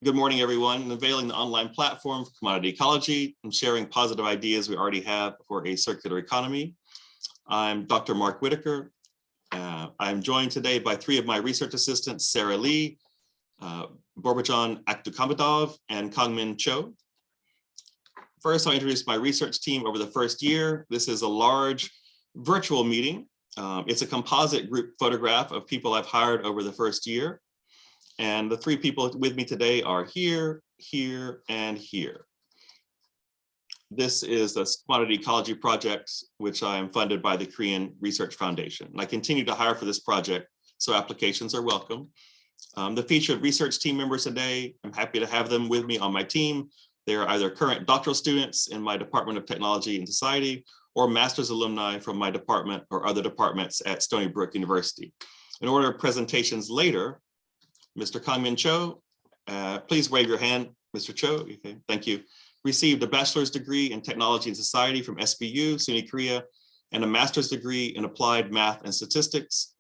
Good morning, everyone. Unveiling the online platform for Commodity Ecology and sharing positive ideas we already have for a circular economy. I'm Dr. Mark Whitaker. I'm joined today by three of my research assistants, Sera Lee, Boburjon Abdukhamidov, and Kangmin Cho. First, I'll introduce my research team over the first year. This is a large virtual meeting. It's a composite group photograph of people I've hired over the first year. And the three people with me today are here, here, and here. This is the Commodity Ecology Project, which I am funded by the Korean Research Foundation. And I continue to hire for this project, so applications are welcome. The featured research team members today, I'm happy to have them with me on my team. They are either current doctoral students in my Department of Technology and Society or master's alumni from my department or other departments at Stony Brook University. In order of presentations later, Mr. Kangmin Cho, please wave your hand, Mr. Cho, okay, thank you. Received a bachelor's degree in technology and society from SBU, SUNY Korea, and a master's degree in applied math and statistics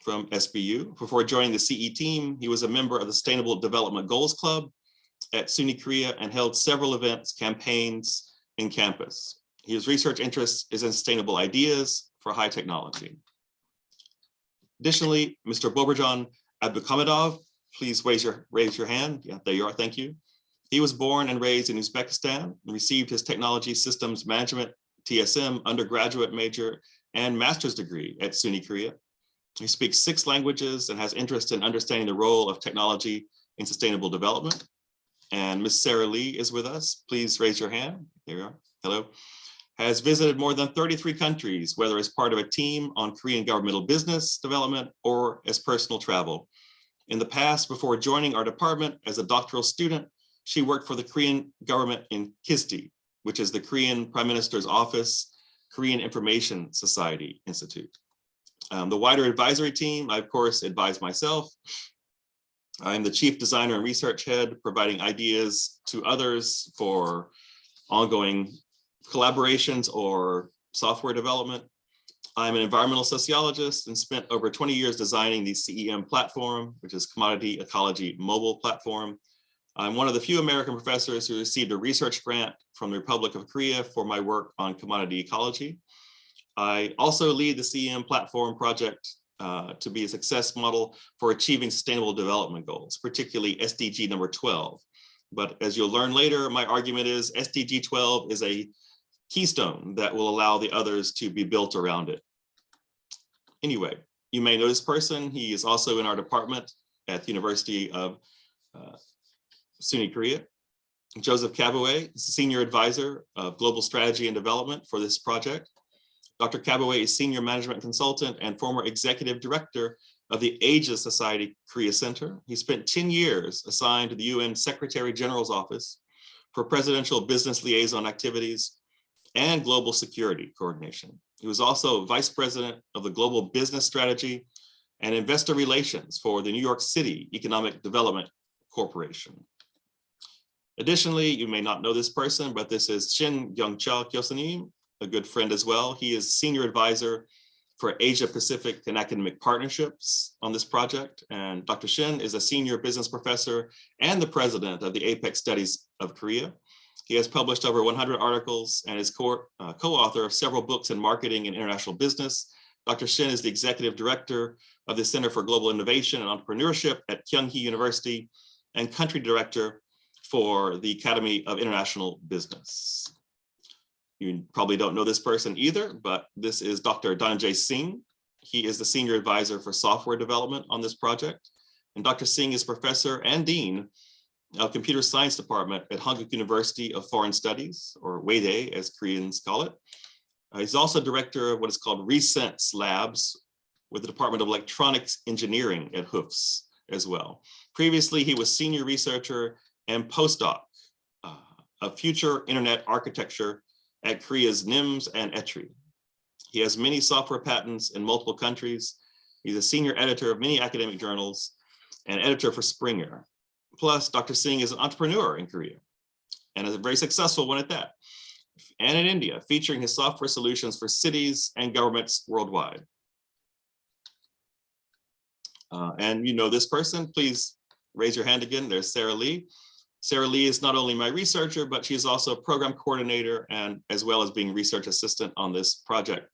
from SBU. Before joining the CE team, he was a member of the Sustainable Development Goals Club at SUNY Korea and held several events, campaigns in campus. His research interest is in sustainable ideas for high technology. Additionally, Mr. Boburjon Abdukhamidov, please raise your hand. Yeah, there you are, thank you. He was born and raised in Uzbekistan and received his Technology Systems Management, TSM, undergraduate major and master's degree at SUNY Korea. He speaks 6 languages and has interest in understanding the role of technology in sustainable development. And Ms. Sera Lee is with us. Please raise your hand. There you are, hello. Has visited more than 33 countries, whether as part of a team on Korean governmental business development or as personal travel. In the past, before joining our department as a doctoral student, she worked for the Korean government in KISTI, which is the Korean Prime Minister's Office, Korean Information Society Institute. The wider advisory team, I of course advise myself. I'm the chief designer and research head, providing ideas to others for ongoing collaborations or software development. I'm an environmental sociologist and spent over 20 years designing the CEM platform, which is Commodity Ecology Mobile Platform. I'm one of the few American professors who received a research grant from the Republic of Korea for my work on commodity ecology. I also lead the CEM platform project to be a success model for achieving sustainable development goals, particularly SDG number 12. But as you'll learn later, my argument is SDG 12 is a keystone that will allow the others to be built around it. Anyway, you may know this person. He is also in our department at the University of SUNY Korea. Joseph Cabaway is the senior advisor of global strategy and development for this project. Dr. Cabaway is senior management consultant and former executive director of the Aegis Society Korea Center. He spent 10 years assigned to the UN Secretary General's Office for presidential business liaison activities and global security coordination. He was also vice president of the Global Business Strategy and Investor Relations for the New York City Economic Development Corporation. Additionally, you may not know this person, but this is Shin Young-cha Kyosanim, a good friend as well. He is senior advisor for Asia Pacific and academic partnerships on this project. And Dr. Shin is a senior business professor and the president of the APEC Studies of Korea. He has published over 100 articles and is co-author of several books in marketing and international business. Dr. Shin is the executive director of the Center for Global Innovation and Entrepreneurship at Kyunghee University and country director for the Academy of International Business. You probably don't know this person either, but this is Dr. Dhananjay Singh. He is the senior advisor for software development on this project. And Dr. Singh is professor and dean of computer science department at Hankuk University of Foreign Studies, or Wayday as Koreans call it. He's also director of what is called Resense Labs with the Department of Electronics Engineering at HUFS as well. Previously, he was senior researcher and postdoc of future internet architecture at Korea's NIMS and ETRI. He has many software patents in multiple countries. He's a senior editor of many academic journals and editor for Springer. Plus, Dr. Singh is an entrepreneur in Korea and is a very successful one at that, and in India, featuring his software solutions for cities and governments worldwide. And you know this person, please raise your hand again. There's Sera Lee. Sera Lee is not only my researcher, but she's also a program coordinator and as well as being research assistant on this project.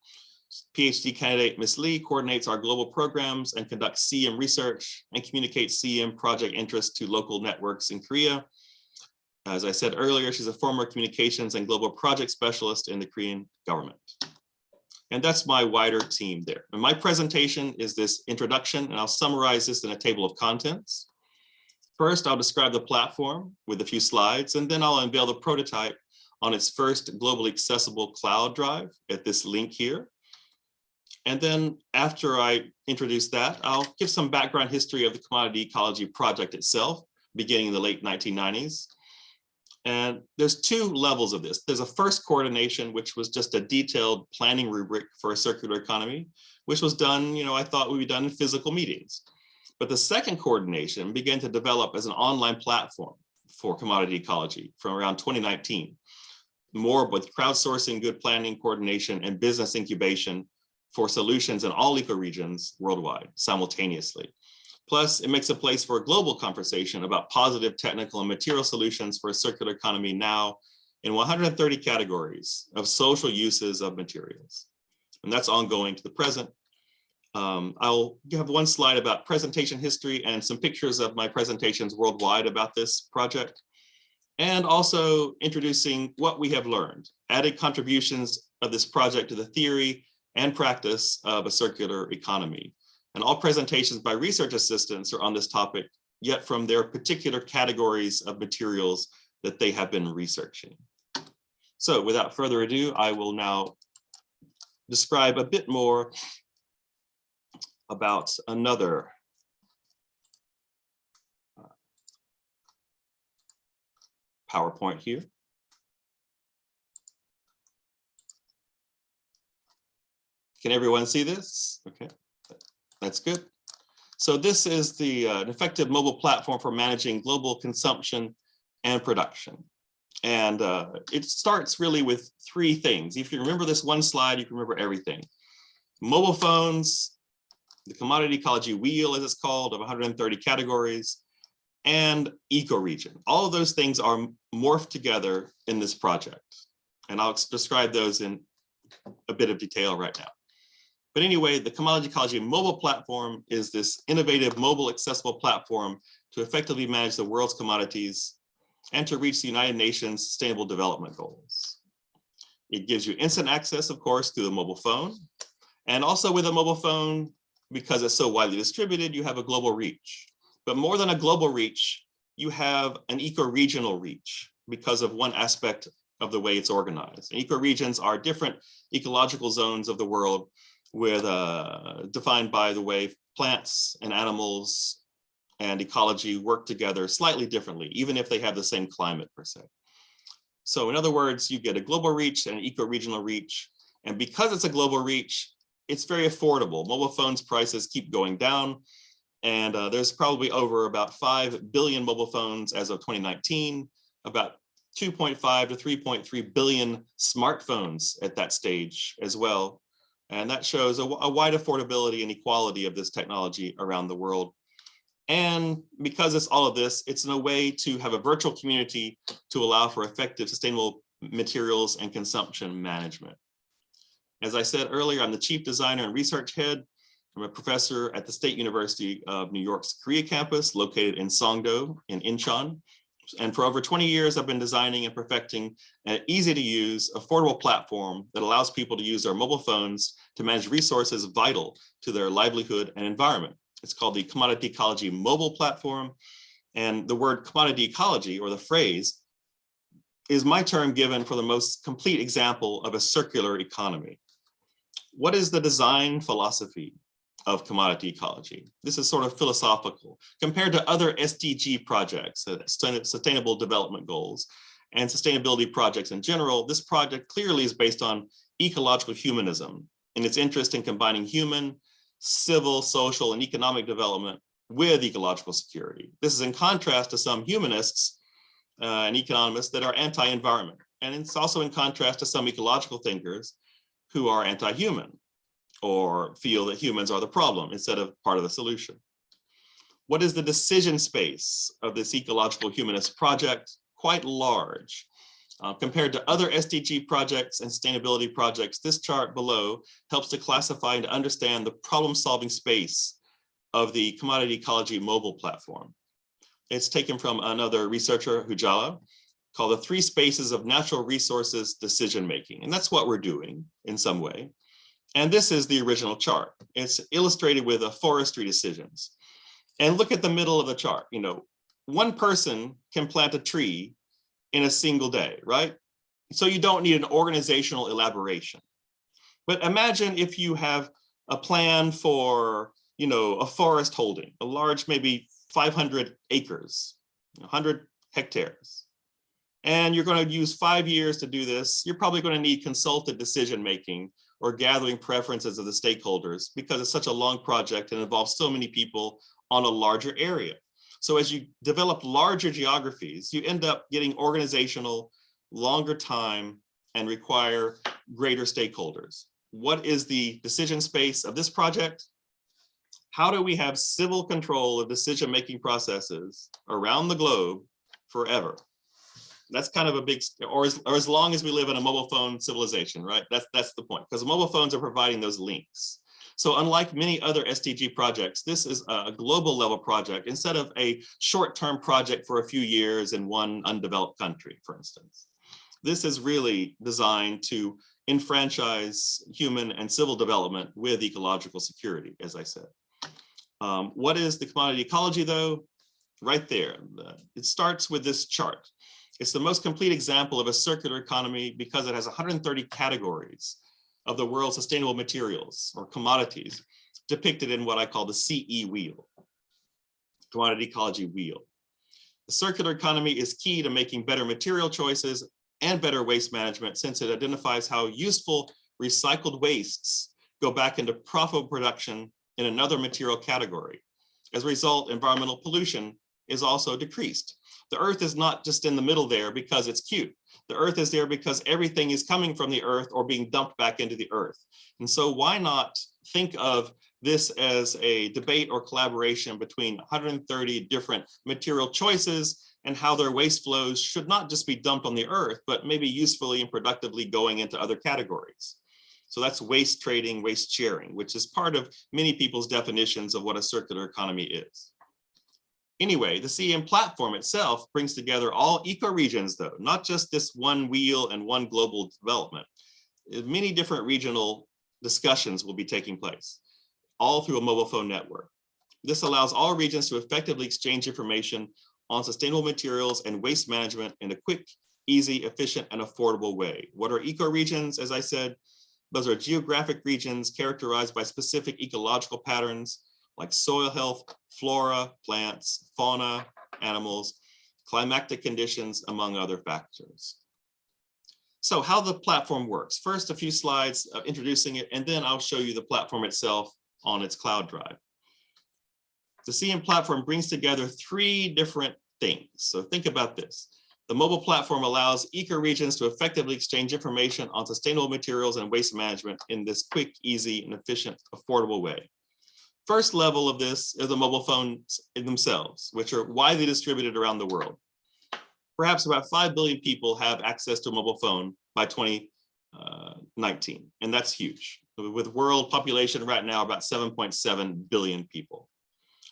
PhD candidate Ms. Lee coordinates our global programs and conducts CEM research and communicates CEM project interest to local networks in Korea. As I said earlier, she's a former communications and global project specialist in the Korean government. And that's my wider team there. And my presentation is this introduction, and I'll summarize this in a table of contents. First, I'll describe the platform with a few slides, and then I'll unveil the prototype on its first globally accessible cloud drive at this link here. And then after I introduce that, I'll give some background history of the Commodity Ecology Project itself, beginning in the late 1990s. And there's two levels of this. There's a first coordination, which was just a detailed planning rubric for a circular economy, which was done, I thought would be done in physical meetings. But the second coordination began to develop as an online platform for commodity ecology from around 2019, more with crowdsourcing, good planning, coordination, and business incubation for solutions in all ecoregions worldwide simultaneously. Plus, it makes a place for a global conversation about positive technical and material solutions for a circular economy now in 130 categories of social uses of materials. And that's ongoing to the present. I'll have one slide about presentation history and some pictures of my presentations worldwide about this project, and also introducing what we have learned, added contributions of this project to the theory and practice of a circular economy. And all presentations by research assistants are on this topic, yet from their particular categories of materials that they have been researching. So without further ado, I will now describe a bit more about another PowerPoint here. Can everyone see this? Okay. That's good. So this is an effective mobile platform for managing global consumption and production. And it starts really with three things. If you remember this one slide, you can remember everything. Mobile phones, the commodity ecology wheel, as it's called, of 130 categories, and ecoregion. All of those things are morphed together in this project. And I'll describe those in a bit of detail right now. But anyway, the Commodity Ecology mobile platform is this innovative mobile accessible platform to effectively manage the world's commodities and to reach the United Nations Sustainable Development Goals. It gives you instant access, of course, through the mobile phone. And also with a mobile phone, because it's so widely distributed, you have a global reach. But more than a global reach, you have an ecoregional reach because of one aspect of the way it's organized. And ecoregions are different ecological zones of the world with defined by the way plants and animals and ecology work together slightly differently, even if they have the same climate per se. So in other words, you get a global reach and an ecoregional reach. And because it's a global reach, it's very affordable. Mobile phones prices keep going down. And there's probably over about 5 billion mobile phones as of 2019, about 2.5 to 3.3 billion smartphones at that stage as well. And that shows a wide affordability and equality of this technology around the world. And because it's all of this, it's in a way to have a virtual community to allow for effective sustainable materials and consumption management. As I said earlier, I'm the chief designer and research head. I'm a professor at the State University of New York's Korea campus, located in Songdo in Incheon. And for over 20 years, I've been designing and perfecting an easy to use, affordable platform that allows people to use their mobile phones to manage resources vital to their livelihood and environment. It's called the Commodity Ecology mobile platform. And the word commodity ecology, or the phrase, is my term given for the most complete example of a circular economy. What is the design philosophy of commodity ecology? This is sort of philosophical. Compared to other SDG projects, Sustainable Development Goals, and sustainability projects in general, this project clearly is based on ecological humanism and its interest in combining human, civil, social, and economic development with ecological security. This is in contrast to some humanists and economists that are anti-environment. And it's also in contrast to some ecological thinkers who are anti-human or feel that humans are the problem instead of part of the solution. What is the decision space of this ecological humanist project? Quite large. Compared to other SDG projects and sustainability projects, this chart below helps to classify and understand the problem-solving space of the Commodity Ecology mobile platform. It's taken from another researcher, Hujala, called the 3 spaces of natural resources decision-making. And that's what we're doing in some way. And this is the original chart. It's illustrated with forestry decisions. And look at the middle of the chart. You know, one person can plant a tree in a single day, right? So you don't need an organizational elaboration. But imagine if you have a plan for, you know, a forest holding, a large, maybe 500 acres, 100 hectares. And you're going to use 5 years to do this. You're probably going to need consulted decision-making or gathering preferences of the stakeholders because it's such a long project and involves so many people on a larger area. So as you develop larger geographies, you end up getting organizational, longer time, and require greater stakeholders. What is the decision space of this project? How do we have civil control of decision-making processes around the globe forever? That's kind of a big, or as long as we live in a mobile phone civilization, right? That's the point, because mobile phones are providing those links. So unlike many other SDG projects, this is a global level project instead of a short-term project for a few years in one undeveloped country, for instance. This is really designed to enfranchise human and civil development with ecological security, as I said. What is the commodity ecology, though? Right there. It starts with this chart. It's the most complete example of a circular economy because it has 130 categories of the world's sustainable materials or commodities depicted in what I call the CE wheel, commodity ecology wheel. The circular economy is key to making better material choices and better waste management since it identifies how useful recycled wastes go back into profitable production in another material category. As a result, environmental pollution is also decreased. The earth is not just in the middle there because it's cute. The earth is there because everything is coming from the earth or being dumped back into the earth. And so why not think of this as a debate or collaboration between 130 different material choices and how their waste flows should not just be dumped on the earth, but maybe usefully and productively going into other categories. So that's waste trading, waste sharing, which is part of many people's definitions of what a circular economy is. Anyway, the CEM platform itself brings together all ecoregions, though, not just this one wheel and one global development. Many different regional discussions will be taking place, all through a mobile phone network. This allows all regions to effectively exchange information on sustainable materials and waste management in a quick, easy, efficient, and affordable way. What are ecoregions? As I said, those are geographic regions characterized by specific ecological patterns like soil health, flora, plants, fauna, animals, climatic conditions, among other factors. So how the platform works. First, a few slides of introducing it, and then I'll show you the platform itself on its cloud drive. The CEM platform brings together 3 different things. So think about this. The mobile platform allows ecoregions to effectively exchange information on sustainable materials and waste management in this quick, easy, and efficient, affordable way. First level of this are the mobile phones themselves, which are widely distributed around the world. Perhaps about 5 billion people have access to a mobile phone by 2019, and that's huge. With world population right now about 7.7 billion people.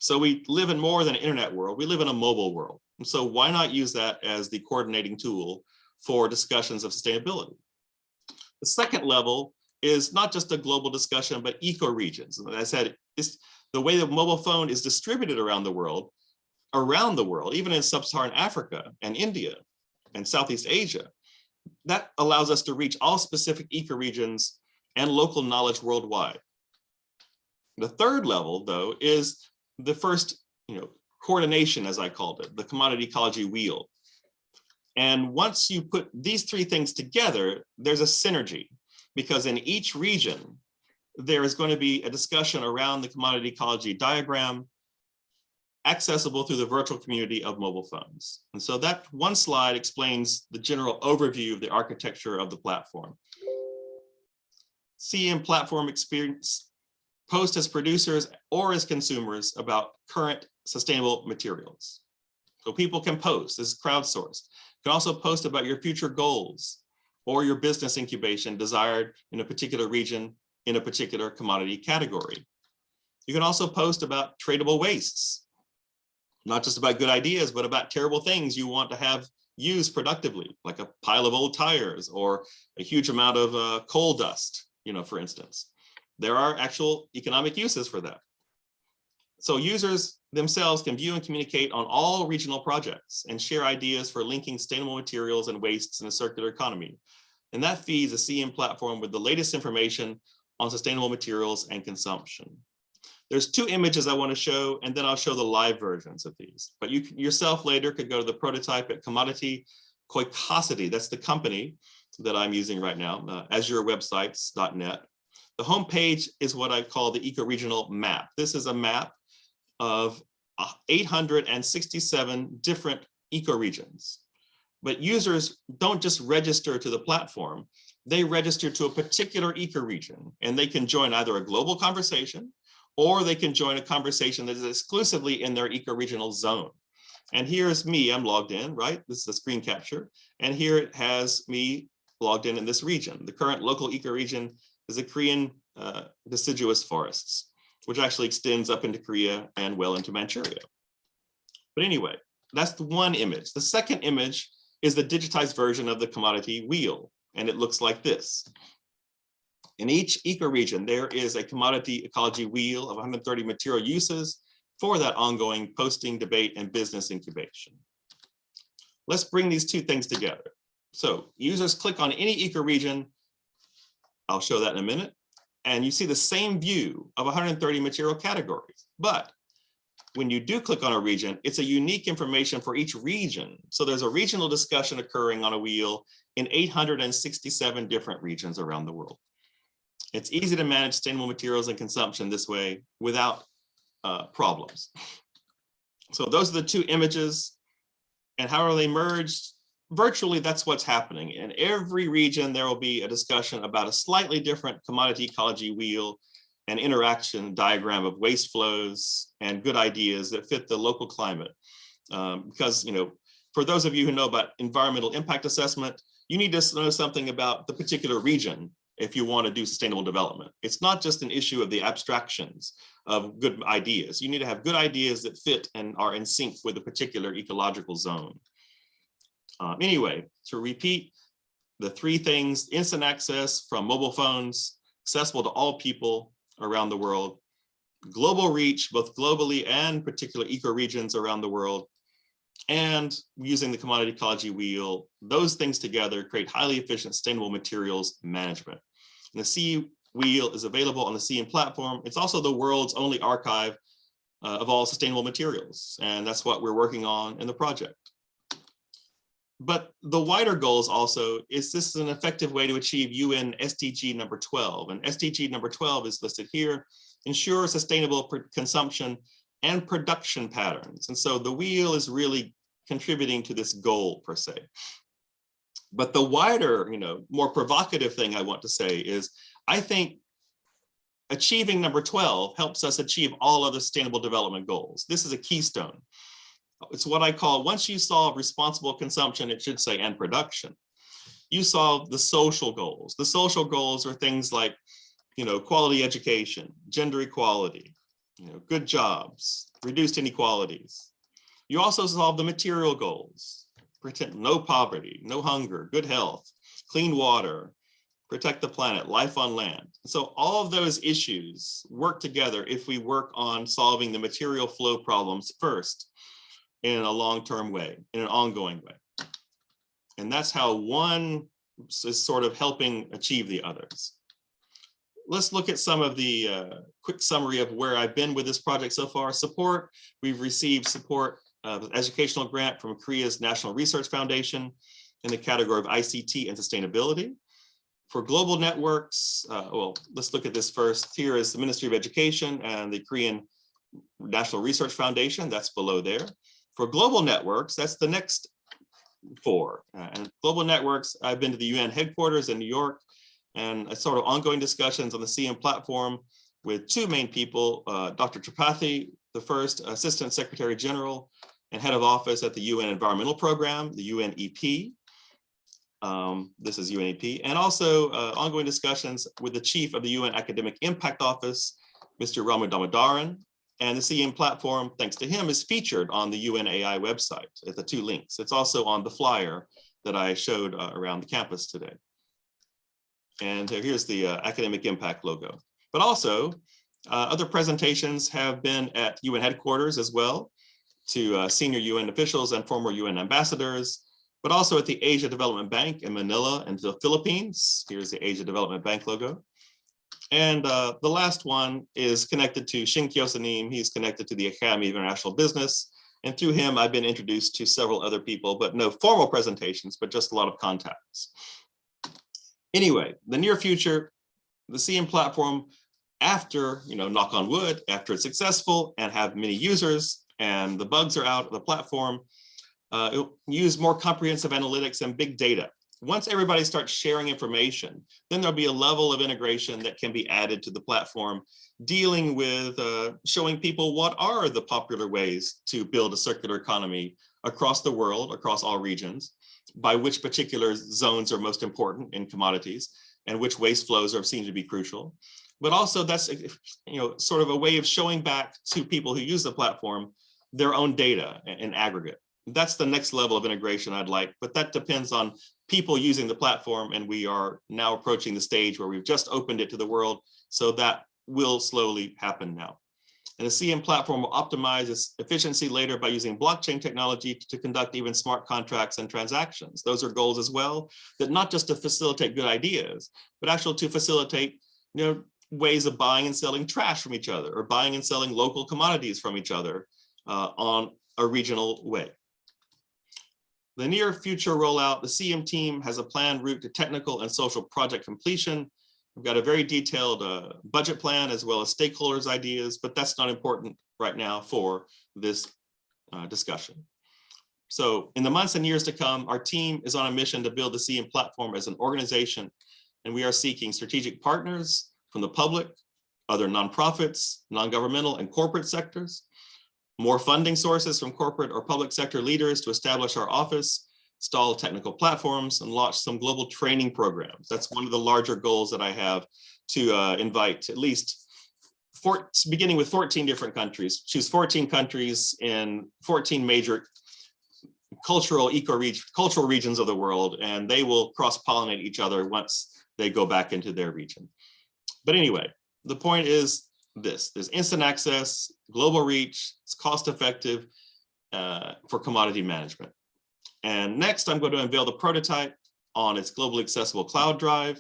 So we live in more than an internet world, we live in a mobile world. And so why not use that as the coordinating tool for discussions of sustainability? The second level is not just a global discussion, but ecoregions. As I said, the way the mobile phone is distributed around the world, even in sub-Saharan Africa and India and Southeast Asia, that allows us to reach all specific ecoregions and local knowledge worldwide. The third level, though, is the first, coordination, as I called it, the commodity ecology wheel. And once you put these 3 things together, there's a synergy, because in each region, there is going to be a discussion around the commodity ecology diagram, accessible through the virtual community of mobile phones. And so that one slide explains the general overview of the architecture of the platform. CEM platform experience post as producers or as consumers about current sustainable materials. So people can post, this is crowdsourced. You can also post about your future goals or your business incubation desired in a particular region in a particular commodity category. You can also post about tradable wastes, not just about good ideas, but about terrible things you want to have used productively, like a pile of old tires or a huge amount of coal dust, for instance. There are actual economic uses for that. So users themselves can view and communicate on all regional projects and share ideas for linking sustainable materials and wastes in a circular economy. And that feeds a CM platform with the latest information on sustainable materials and consumption. There's 2 images I want to show, and then I'll show the live versions of these. But you yourself later could go to the prototype at Commodity Ecology. That's the company that I'm using right now, azurewebsites.net. The home page is what I call the eco-regional map. This is a map of 867 different ecoregions. But users don't just register to the platform, they register to a particular ecoregion, and they can join either a global conversation or they can join a conversation that is exclusively in their ecoregional zone. And here's me, I'm logged in, right? This is a screen capture. And here it has me logged in this region. The current local ecoregion is the Korean deciduous forests, which actually extends up into Korea and well into Manchuria. But anyway, that's the one image. The second image is the digitized version of the commodity wheel, and it looks like this. In each ecoregion, there is a commodity ecology wheel of 130 material uses for that ongoing posting, debate, and business incubation. Let's bring these 2 things together. So users click on any ecoregion, I'll show that in a minute, and you see the same view of 130 material categories. But when you do click on a region, it's a unique information for each region. So there's a regional discussion occurring on a wheel in 867 different regions around the world. It's easy to manage sustainable materials and consumption this way without problems. So those are the 2 images. And how are they merged? Virtually, that's what's happening. In every region, there will be a discussion about a slightly different commodity ecology wheel and interaction diagram of waste flows and good ideas that fit the local climate. Because, for those of you who know about environmental impact assessment, you need to know something about the particular region if you want to do sustainable development. It's not just an issue of the abstractions of good ideas. You need to have good ideas that fit and are in sync with a particular ecological zone. Anyway, to repeat, the 3 things: instant access from mobile phones, accessible to all people around the world, global reach, both globally and particular ecoregions around the world, and using the commodity ecology wheel. Those things together create highly efficient sustainable materials management. And the C wheel is available on the CM platform. It's also the world's only archive of all sustainable materials. And that's what we're working on in the project. But the wider goals also is this is an effective way to achieve UN SDG number 12. And SDG number 12 is listed here: ensure sustainable consumption and production patterns. And so the wheel is really contributing to this goal per se. But the wider, more provocative thing I want to say is, I think achieving number 12 helps us achieve all other sustainable development goals. This is a keystone. It's what I call, once you solve responsible consumption, it should say, and production, you solve the social goals. The social goals are things like, quality education, gender equality, good jobs, reduced inequalities. You also solve the material goals: no poverty, no hunger, good health, clean water, protect the planet, life on land. So all of those issues work together if we work on solving the material flow problems first in a long-term way, in an ongoing way. And that's how one is sort of helping achieve the others. Let's look at some of the quick summary of where I've been with this project so far. Support: we've received support, educational grant from Korea's National Research Foundation in the category of ICT and sustainability. For global networks, well, let's look at this first. Here is the Ministry of Education and the Korean National Research Foundation, that's below there. For global networks, that's the next 4. And global networks, I've been to the UN headquarters in New York, and sort of ongoing discussions on the CM platform with two main people, Dr. Tripathi, the first Assistant Secretary General and Head of Office at the UN Environmental Program, the UNEP. This is UNEP, and also ongoing discussions with the Chief of the UN Academic Impact Office, Mr. Ramu Damodaran, and the CM platform, thanks to him, is featured on the UNAI website at the two links. It's also on the flyer that I showed around the campus today. And here's the Academic Impact logo. But also, other presentations have been at UN headquarters as well, to senior UN officials and former UN ambassadors, but also at the Asia Development Bank in Manila and the Philippines. Here's the Asia Development Bank logo. And the last one is connected to Shin Kyosanim. He's connected to the Academy of International Business. And through him, I've been introduced to several other people, but no formal presentations, but just a lot of contacts. Anyway, the near future, the CM platform, after, knock on wood, after it's successful and have many users and the bugs are out of the platform, it'll use more comprehensive analytics and big data. Once everybody starts sharing information, then there'll be a level of integration that can be added to the platform, dealing with showing people what are the popular ways to build a circular economy across the world, across all regions, by which particular zones are most important in commodities, and which waste flows are seen to be crucial. But also that's sort of a way of showing back to people who use the platform their own data in aggregate. That's the next level of integration I'd like, but that depends on people using the platform, and we are now approaching the stage where we've just opened it to the world, so that will slowly happen now. And the CM platform will optimize its efficiency later by using blockchain technology to conduct even smart contracts and transactions. Those are goals as well, that not just to facilitate good ideas, but actually to facilitate ways of buying and selling trash from each other, or buying and selling local commodities from each other on a regional way. The near future rollout, the CM team has a planned route to technical and social project completion. We've got a very detailed budget plan as well as stakeholders' ideas, but that's not important right now for this discussion. So in the months and years to come, our team is on a mission to build the CM platform as an organization, and we are seeking strategic partners from the public, other nonprofits, non-governmental and corporate sectors, more funding sources from corporate or public sector leaders to establish our office, install technical platforms, and launch some global training programs. That's one of the larger goals that I have, to invite at least, beginning with 14 different countries, choose 14 countries in 14 major cultural regions of the world, and they will cross-pollinate each other once they go back into their region. But anyway, the point is this: there's instant access, global reach, it's cost-effective for commodity management. And next, I'm going to unveil the prototype on its globally accessible cloud drive,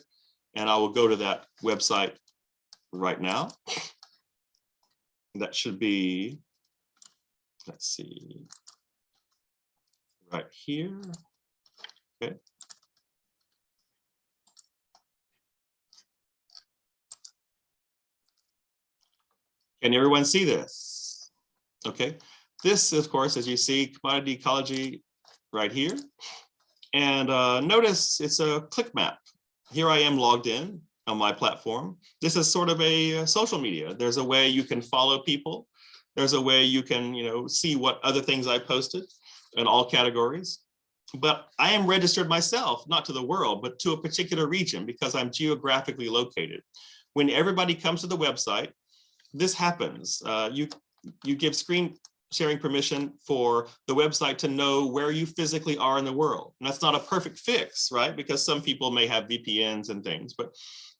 and I will go to that website right now. That should be, let's see, right here. Okay. Can everyone see this? Okay, this, of course, as you see, Commodity Ecology right here. And notice it's a click map. Here I am logged in on my platform. This is sort of a social media. There's a way you can follow people. There's a way you can, see what other things I posted in all categories. But I am registered myself, not to the world, but to a particular region, because I'm geographically located. When everybody comes to the website, this happens. You give screen sharing permission for the website to know where you physically are in the world. And that's not a perfect fix, right? Because some people may have VPNs and things, but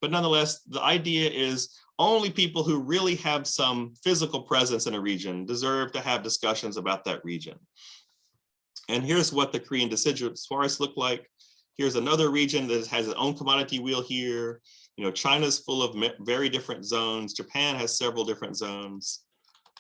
nonetheless, the idea is only people who really have some physical presence in a region deserve to have discussions about that region. And here's what the Korean deciduous forests look like. Here's another region that has its own commodity wheel here. China's full of very different zones. Japan has several different zones.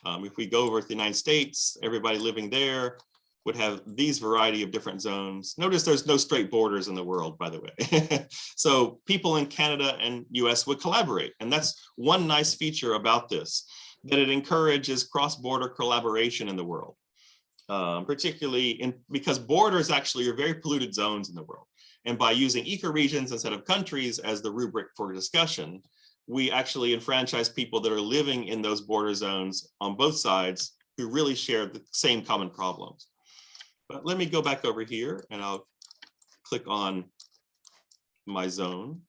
If we go over to the United States, everybody living there would have these variety of different zones. Notice there's no straight borders in the world, by the way. So people in Canada and US would collaborate. And that's one nice feature about this, that it encourages cross-border collaboration in the world. Particularly because borders actually are very polluted zones in the world. And by using ecoregions instead of countries as the rubric for discussion, we actually enfranchise people that are living in those border zones on both sides who really share the same common problems. But let me go back over here and I'll click on my zone.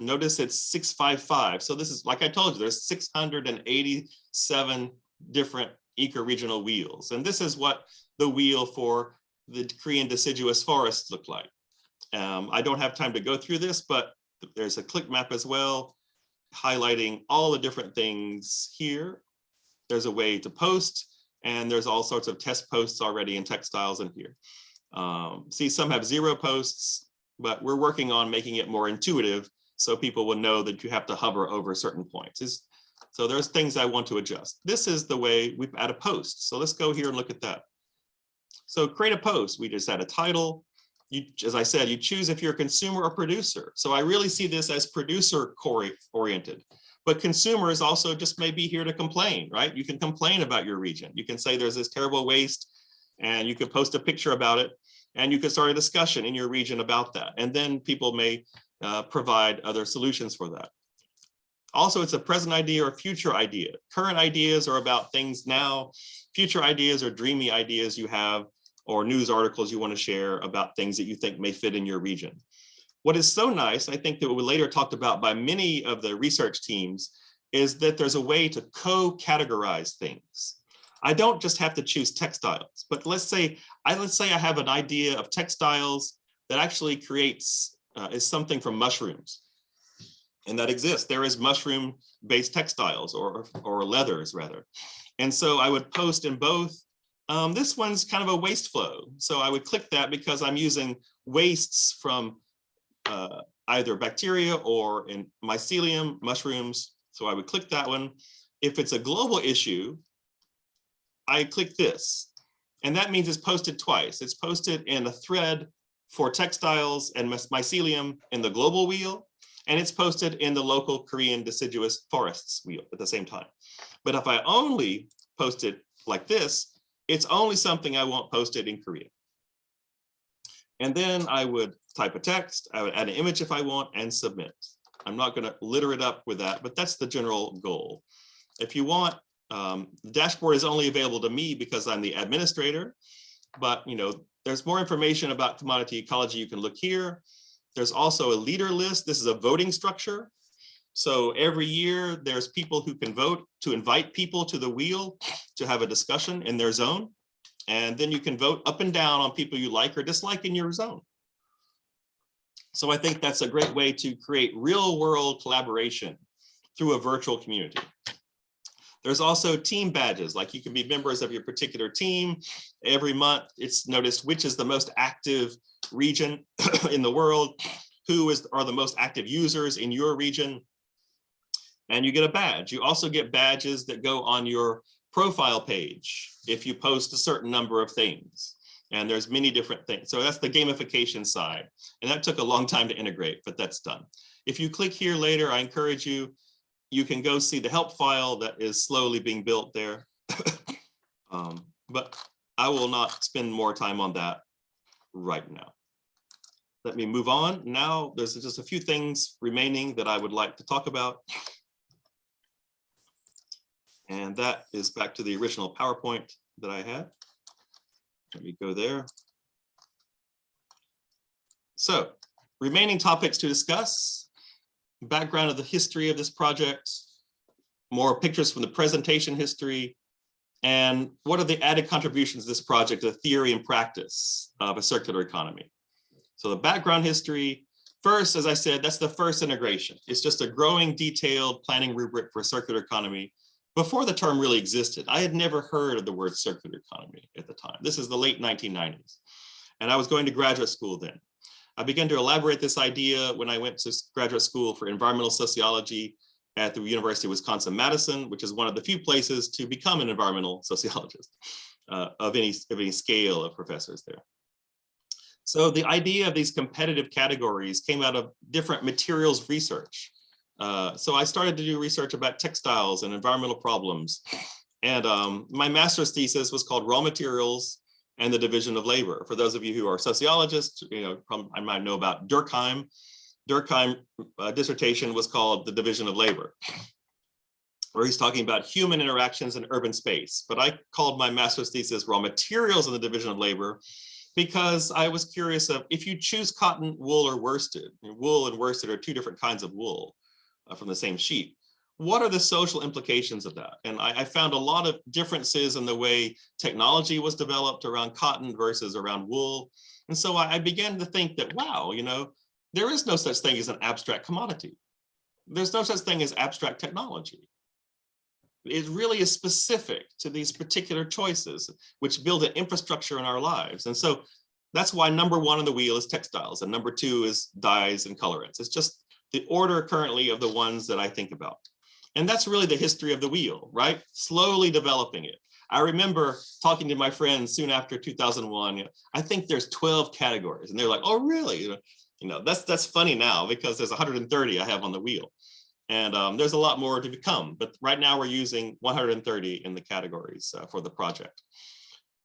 Notice it's 655. So this is, like I told you, there's 687 different ecoregional wheels. And this is what the wheel for the Korean deciduous forests look like. I don't have time to go through this, but there's a click map as well, highlighting all the different things here. There's a way to post, and there's all sorts of test posts already in textiles in here. See, some have 0 posts, but we're working on making it more intuitive so people will know that you have to hover over certain points. So there's things I want to adjust. This is the way we add a post. So let's go here and look at that. So create a post. We just add a title. As I said, you choose if you're a consumer or producer. So I really see this as producer oriented, but consumers also just may be here to complain, right? You can complain about your region. You can say there's this terrible waste, and you can post a picture about it, and you can start a discussion in your region about that. And then people may provide other solutions for that. Also, it's a present idea or a future idea. Current ideas are about things now. Future ideas are dreamy ideas you have, or news articles you want to share about things that you think may fit in your region. What is so nice, I think that we later talked about by many of the research teams, is that there's a way to co-categorize things. I don't just have to choose textiles, but let's say I have an idea of textiles that actually creates is something from mushrooms, and that exists. There is mushroom-based textiles or leathers rather, and so I would post in both. This one's kind of a waste flow, so I would click that because I'm using wastes from either bacteria or in mycelium, mushrooms. So I would click that one. If it's a global issue, I click this, and that means it's posted twice. It's posted in a thread for textiles and mycelium in the global wheel, and it's posted in the local Korean deciduous forests wheel at the same time. But if I only post it like this, it's only something I won't post it in Korea. And then I would type a text, I would add an image if I want, and submit. I'm not going to litter it up with that, but that's the general goal. If you want, the dashboard is only available to me because I'm the administrator, but there's more information about commodity ecology. You can look here. There's also a leader list. This is a voting structure. So every year there's people who can vote to invite people to the wheel to have a discussion in their zone. And then you can vote up and down on people you like or dislike in your zone. So I think that's a great way to create real world collaboration through a virtual community. There's also team badges, like you can be members of your particular team. Every month it's noticed which is the most active region in the world, are the most active users in your region, and you get a badge. You also get badges that go on your profile page if you post a certain number of things. And there's many different things. So that's the gamification side. And that took a long time to integrate, but that's done. If you click here later, I encourage you, you can go see the help file that is slowly being built there. But I will not spend more time on that right now. Let me move on. Now there's just a few things remaining that I would like to talk about. And that is back to the original PowerPoint that I had. Let me go there. So, remaining topics to discuss: background of the history of this project, more pictures from the presentation history, and what are the added contributions to this project to the theory and practice of a circular economy. So the background history, first, as I said, that's the first integration. It's just a growing detailed planning rubric for a circular economy. Before the term really existed, I had never heard of the word circular economy at the time. This is the late 1990s. And I was going to graduate school then. I began to elaborate this idea when I went to graduate school for environmental sociology at the University of Wisconsin-Madison, which is one of the few places to become an environmental sociologist of any scale of professors there. So the idea of these competitive categories came out of different materials research. So I started to do research about textiles and environmental problems. And my master's thesis was called Raw Materials and the Division of Labor. For those of you who are sociologists, I might know about Durkheim. Durkheim dissertation was called The Division of Labor, where he's talking about human interactions in urban space. But I called my master's thesis Raw Materials in the Division of Labor, because I was curious of, if you choose cotton, wool, or worsted, wool and worsted are two different kinds of wool from the same sheep. What are the social implications of that? And I found a lot of differences in the way technology was developed around cotton versus around wool. And so I began to think that, wow, there is no such thing as an abstract commodity. There's no such thing as abstract technology. It really is specific to these particular choices, which build an infrastructure in our lives. And so that's why number one on the wheel is textiles, and number two is dyes and colorants. It's just the order currently of the ones that I think about. And that's really the history of the wheel, right? Slowly developing it. I remember talking to my friends soon after 2001, I think there's 12 categories. And they're like, oh, really? That's funny now, because there's 130 I have on the wheel. And there's a lot more to become, but right now we're using 130 in the categories for the project.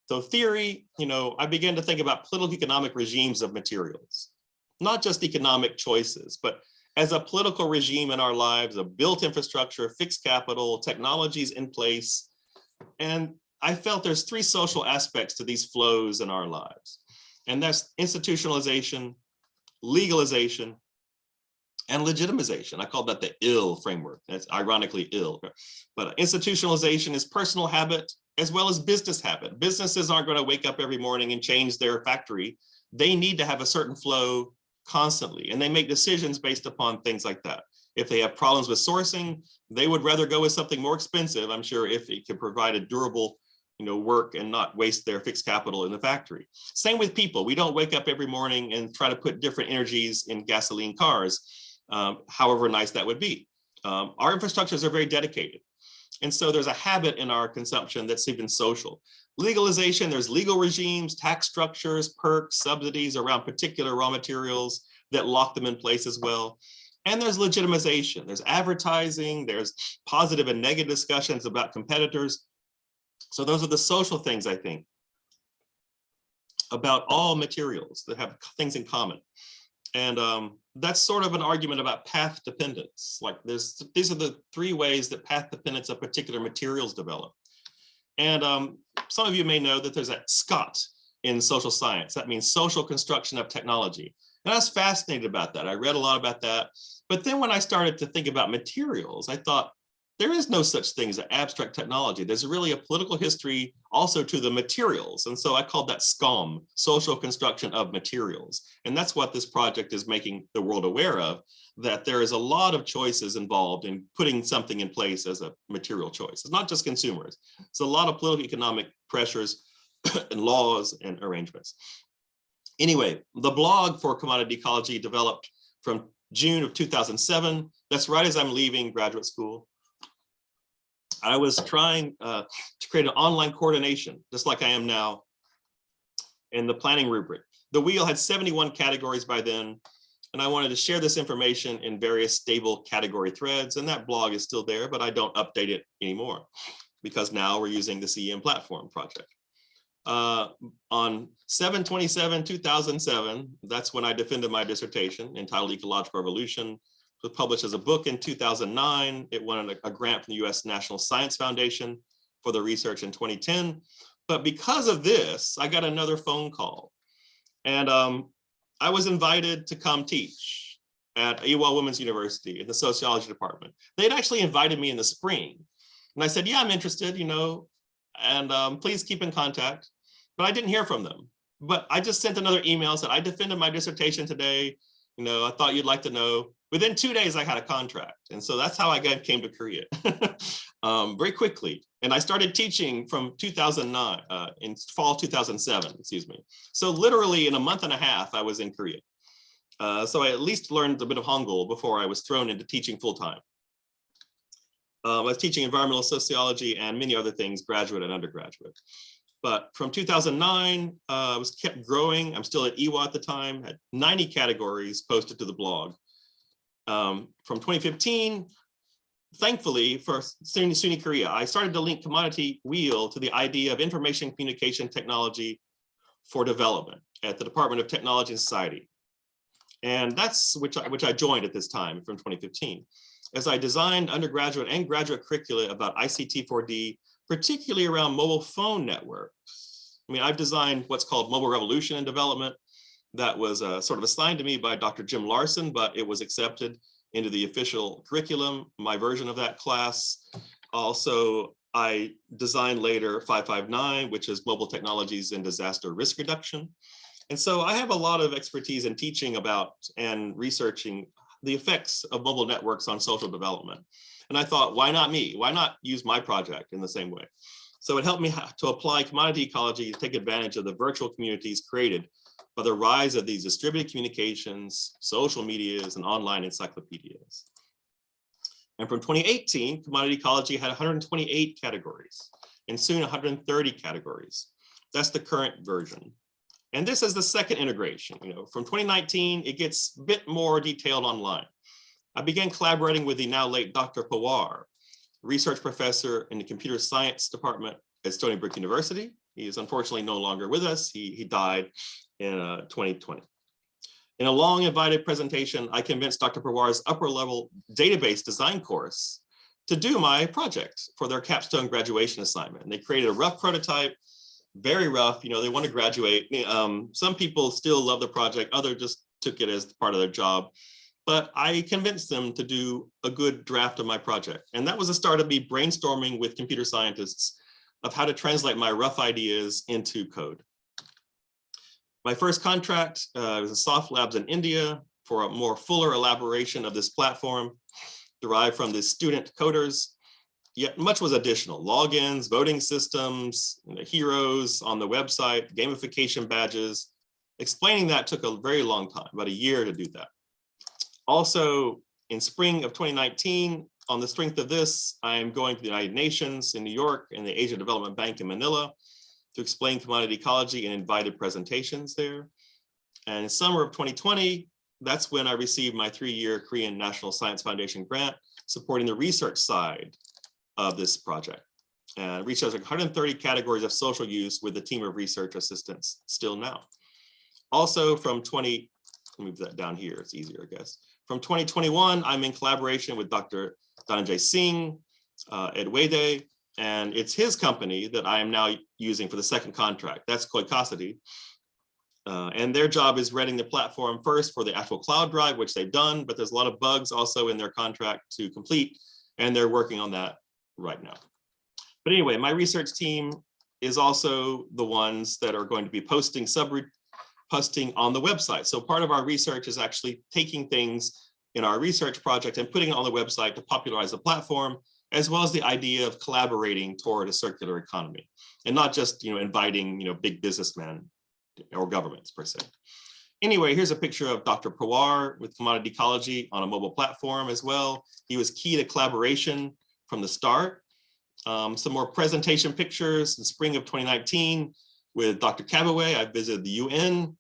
So theory, I began to think about political economic regimes of materials, not just economic choices, but as a political regime in our lives, a built infrastructure, fixed capital, technologies in place. And I felt there's three social aspects to these flows in our lives. And that's institutionalization, legalization, and legitimization. I call that the ill framework. That's ironically ill. But institutionalization is personal habit as well as business habit. Businesses aren't going to wake up every morning and change their factory. They need to have a certain flow constantly, and they make decisions based upon things like that. If they have problems with sourcing, they would rather go with something more expensive, I'm sure, if it can provide a durable work and not waste their fixed capital in the factory. Same with people. We don't wake up every morning and try to put different energies in gasoline cars. However nice that would be. Our infrastructures are very dedicated. And so there's a habit in our consumption that's even social. Legalization, there's legal regimes, tax structures, perks, subsidies around particular raw materials that lock them in place as well. And there's legitimization, there's advertising, there's positive and negative discussions about competitors. So those are the social things, I think, about all materials that have things in common. And that's sort of an argument about path dependence. Like these are the three ways that path dependence of particular materials develop. And some of you may know that there's a SCOT in social science. That means social construction of technology. And I was fascinated about that. I read a lot about that. But then when I started to think about materials, I thought, there is no such thing as an abstract technology. There's really a political history also to the materials. And so I called that SCOM, social construction of materials. And that's what this project is making the world aware of, that there is a lot of choices involved in putting something in place as a material choice. It's not just consumers. It's a lot of political economic pressures and laws and arrangements. Anyway, the blog for Commodity Ecology developed from June of 2007. That's right as I'm leaving graduate school. I was trying to create an online coordination, just like I am now, in the planning rubric. The wheel had 71 categories by then, and I wanted to share this information in various stable category threads, and that blog is still there, but I don't update it anymore because now we're using the CEM platform project. On 7/27/2007, that's when I defended my dissertation entitled Ecological Revolution. It was published as a book in 2009. It won a grant from the US National Science Foundation for the research in 2010. But because of this, I got another phone call. And I was invited to come teach at Ewell Women's University in the sociology department. They'd actually invited me in the spring. And I said, yeah, I'm interested, and please keep in contact. But I didn't hear from them. But I just sent another email, said, I defended my dissertation today. I thought you'd like to know. Within 2 days, I had a contract. And so that's how I came to Korea very quickly. And I started teaching from 2009, in fall 2007, excuse me. So literally in a month and a half, I was in Korea. So I at least learned a bit of Hangul before I was thrown into teaching full time. I was teaching environmental sociology and many other things, graduate and undergraduate. But from 2009, I was kept growing. I'm still at EWA at the time, had 90 categories posted to the blog. From 2015, thankfully for SUNY Korea, I started to link commodity wheel to the idea of information communication technology for development at the Department of Technology and Society. And that's which I joined at this time from 2015, as I designed undergraduate and graduate curricula about ICT 4D, particularly around mobile phone networks. I mean, I've designed what's called mobile revolution in development. That was sort of assigned to me by Dr. Jim Larson, but it was accepted into the official curriculum, my version of that class. Also, I designed later 559, which is mobile technologies and disaster risk reduction. And so I have a lot of expertise in teaching about and researching the effects of mobile networks on social development. And I thought, why not me? Why not use my project in the same way? So it helped me to apply commodity ecology to take advantage of the virtual communities created by the rise of these distributed communications, social medias, and online encyclopedias. And from 2018, commodity ecology had 128 categories, and soon 130 categories. That's the current version. And this is the second integration. From 2019, it gets a bit more detailed online. I began collaborating with the now late Dr. Pawar, research professor in the computer science department at Stony Brook University. He is unfortunately no longer with us. He died in 2020. In a long invited presentation, I convinced Dr. Pawar's upper level database design course to do my project for their capstone graduation assignment. And they created a rough prototype, very rough, they want to graduate. Some people still love the project, others just took it as part of their job. But I convinced them to do a good draft of my project. And that was the start of me brainstorming with computer scientists of how to translate my rough ideas into code. My first contract was a soft labs in India for a more fuller elaboration of this platform derived from the student coders, yet much was additional: logins, voting systems, heroes on the website, gamification badges. Explaining that took a very long time, about a year to do that. Also, in spring of 2019, on the strength of this, I am going to the United Nations in New York and the Asia Development Bank in Manila to explain commodity ecology and invited presentations there. And in summer of 2020, that's when I received my 3-year Korean National Science Foundation grant supporting the research side of this project. And research 130 categories of social use with a team of research assistants still now. Also from let me move that down here, it's easier, I guess. From 2021, I'm in collaboration with Dr. Dhananjay Singh at Whitaker, and it's his company that I am now using for the second contract. That's Commodity. And their job is running the platform first for the actual cloud drive, which they've done, but there's a lot of bugs also in their contract to complete, and they're working on that right now. But anyway, my research team is also the ones that are going to be posting on the website. So part of our research is actually taking things in our research project and putting it on the website to popularize the platform, as well as the idea of collaborating toward a circular economy, and not just inviting big businessmen or governments per se. Anyway, here's a picture of Dr. Pawar with Commodity Ecology on a mobile platform as well. He was key to collaboration from the start. Some more presentation pictures in spring of 2019 with Dr. Kabaway. I visited the UN,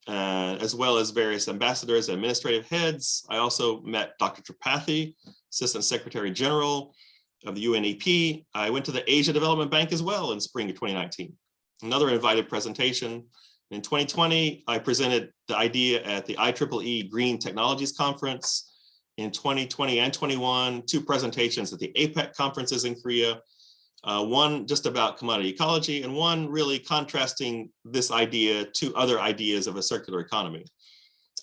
as well as various ambassadors and administrative heads. I also met Dr. Tripathi, Assistant Secretary General of the UNEP. I went to the Asia Development Bank as well in spring of 2019. Another invited presentation. In 2020, I presented the idea at the IEEE Green Technologies Conference. In 2020 and 21, 2 presentations at the APEC conferences in Korea. One just about commodity ecology, and one really contrasting this idea to other ideas of a circular economy.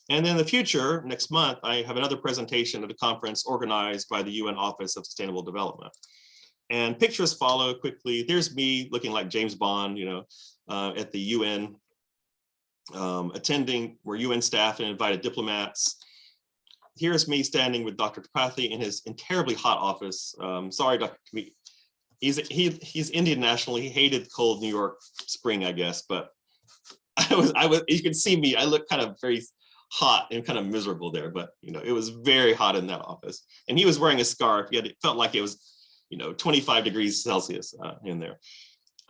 And in the future, next month, I have another presentation at a conference organized by the UN Office of Sustainable Development. And pictures follow quickly. There's me looking like James Bond, at the UN, attending where UN staff and invited diplomats. Here's me standing with Dr. Tripathi in his terribly hot office. Sorry, Dr. He's Indian national. He hated cold New York spring, I guess, but I was, you can see me, I look kind of very hot and kind of miserable there, but it was very hot in that office. And he was wearing a scarf. It felt like it was, 25 degrees Celsius in there.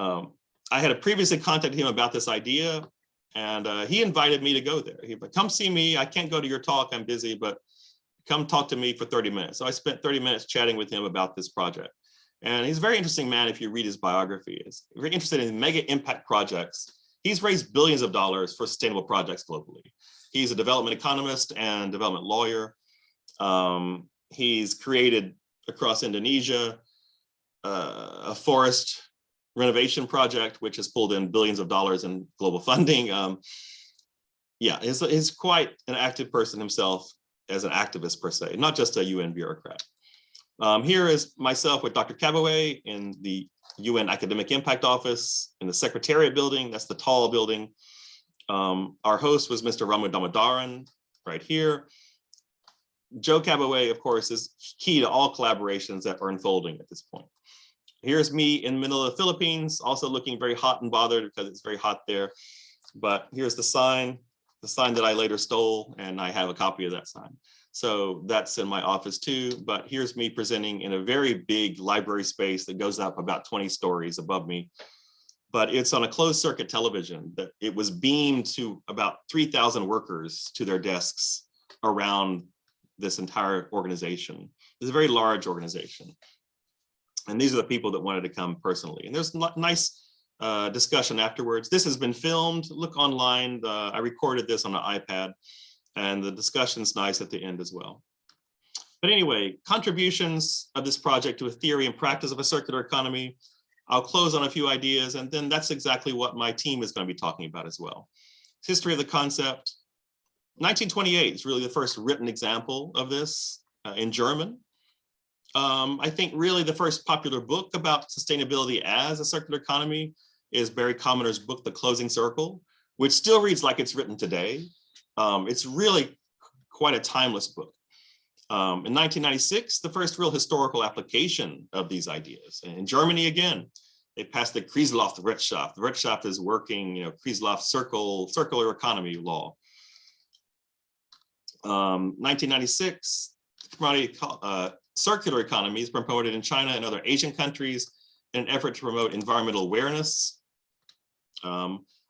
I had previously contacted him about this idea, and he invited me to go there. He said, come see me. I can't go to your talk, I'm busy, but come talk to me for 30 minutes. So I spent 30 minutes chatting with him about this project. And he's a very interesting man if you read his biography. He's very interested in mega impact projects. He's raised billions of dollars for sustainable projects globally. He's a development economist and development lawyer. He's created across Indonesia a forest renovation project, which has pulled in billions of dollars in global funding. Yeah, he's quite an active person himself as an activist per se, not just a UN bureaucrat. Here is myself with Dr. Kabaway in the UN Academic Impact Office in the Secretariat building. That's the tall building. Our host was Mr. Ramu Damodaran right here. Joe Kabaway, of course, is key to all collaborations that are unfolding at this point. Here's me in Manila, Philippines, also looking very hot and bothered because it's very hot there. But here's the sign that I later stole, and I have a copy of that sign. So that's in my office too, but here's me presenting in a very big library space that goes up about 20 stories above me. But it's on a closed circuit television that it was beamed to about 3,000 workers to their desks around this entire organization. It's a very large organization. And these are the people that wanted to come personally. And there's nice discussion afterwards. This has been filmed. Look online. I recorded this on an iPad, and the discussion's nice at the end as well. But anyway, contributions of this project to a theory and practice of a circular economy. I'll close on a few ideas, and then that's exactly what my team is going to be talking about as well. History of the concept. 1928 is really the first written example of this in German. I think really the first popular book about sustainability as a circular economy is Barry Commoner's book, The Closing Circle, which still reads like it's written today. It's really quite a timeless book. In 1996, the first real historical application of these ideas. And in Germany, again, they passed the Kreislaufwirtschaft. The Wirtschaft is working, Kreislauf circular economy law. 1996, commodity circular economy is promoted in China and other Asian countries in an effort to promote environmental awareness.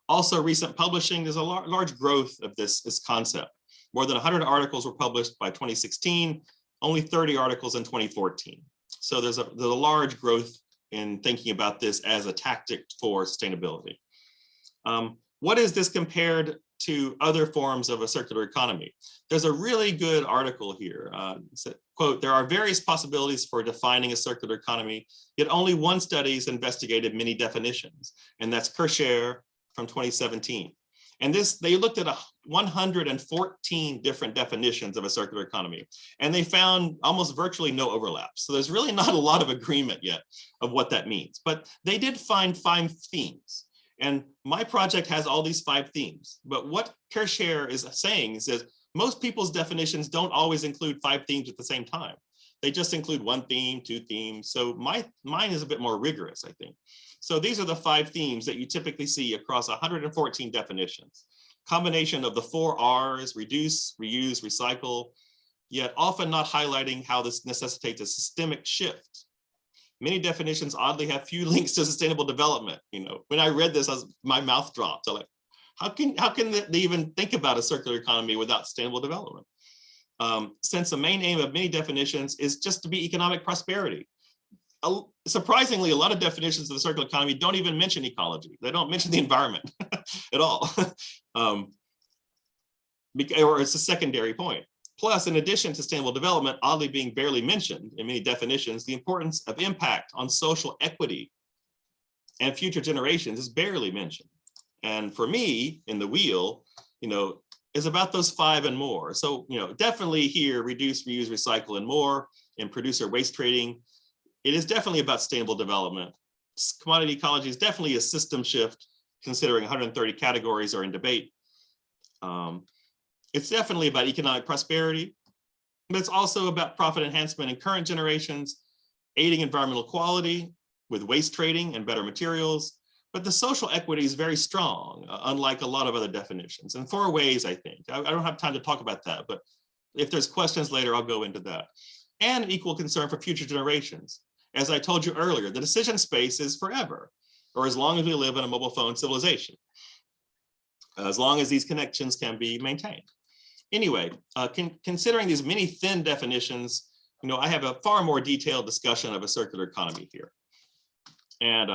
Also, recent publishing, there's a large growth of this concept. More than 100 articles were published by 2016, only 30 articles in 2014. So there's a large growth in thinking about this as a tactic for sustainability. What is this compared to other forms of a circular economy? There's a really good article here. Quote, there are various possibilities for defining a circular economy, yet only one study has investigated many definitions, and that's Kircher from 2017. And they looked at 114 different definitions of a circular economy, and they found almost virtually no overlap. So there's really not a lot of agreement yet of what that means, but they did find 5 themes. And my project has all these 5 themes, but what Kircher is saying is that most people's definitions don't always include 5 themes at the same time. They just include 1 theme, 2 themes. So mine is a bit more rigorous, I think. So these are the 5 themes that you typically see across 114 definitions. Combination of the 4 R's, reduce, reuse, recycle, yet often not highlighting how this necessitates a systemic shift. Many definitions oddly have few links to sustainable development. When I read this, my mouth dropped. I'm like, how can they even think about a circular economy without sustainable development? Since the main aim of many definitions is just to be economic prosperity. Surprisingly, a lot of definitions of the circular economy don't even mention ecology. They don't mention the environment at all. Or it's a secondary point. Plus, in addition to sustainable development, oddly being barely mentioned in many definitions, the importance of impact on social equity and future generations is barely mentioned. And for me, in the wheel, is about those 5 and more. So, definitely here, reduce, reuse, recycle, and more in producer waste trading. It is definitely about sustainable development. Commodity ecology is definitely a system shift, considering 130 categories are in debate. It's definitely about economic prosperity, but it's also about profit enhancement in current generations, aiding environmental quality with waste trading and better materials. But the social equity is very strong, unlike a lot of other definitions, in 4 ways, I think. I don't have time to talk about that, but if there's questions later, I'll go into that. And an equal concern for future generations. As I told you earlier, the decision space is forever, or as long as we live in a mobile phone civilization, as long as these connections can be maintained. Anyway, considering these many thin definitions, I have a far more detailed discussion of a circular economy here. And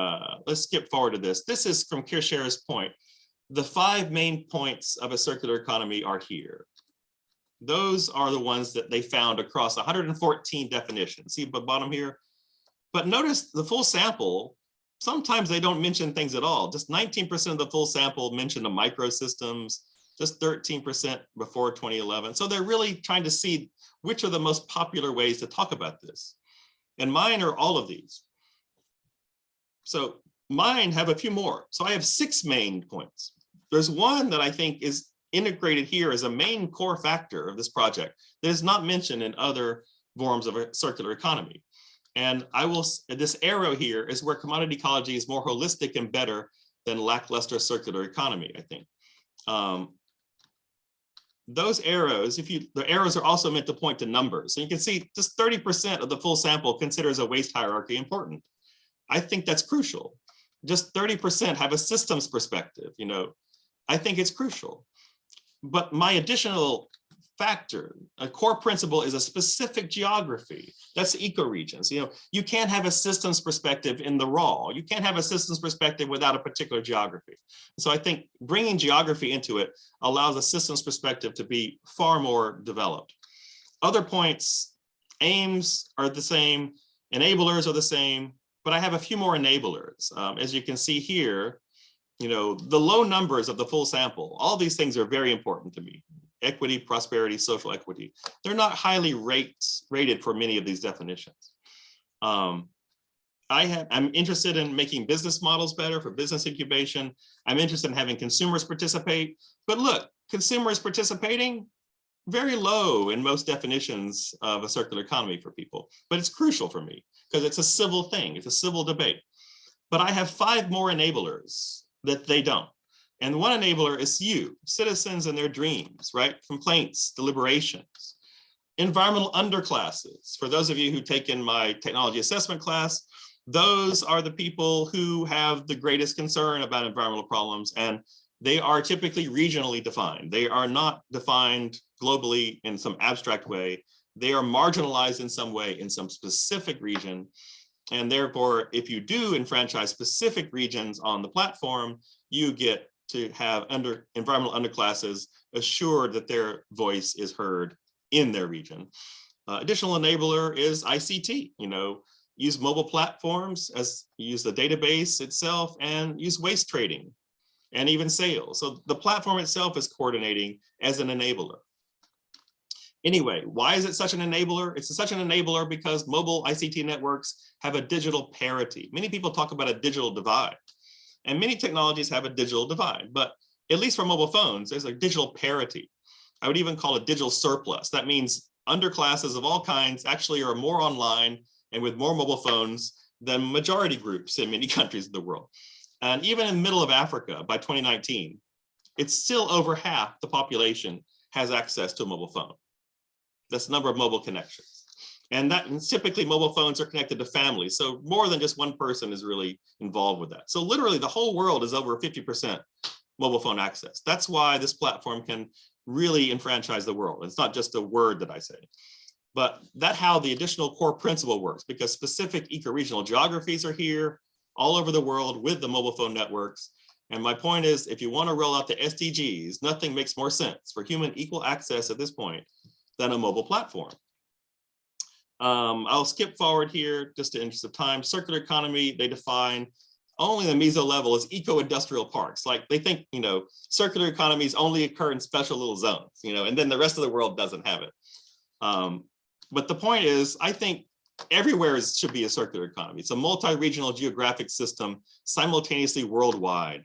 let's skip forward to this. This is from Kircher's point. the 5 main points of a circular economy are here. Those are the ones that they found across 114 definitions. See at the bottom here? But notice the full sample, sometimes they don't mention things at all. Just 19% of the full sample mentioned the microsystems, just 13% before 2011. So they're really trying to see which are the most popular ways to talk about this. And mine are all of these. So mine have a few more. So I have 6 main points. There's one that I think is integrated here as a main core factor of this project that is not mentioned in other forms of a circular economy. And this arrow here is where commodity ecology is more holistic and better than lackluster circular economy, I think. Those arrows, the arrows are also meant to point to numbers. So you can see just 30% of the full sample considers a waste hierarchy important. I think that's crucial. Just 30% have a systems perspective, I think it's crucial. But my additional factor, a core principle, is a specific geography. That's ecoregions. You can't have a systems perspective in the raw. You can't have a systems perspective without a particular geography. So I think bringing geography into it allows a systems perspective to be far more developed. Other points, aims are the same, enablers are the same, but I have a few more enablers. As you can see here, the low numbers of the full sample, all these things are very important to me. Equity, prosperity, social equity. They're not highly rated for many of these definitions. I'm interested in making business models better for business incubation. I'm interested in having consumers participate. But look, consumers participating, very low in most definitions of a circular economy for people. But it's crucial for me because it's a civil thing. It's a civil debate. But I have 5 more enablers that they don't. And one enabler is you, citizens and their dreams, right? Complaints, deliberations, environmental underclasses. For those of you who take in my technology assessment class, those are the people who have the greatest concern about environmental problems, and they are typically regionally defined. They are not defined globally in some abstract way. They are marginalized in some way in some specific region. And therefore, if you do enfranchise specific regions on the platform, you get to have environmental underclasses assured that their voice is heard in their region. Additional enabler is ICT, use mobile platforms, use the database itself, and use waste trading and even sales. So the platform itself is coordinating as an enabler. Anyway, why is it such an enabler? It's such an enabler because mobile ICT networks have a digital parity. Many people talk about a digital divide. And many technologies have a digital divide, but at least for mobile phones, there's a digital parity. I would even call it digital surplus. That means underclasses of all kinds actually are more online and with more mobile phones than majority groups in many countries of the world. And even in the middle of Africa by 2019, it's still over half the population has access to a mobile phone. That's the number of mobile connections. And typically mobile phones are connected to families. So more than just one person is really involved with that. So literally the whole world is over 50% mobile phone access. That's why this platform can really enfranchise the world. It's not just a word that I say, but that's how the additional core principle works, because specific ecoregional geographies are here all over the world with the mobile phone networks. And my point is, if you want to roll out the SDGs, nothing makes more sense for human equal access at this point than a mobile platform. I'll skip forward here just in the interest of time. Circular economy, they define only the meso level as eco-industrial parks. Like they think, circular economies only occur in special little zones, and then the rest of the world doesn't have it. But the point is, I think everywhere should be a circular economy. It's a multi-regional geographic system simultaneously worldwide.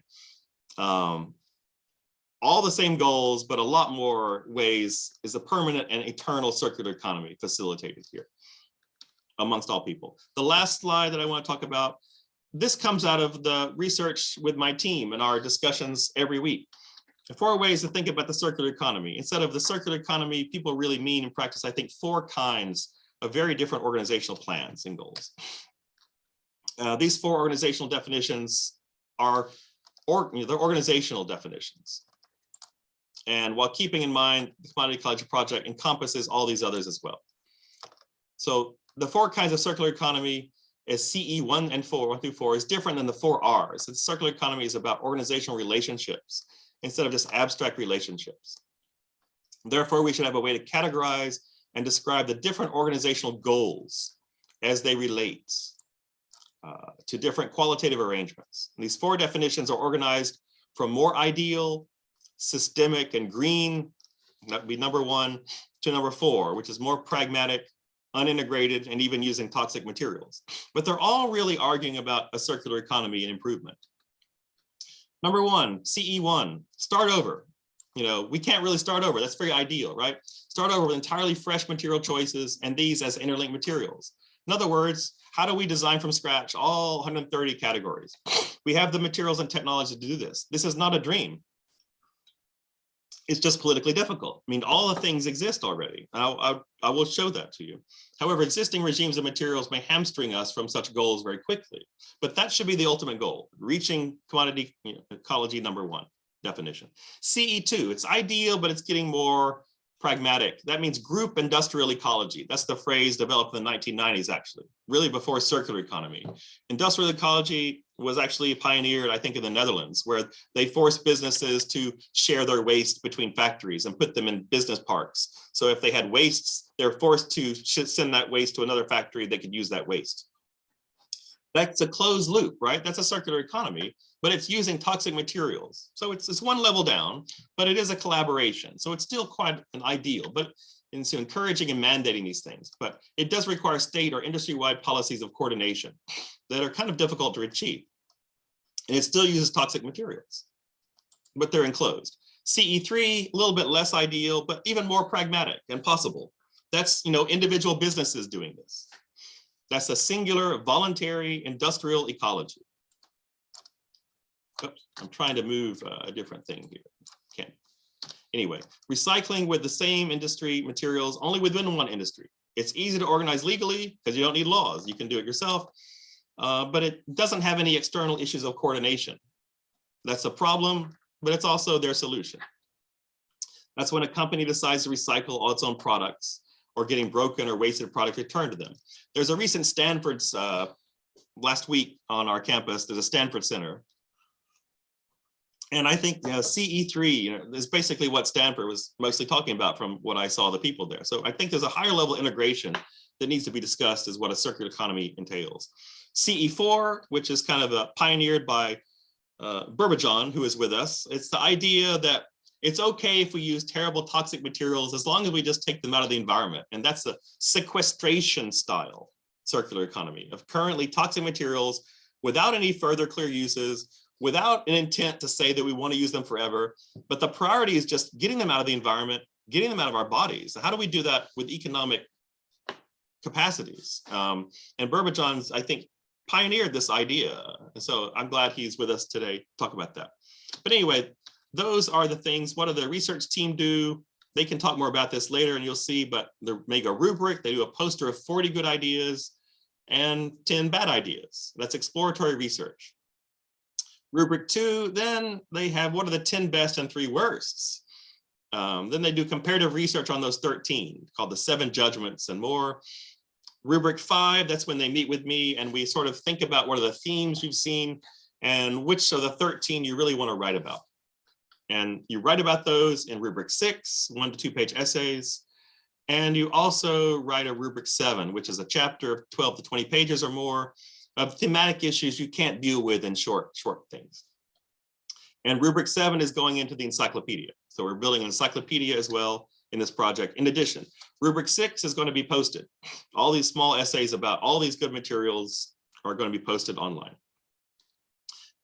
All the same goals, but a lot more ways is a permanent and eternal circular economy facilitated here amongst all people. The last slide that I want to talk about, this comes out of the research with my team and our discussions every week. 4 ways to think about the circular economy. Instead of the circular economy, people really mean in practice, I think, 4 kinds of very different organizational plans and goals. These 4 organizational definitions are they're organizational definitions. And while keeping in mind the Commodity Ecology Project encompasses all these others as well. So the 4 kinds of circular economy as CE 1 and 4, 1 through 4, is different than the 4 R's. The circular economy is about organizational relationships instead of just abstract relationships. Therefore, we should have a way to categorize and describe the different organizational goals as they relate to different qualitative arrangements. And these 4 definitions are organized from more ideal, systemic, and green, that would be number 1, to number 4, which is more pragmatic, unintegrated, and even using toxic materials. But they're all really arguing about a circular economy and improvement. Number 1, CE1, start over. You know, we can't really start over. That's very ideal, right? Start over with entirely fresh material choices and these as interlinked materials. In other words, how do we design from scratch all 130 categories? We have the materials and technology to do this. This is not a dream. It's just politically difficult. I mean, all the things exist already. I will show that to you. However, existing regimes of materials may hamstring us from such goals very quickly. But that should be the ultimate goal, reaching commodity ecology number 1 definition. CE2, it's ideal, but it's getting more pragmatic. That means group industrial ecology. That's the phrase developed in the 1990s, actually, really before circular economy. Industrial ecology was actually pioneered, I think, in the Netherlands, where they forced businesses to share their waste between factories and put them in business parks. So if they had wastes, they're forced to send that waste to another factory that could use that waste. That's a closed loop, right? That's a circular economy, but it's using toxic materials. So it's one level down, but it is a collaboration. So it's still quite an ideal, but it's encouraging and mandating these things. But it does require state or industry-wide policies of coordination that are kind of difficult to achieve. And it still uses toxic materials, but they're enclosed. CE3, a little bit less ideal, but even more pragmatic and possible. That's, individual businesses doing this. That's a singular, voluntary, industrial ecology. Oops, I'm trying to move a different thing here. Okay. Anyway, recycling with the same industry materials only within one industry. It's easy to organize legally because you don't need laws. You can do it yourself, but it doesn't have any external issues of coordination. That's a problem, but it's also their solution. That's when a company decides to recycle all its own products or getting broken or wasted product returned to them. There's a recent Stanford's, last week on our campus, there's a Stanford Center. And I think CE3 is basically what Stanford was mostly talking about from what I saw the people there. So I think there's a higher level integration that needs to be discussed as what a circular economy entails. CE4, which is kind of pioneered by Boburjon, who is with us. It's the idea that it's okay if we use terrible toxic materials as long as we just take them out of the environment. And that's the sequestration style circular economy of currently toxic materials without any further clear uses, without an intent to say that we want to use them forever. But the priority is just getting them out of the environment, getting them out of our bodies. How do we do that with economic capacities? And Boburjon's, I think, pioneered this idea. And so I'm glad he's with us today to talk about that. But anyway, those are the things. What do the research team do? They can talk more about this later and you'll see, but they make a rubric. They do a poster of 40 good ideas and 10 bad ideas. That's exploratory research. Rubric 2, then they have what are the 10 best and 3 worsts. Then they do comparative research on those 13 called the 7 judgments and more. Rubric 5, that's when they meet with me and we sort of think about what are the themes we've seen and which of the 13 you really want to write about. And you write about those in rubric 6, 1 to 2 page essays. And you also write a rubric 7, which is a chapter of 12 to 20 pages or more of thematic issues you can't deal with in short things. And rubric 7 is going into the encyclopedia. So we're building an encyclopedia as well in this project. In addition, rubric 6 is going to be posted. All these small essays about all these good materials are going to be posted online.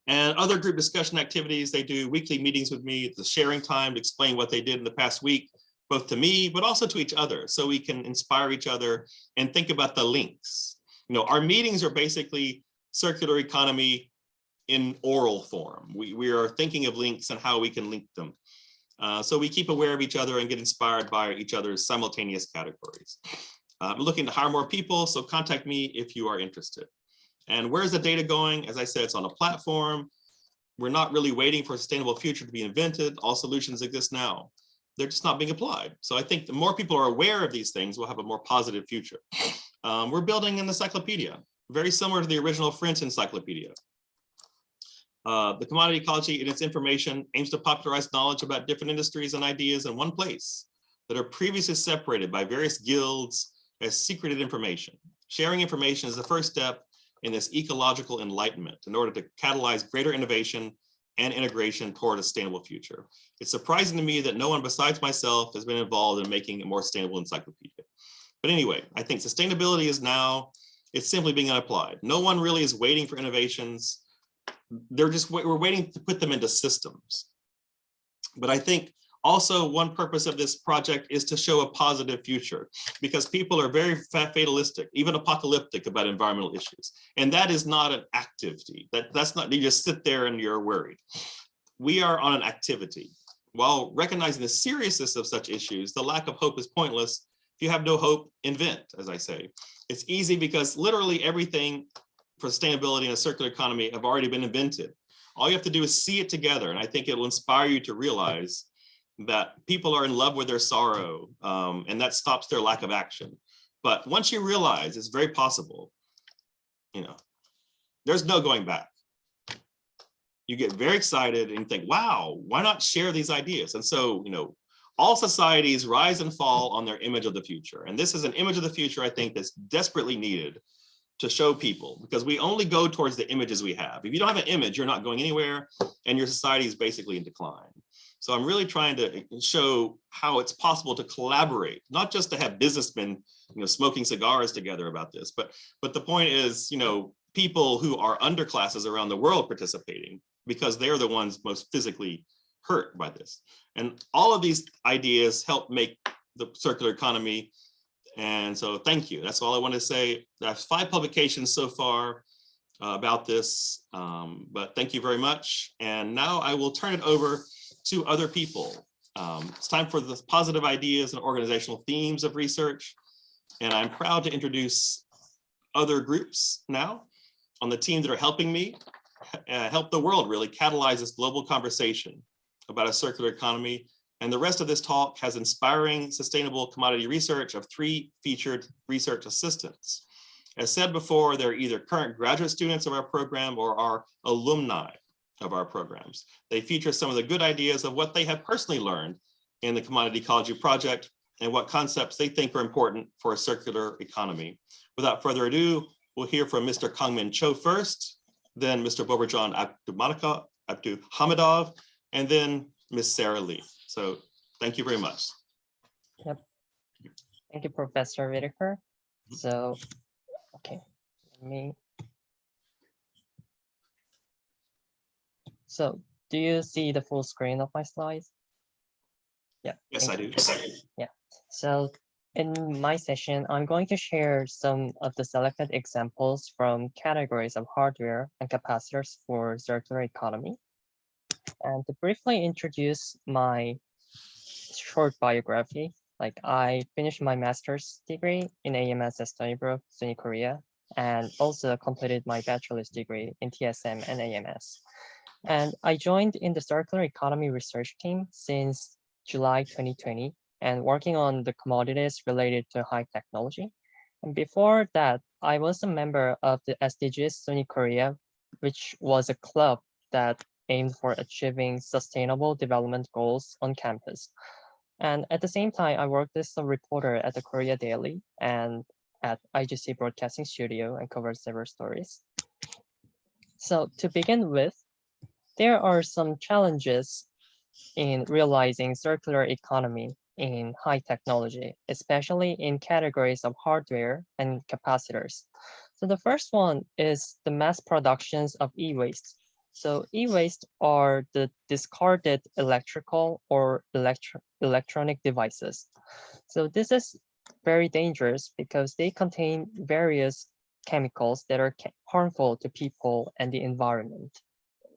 And other group discussion activities, they do weekly meetings with me, the sharing time to explain what they did in the past week, both to me, but also to each other, so we can inspire each other and think about the links. Our meetings are basically circular economy in oral form. We are thinking of links and how we can link them. So we keep aware of each other and get inspired by each other's simultaneous categories. I'm looking to hire more people, so contact me if you are interested. And where's the data going? As I said, it's on a platform. We're not really waiting for a sustainable future to be invented. All solutions exist now. They're just not being applied. So I think the more people are aware of these things, we'll have a more positive future. We're building an encyclopedia. very similar to the original French encyclopedia. The Commodity Ecology in its information aims to popularize knowledge about different industries and ideas in one place that are previously separated by various guilds as secreted information. Sharing information is the first step in this ecological enlightenment in order to catalyze greater innovation and integration toward a sustainable future. It's surprising to me that no one besides myself has been involved in making a more sustainable encyclopedia. But anyway, I think sustainability is now, it's simply being applied. No one really is waiting for innovations. We're waiting to put them into systems. But I think also one purpose of this project is to show a positive future, because people are very fatalistic, even apocalyptic about environmental issues. And that is not an activity. That's not, you just sit there and you're worried. We are on an activity. While recognizing the seriousness of such issues, the lack of hope is pointless. If you have no hope, invent, as I say. It's easy because literally everything for sustainability and a circular economy have already been invented. All you have to do is see it together. And I think it will inspire you to realize that people are in love with their sorrow, and that stops their lack of action. But once you realize it's very possible, there's no going back. You get very excited and think, wow, why not share these ideas? And so, all societies rise and fall on their image of the future. And this is an image of the future, I think, that's desperately needed to show people, because we only go towards the images we have. If you don't have an image, you're not going anywhere, and your society is basically in decline. So I'm really trying to show how it's possible to collaborate, not just to have businessmen, smoking cigars together about this, but the point is, people who are underclasses around the world participating, because they're the ones most physically hurt by this. And all of these ideas help make the circular economy. And so thank you. That's all I want to say. There's 5 publications so far about this, but thank you very much. And now I will turn it over to other people. It's time for the positive ideas and organizational themes of research. And I'm proud to introduce other groups now on the team that are helping me help the world really catalyze this global conversation about a circular economy. And the rest of this talk has inspiring sustainable commodity research of 3 featured research assistants. As said before, they're either current graduate students of our program or are alumni of our programs. They feature some of the good ideas of what they have personally learned in the Commodity Ecology Project and what concepts they think are important for a circular economy. Without further ado, we'll hear from Mr. Kangmin Cho first, then Mr. Boburjon Abdukhamidov, and then Ms. Sera Lee. So thank you very much. Yep. Thank you, Professor Whitaker. So, okay, let me. So do you see the full screen of my slides? Yeah. Yes, I do. Yeah. So in my session, I'm going to share some of the selected examples from categories of hardware and capacitors for circular economy. And to briefly introduce my short biography, like I finished my master's degree in AMS at SUNY Korea, and also completed my bachelor's degree in TSM and AMS. And I joined in the circular economy research team since July 2020 and working on the commodities related to high technology. And before that, I was a member of the SDGs SUNY Korea, which was a club that aimed for achieving sustainable development goals on campus. And at the same time, I worked as a reporter at the Korea Daily and at IGC Broadcasting Studio and covered several stories. So to begin with, there are some challenges in realizing circular economy in high technology, especially in categories of hardware and capacitors. So the first one is the mass productions of e-waste. So e-waste are the discarded electrical or electronic devices. So this is very dangerous because they contain various chemicals that are harmful to people and the environment.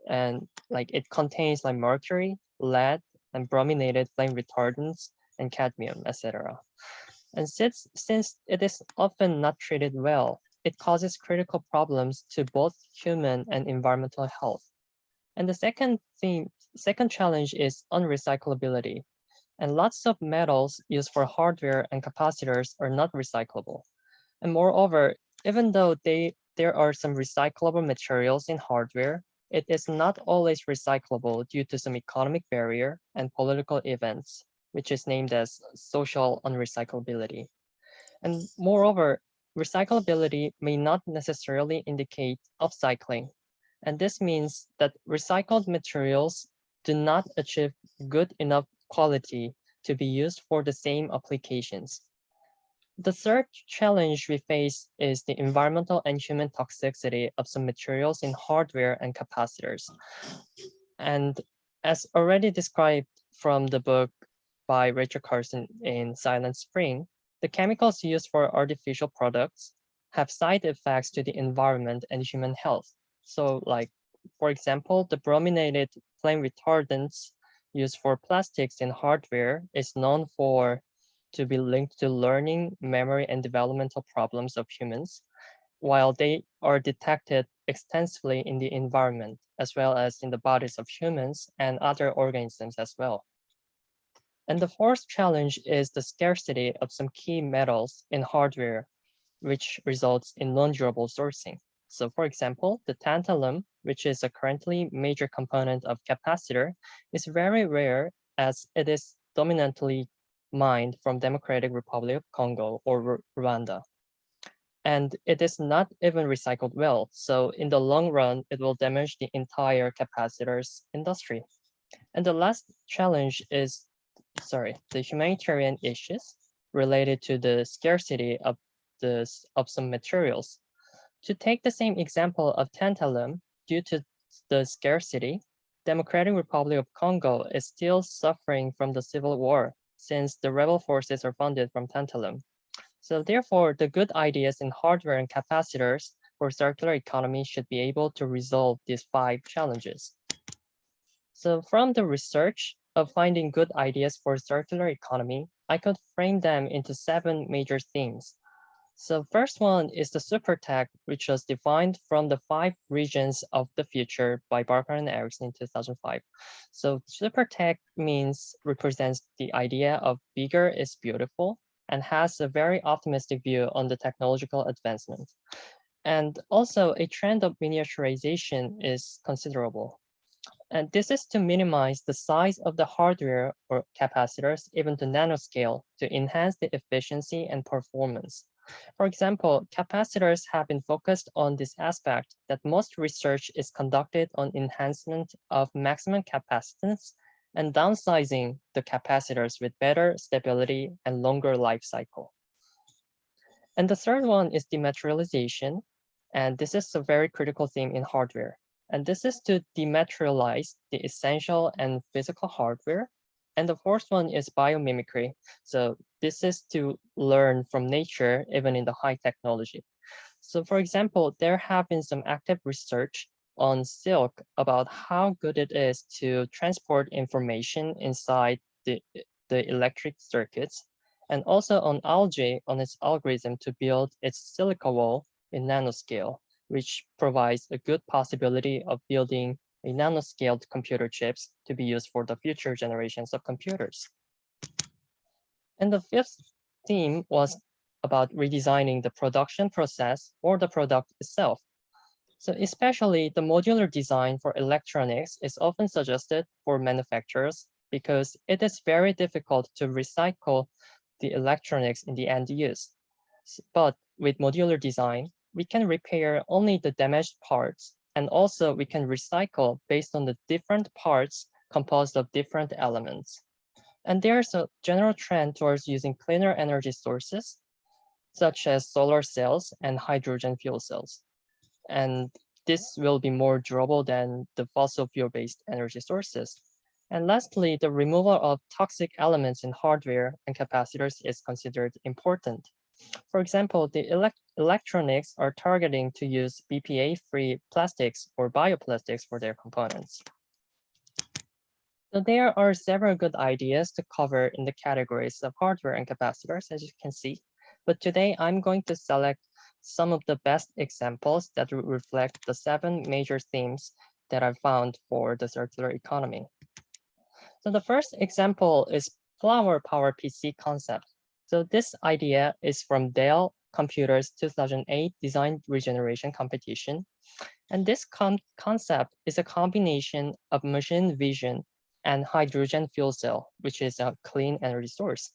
And like it contains like mercury, lead, and brominated flame retardants, and cadmium, etc. And since it is often not treated well, it causes critical problems to both human and environmental health. And the second challenge is unrecyclability. And lots of metals used for hardware and capacitors are not recyclable. And moreover, even though they there are some recyclable materials in hardware, it is not always recyclable due to some economic barrier and political events, which is named as social unrecyclability. And moreover, recyclability may not necessarily indicate upcycling. And this means that recycled materials do not achieve good enough quality to be used for the same applications. The third challenge we face is the environmental and human toxicity of some materials in hardware and capacitors. And as already described from the book by Rachel Carson in Silent Spring, the chemicals used for artificial products have side effects to the environment and human health. So like, for example, the brominated flame retardants used for plastics in hardware is known to be linked to learning, memory, and developmental problems of humans, while they are detected extensively in the environment, as well as in the bodies of humans and other organisms as well. And the fourth challenge is the scarcity of some key metals in hardware, which results in non-durable sourcing. So for example, the tantalum, which is a currently major component of capacitor, is very rare as it is dominantly mined from Democratic Republic of Congo or Rwanda. And it is not even recycled well. So in the long run, it will damage the entire capacitors industry. And the last challenge is, the humanitarian issues related to the scarcity of some materials. To take the same example of tantalum, due to the scarcity, Democratic Republic of Congo is still suffering from the civil war since the rebel forces are funded from tantalum. So therefore, the good ideas in hardware and capacitors for circular economy should be able to resolve these 5 challenges. So from the research of finding good ideas for circular economy, I could frame them into 7 major themes. So first one is the super tech, which was defined from the 5 regions of the future by Barker and Erickson in 2005. So super tech represents the idea of bigger is beautiful and has a very optimistic view on the technological advancement. And also a trend of miniaturization is considerable. And this is to minimize the size of the hardware or capacitors even to nanoscale to enhance the efficiency and performance. For example, capacitors have been focused on this aspect that most research is conducted on enhancement of maximum capacitance and downsizing the capacitors with better stability and longer life cycle. And the third one is dematerialization. And this is a very critical theme in hardware. And this is to dematerialize the essential and physical hardware. And the fourth one is biomimicry. So this is to learn from nature, even in the high technology. So for example, there have been some active research on silk about how good it is to transport information inside the electric circuits, and also on algae on its algorithm to build its silica wall in nanoscale, which provides a good possibility of building a nanoscaled computer chips to be used for the future generations of computers. And the fifth theme was about redesigning the production process or the product itself. So especially the modular design for electronics is often suggested for manufacturers because it is very difficult to recycle the electronics in the end use. But with modular design, we can repair only the damaged parts, and also we can recycle based on the different parts composed of different elements. And there's a general trend towards using cleaner energy sources, such as solar cells and hydrogen fuel cells. And this will be more durable than the fossil fuel-based energy sources. And lastly, the removal of toxic elements in hardware and capacitors is considered important. For example, the electronics are targeting to use BPA-free plastics or bioplastics for their components. So there are several good ideas to cover in the categories of hardware and capacitors, as you can see. But today I'm going to select some of the best examples that reflect the 7 major themes that I found for the circular economy. So the first example is flower power PC concept. So this idea is from Dale Computer's 2008 Design Regeneration Competition. And this concept is a combination of machine vision and hydrogen fuel cell, which is a clean energy source.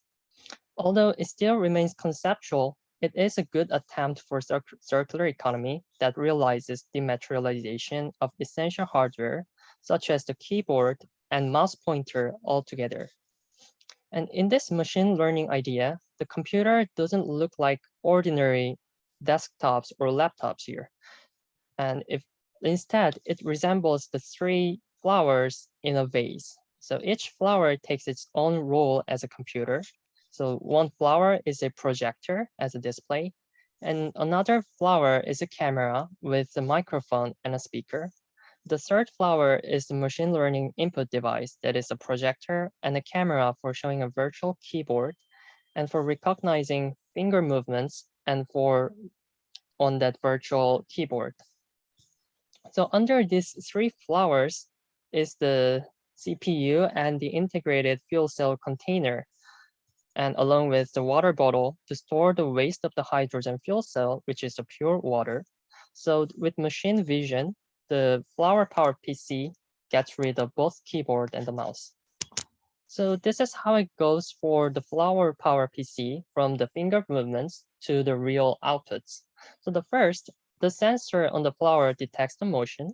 Although it still remains conceptual, it is a good attempt for circular economy that realizes dematerialization of essential hardware, such as the keyboard and mouse pointer altogether. And in this machine learning idea, the computer doesn't look like ordinary desktops or laptops here. And if instead it resembles the three flowers in a vase. So each flower takes its own role as a computer. So one flower is a projector as a display, and another flower is a camera with a microphone and a speaker. The third flower is the machine learning input device that is a projector and a camera for showing a virtual keyboard and for recognizing finger movements and for on that virtual keyboard. So under these three flowers is the CPU and the integrated fuel cell container, and along with the water bottle to store the waste of the hydrogen fuel cell, which is the pure water. So with machine vision, the flower powered PC gets rid of both keyboard and the mouse. So this is how it goes for the flower powered PC from the finger movements to the real outputs. So the first, the sensor on the flower detects the motion,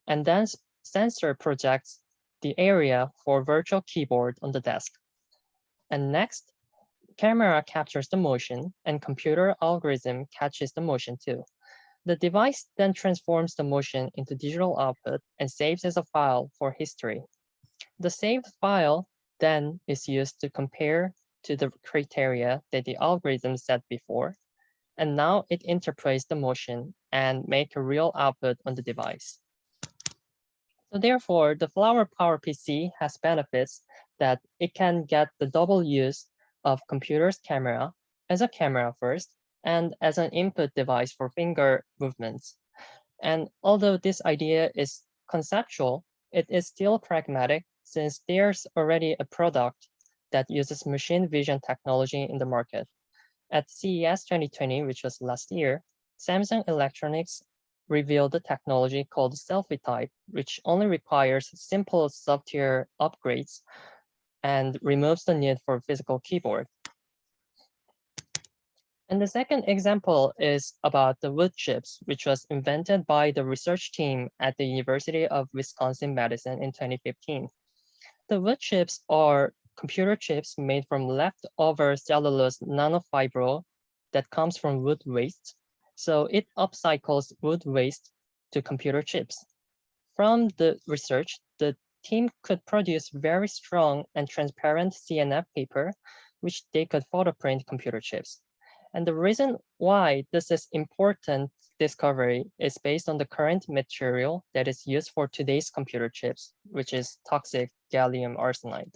and then sensor projects the area for virtual keyboard on the desk. And next, camera captures the motion and computer algorithm catches the motion too. The device then transforms the motion into digital output and saves as a file for history. The saved file then is used to compare to the criteria that the algorithm set before, and now it interprets the motion and make a real output on the device. So therefore, the Flower Power PC has benefits that it can get the double use of computer's camera as a camera first and as an input device for finger movements. And although this idea is conceptual, it is still pragmatic since there's already a product that uses machine vision technology in the market. At CES 2020, which was last year, Samsung Electronics revealed a technology called Selfie Type, which only requires simple software upgrades and removes the need for physical keyboard. And the second example is about the wood chips, which was invented by the research team at the University of Wisconsin-Madison in 2015. The wood chips are computer chips made from leftover cellulose nanofiber that comes from wood waste. So it upcycles wood waste to computer chips. From the research, the team could produce very strong and transparent CNF paper, which they could photoprint computer chips. And the reason why this is important discovery is based on the current material that is used for today's computer chips, which is toxic gallium arsenide.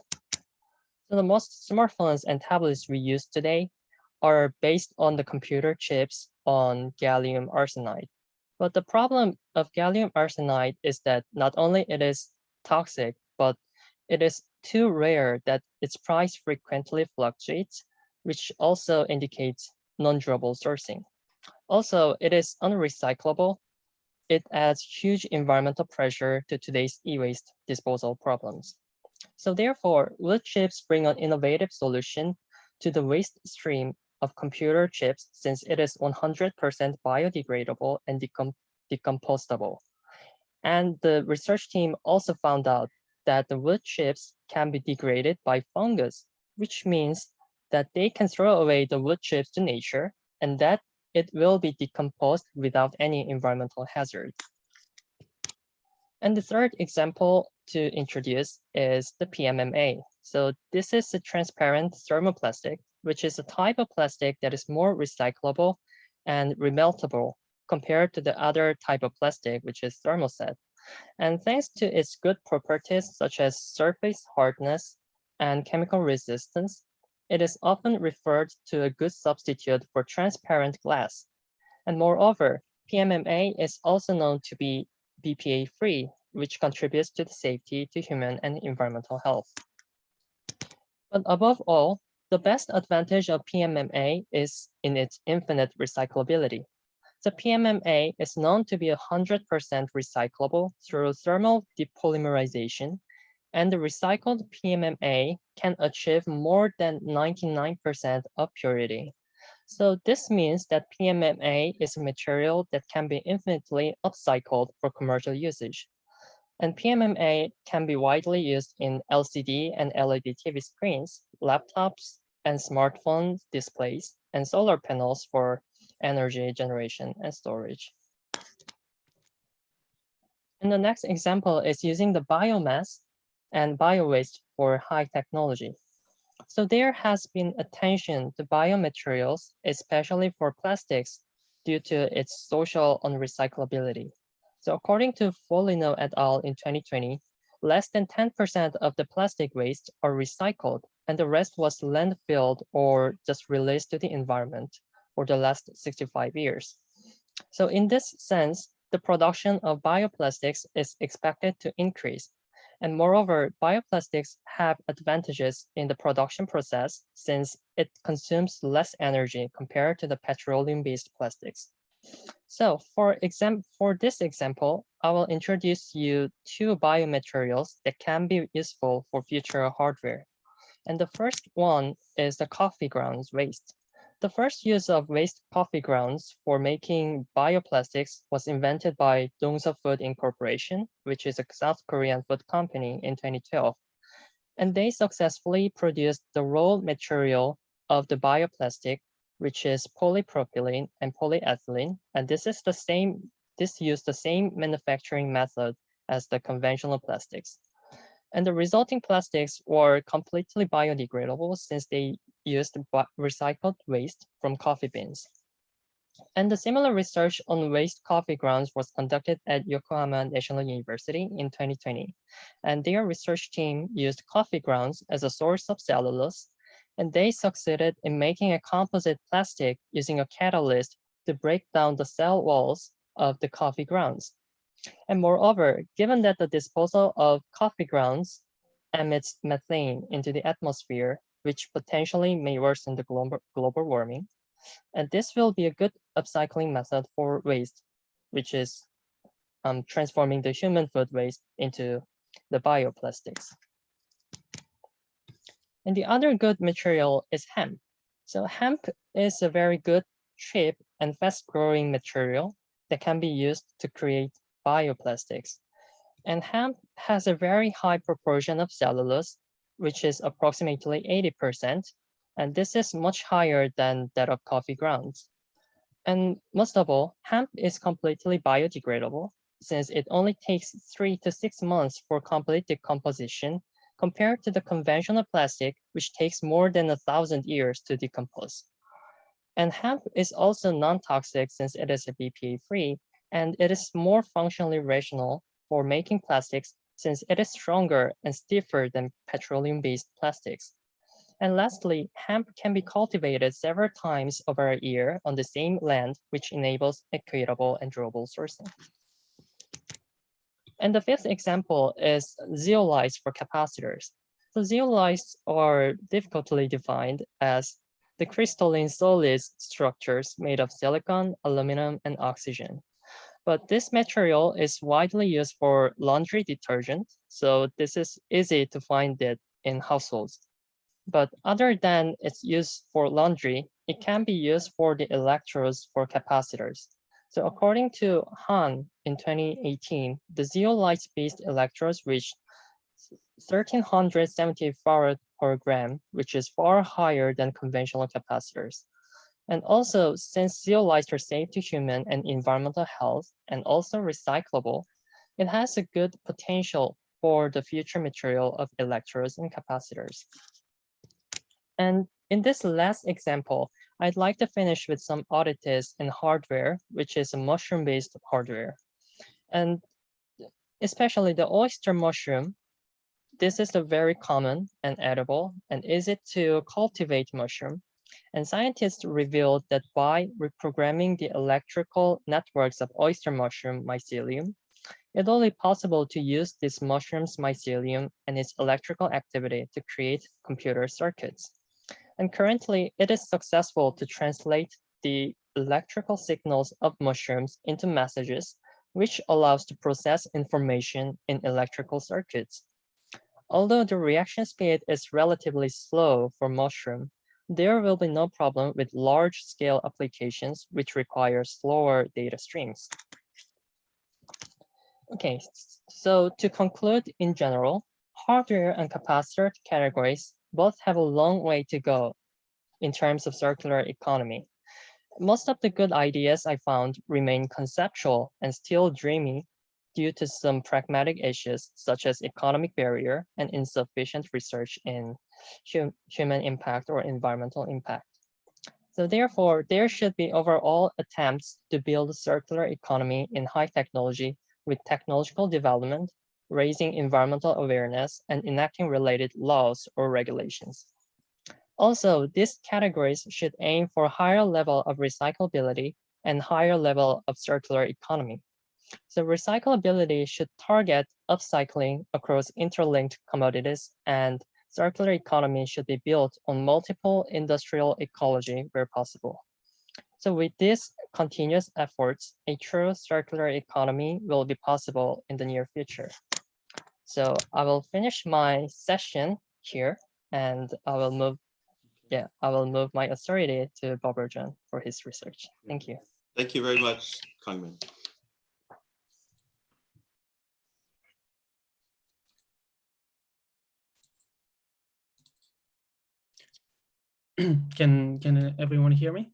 So the most smartphones and tablets we use today are based on the computer chips on gallium arsenide. But the problem of gallium arsenide is that not only it is toxic, but it is too rare that its price frequently fluctuates, which also indicates non-durable sourcing. Also, it is unrecyclable. It adds huge environmental pressure to today's e-waste disposal problems. So therefore, wood chips bring an innovative solution to the waste stream of computer chips since it is 100% biodegradable and decompostable. And the research team also found out that the wood chips can be degraded by fungus, which means that they can throw away the wood chips to nature and that it will be decomposed without any environmental hazard. And the third example to introduce is the PMMA. So this is a transparent thermoplastic, which is a type of plastic that is more recyclable and remeltable compared to the other type of plastic, which is thermoset. And thanks to its good properties such as surface hardness and chemical resistance, it is often referred to a good substitute for transparent glass. And moreover, PMMA is also known to be BPA-free, which contributes to the safety to human and environmental health. But above all, The best advantage of PMMA is in its infinite recyclability. The PMMA is known to be 100% recyclable through thermal depolymerization, and the recycled PMMA can achieve more than 99% of purity. So this means that PMMA is a material that can be infinitely upcycled for commercial usage. And PMMA can be widely used in LCD and LED TV screens, laptops, and smartphone displays, and solar panels for energy generation and storage. And the next example is using the biomass and biowaste for high technology. So there has been attention to biomaterials, especially for plastics, due to its social unrecyclability. So according to Folino et al. In 2020, less than 10% of the plastic waste are recycled, and the rest was landfilled or just released to the environment for the last 65 years. So in this sense, the production of bioplastics is expected to increase. And moreover, bioplastics have advantages in the production process since it consumes less energy compared to the petroleum-based plastics. So for this example, I will introduce you two biomaterials that can be useful for future hardware. And the first one is the coffee grounds waste. The first use of waste coffee grounds for making bioplastics was invented by Dongsuh Food Incorporation, which is a South Korean food company in 2012. And they successfully produced the raw material of the bioplastic, which is polypropylene and polyethylene. And this used the same manufacturing method as the conventional plastics. And the resulting plastics were completely biodegradable since they used recycled waste from coffee beans. And the similar research on waste coffee grounds was conducted at Yokohama National University in 2020. And their research team used coffee grounds as a source of cellulose, and they succeeded in making a composite plastic using a catalyst to break down the cell walls of the coffee grounds. And moreover, given that the disposal of coffee grounds emits methane into the atmosphere, which potentially may worsen the global warming, and this will be a good upcycling method for waste, which is transforming the human food waste into the bioplastics. And the other good material is hemp. So hemp is a very good, cheap, and fast-growing material that can be used to create bioplastics. And hemp has a very high proportion of cellulose, which is approximately 80%, and this is much higher than that of coffee grounds. And most of all, hemp is completely biodegradable since it only takes 3 to 6 months for complete decomposition compared to the conventional plastic, which takes more than 1,000 years to decompose. And hemp is also non-toxic since it is a BPA-free, and it is more functionally rational for making plastics since it is stronger and stiffer than petroleum-based plastics. And lastly, hemp can be cultivated several times over a year on the same land, which enables equitable and durable sourcing. And the fifth example is zeolites for capacitors. So zeolites are difficultly defined as the crystalline solid structures made of silicon, aluminum, and oxygen. But this material is widely used for laundry detergent, so this is easy to find it in households. But other than its use for laundry, it can be used for the electrodes for capacitors. So according to Han in 2018, the zeolites-based electrodes reached 1,370 farad per gram, which is far higher than conventional capacitors. And also, since zeolites are safe to human and environmental health and also recyclable, it has a good potential for the future material of electrodes and capacitors. And in this last example, I'd like to finish with some oddities in hardware, which is a mushroom-based hardware. And especially the oyster mushroom, this is a very common and edible and easy to cultivate mushroom. And scientists revealed that by reprogramming the electrical networks of oyster mushroom mycelium, it will be possible to use this mushroom's mycelium and its electrical activity to create computer circuits. And currently, it is successful to translate the electrical signals of mushrooms into messages, which allows to process information in electrical circuits. Although the reaction speed is relatively slow for mushroom, there will be no problem with large-scale applications which require slower data streams. Okay, so to conclude, in general, hardware and capacitor categories both have a long way to go in terms of circular economy. Most of the good ideas I found remain conceptual and still dreamy due to some pragmatic issues such as economic barrier and insufficient research in human impact or environmental impact. So therefore, there should be overall attempts to build a circular economy in high technology with technological development, raising environmental awareness, and enacting related laws or regulations. Also, these categories should aim for higher level of recyclability and higher level of circular economy. So recyclability should target upcycling across interlinked commodities, and circular economy should be built on multiple industrial ecology where possible. So with these continuous efforts, a true circular economy will be possible in the near future. So I will finish my session here, and I will move my authority to Boburjon for his research. Thank you. Thank you very much, Kangmin. Can everyone hear me?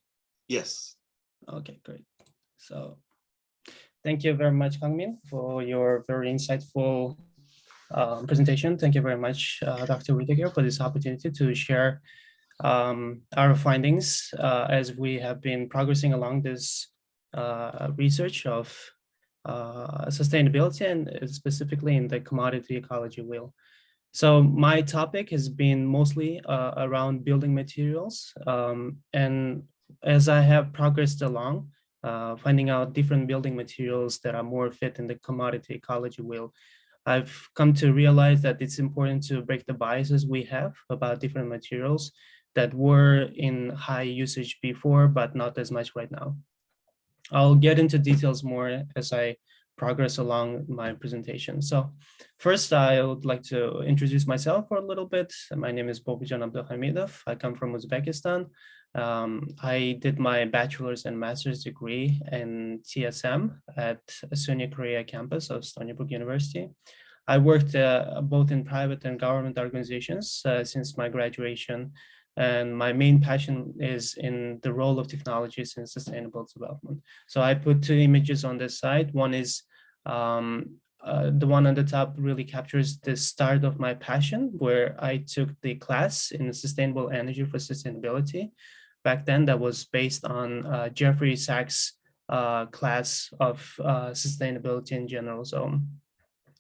Yes. Okay, great. So thank you very much, Kangmin, for your very insightful presentation. Thank you very much, Dr. Whitaker, for this opportunity to share our findings as we have been progressing along this research of sustainability and specifically in the commodity ecology wheel. So my topic has been mostly around building materials. And as I have progressed along, finding out different building materials that are more fit in the commodity ecology wheel, I've come to realize that it's important to break the biases we have about different materials that were in high usage before, but not as much right now. I'll get into details more as I progress along my presentation. So first, I would like to introduce myself for a little bit. My name is Boburjon Abdukhamidov. I come from Uzbekistan. I did my bachelor's and master's degree in TSM at SUNY Korea campus of Stony Brook University. I worked both in private and government organizations since my graduation. And my main passion is in the role of technologies in sustainable development. So I put two images on this side. One is the one on the top really captures the start of my passion, where I took the class in sustainable energy for sustainability. Back then, that was based on Jeffrey Sachs' class of sustainability in general. So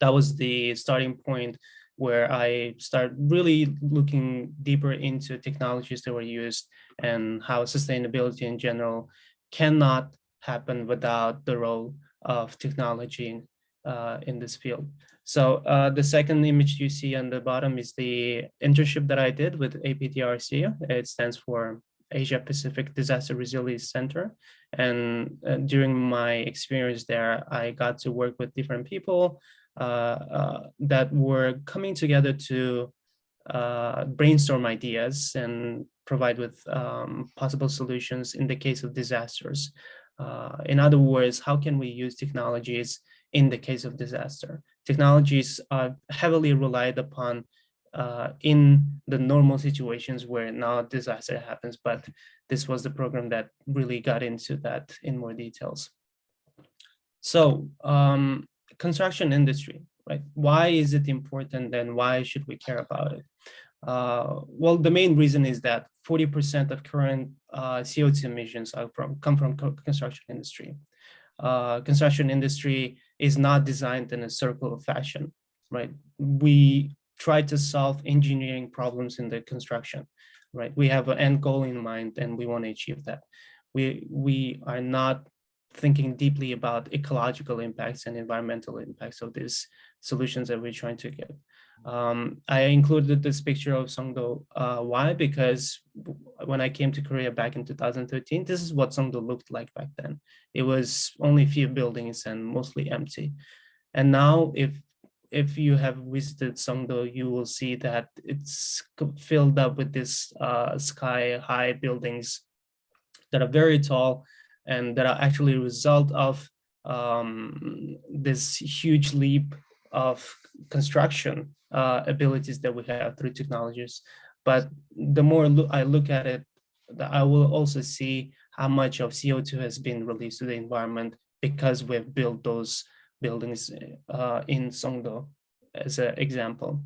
that was the starting point where I started really looking deeper into technologies that were used and how sustainability in general cannot happen without the role of technology in this field. So the second image you see on the bottom is the internship that I did with APTRC. It stands for Asia Pacific Disaster Resilience Center. And during my experience there, I got to work with different people that were coming together to brainstorm ideas and provide with possible solutions in the case of disasters. In other words, how can we use technologies in the case of disaster? Technologies are heavily relied upon in the normal situations where now disaster happens, but this was the program that really got into that in more details. So construction industry, right? Why is it important and why should we care about it? Well, the main reason is that 40% of current CO2 emissions come from construction industry. Construction industry is not designed in a circular fashion, right? We try to solve engineering problems in the construction, right? We have an end goal in mind and we want to achieve that. We are not thinking deeply about ecological impacts and environmental impacts of these solutions that we're trying to get. I included this picture of Songdo. Why? Because when I came to Korea back in 2013, this is what Songdo looked like back then. It was only a few buildings and mostly empty. And now, if you have visited Songdo, you will see that it's filled up with this sky-high buildings that are very tall and that are actually a result of this huge leap of construction abilities that we have through technologies. But the more I look at it, I will also see how much of CO2 has been released to the environment because we've built those buildings in Songdo as an example.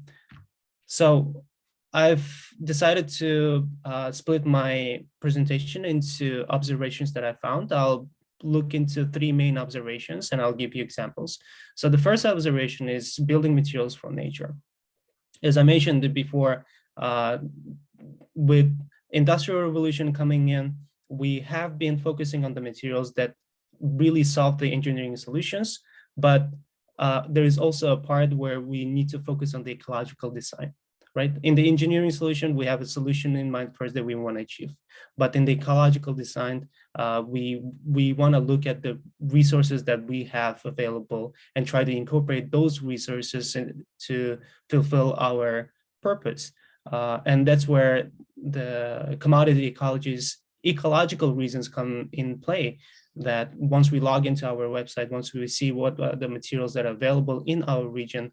So I've decided to split my presentation into observations that I found. I'll look into 3 main observations and I'll give you examples. So the first observation is building materials from nature. As I mentioned before, with Industrial Revolution coming in, we have been focusing on the materials that really solve the engineering solutions, but there is also a part where we need to focus on the ecological design, right? In the engineering solution, we have a solution in mind first that we want to achieve. But in the ecological design, we want to look at the resources that we have available and try to incorporate those resources to fulfill our purpose. And that's where the commodity ecological reasons come in play, that once we log into our website, once we see what the materials that are available in our region,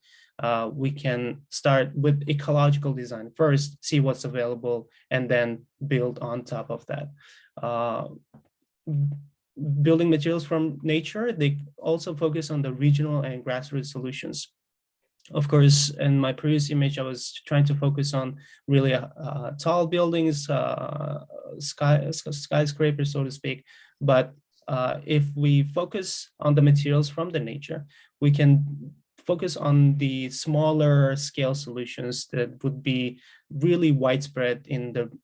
we can start with ecological design first, see what's available, and then build on top of that. Building materials from nature, they also focus on the regional and grassroots solutions. Of course, in my previous image, I was trying to focus on really tall buildings, skyscrapers, so to speak. But if we focus on the materials from the nature, we can focus on the smaller scale solutions that would be really widespread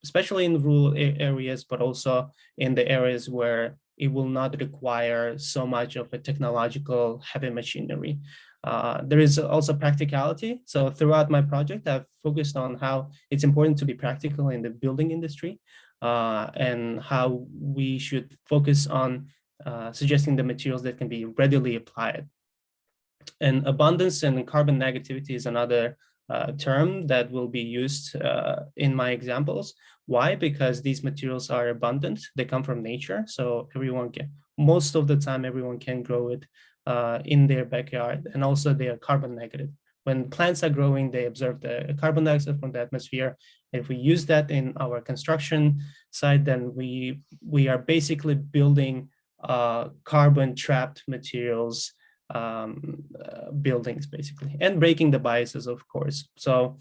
especially in rural areas, but also in the areas where it will not require so much of a technological heavy machinery. There is also practicality. So throughout my project, I've focused on how it's important to be practical in the building industry and how we should focus on suggesting the materials that can be readily applied. And abundance and carbon negativity is another term that will be used in my examples. Why? Because these materials are abundant. They come from nature. So most of the time, everyone can grow it in their backyard. And also they are carbon negative. When plants are growing, they absorb the carbon dioxide from the atmosphere. If we use that in our construction site, then we are basically building carbon trapped materials buildings, basically, and breaking the biases, of course. So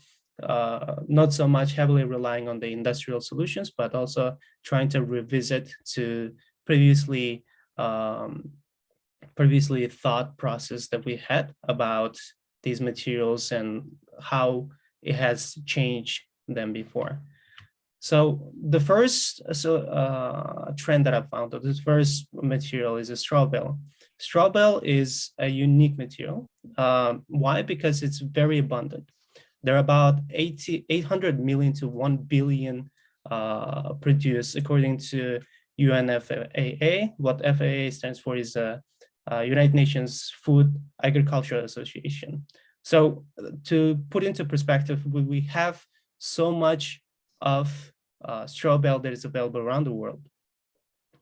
not so much heavily relying on the industrial solutions, but also trying to revisit to previously thought process that we had about these materials and how it has changed them before. So the first trend that I found of this first material is a straw bale. Straw bale is a unique material. Why? Because it's very abundant. There are about 800 million to 1 billion produced according to UNFAA. What FAA stands for is United Nations Food Agriculture Association. So to put into perspective, we have so much of straw bale that is available around the world,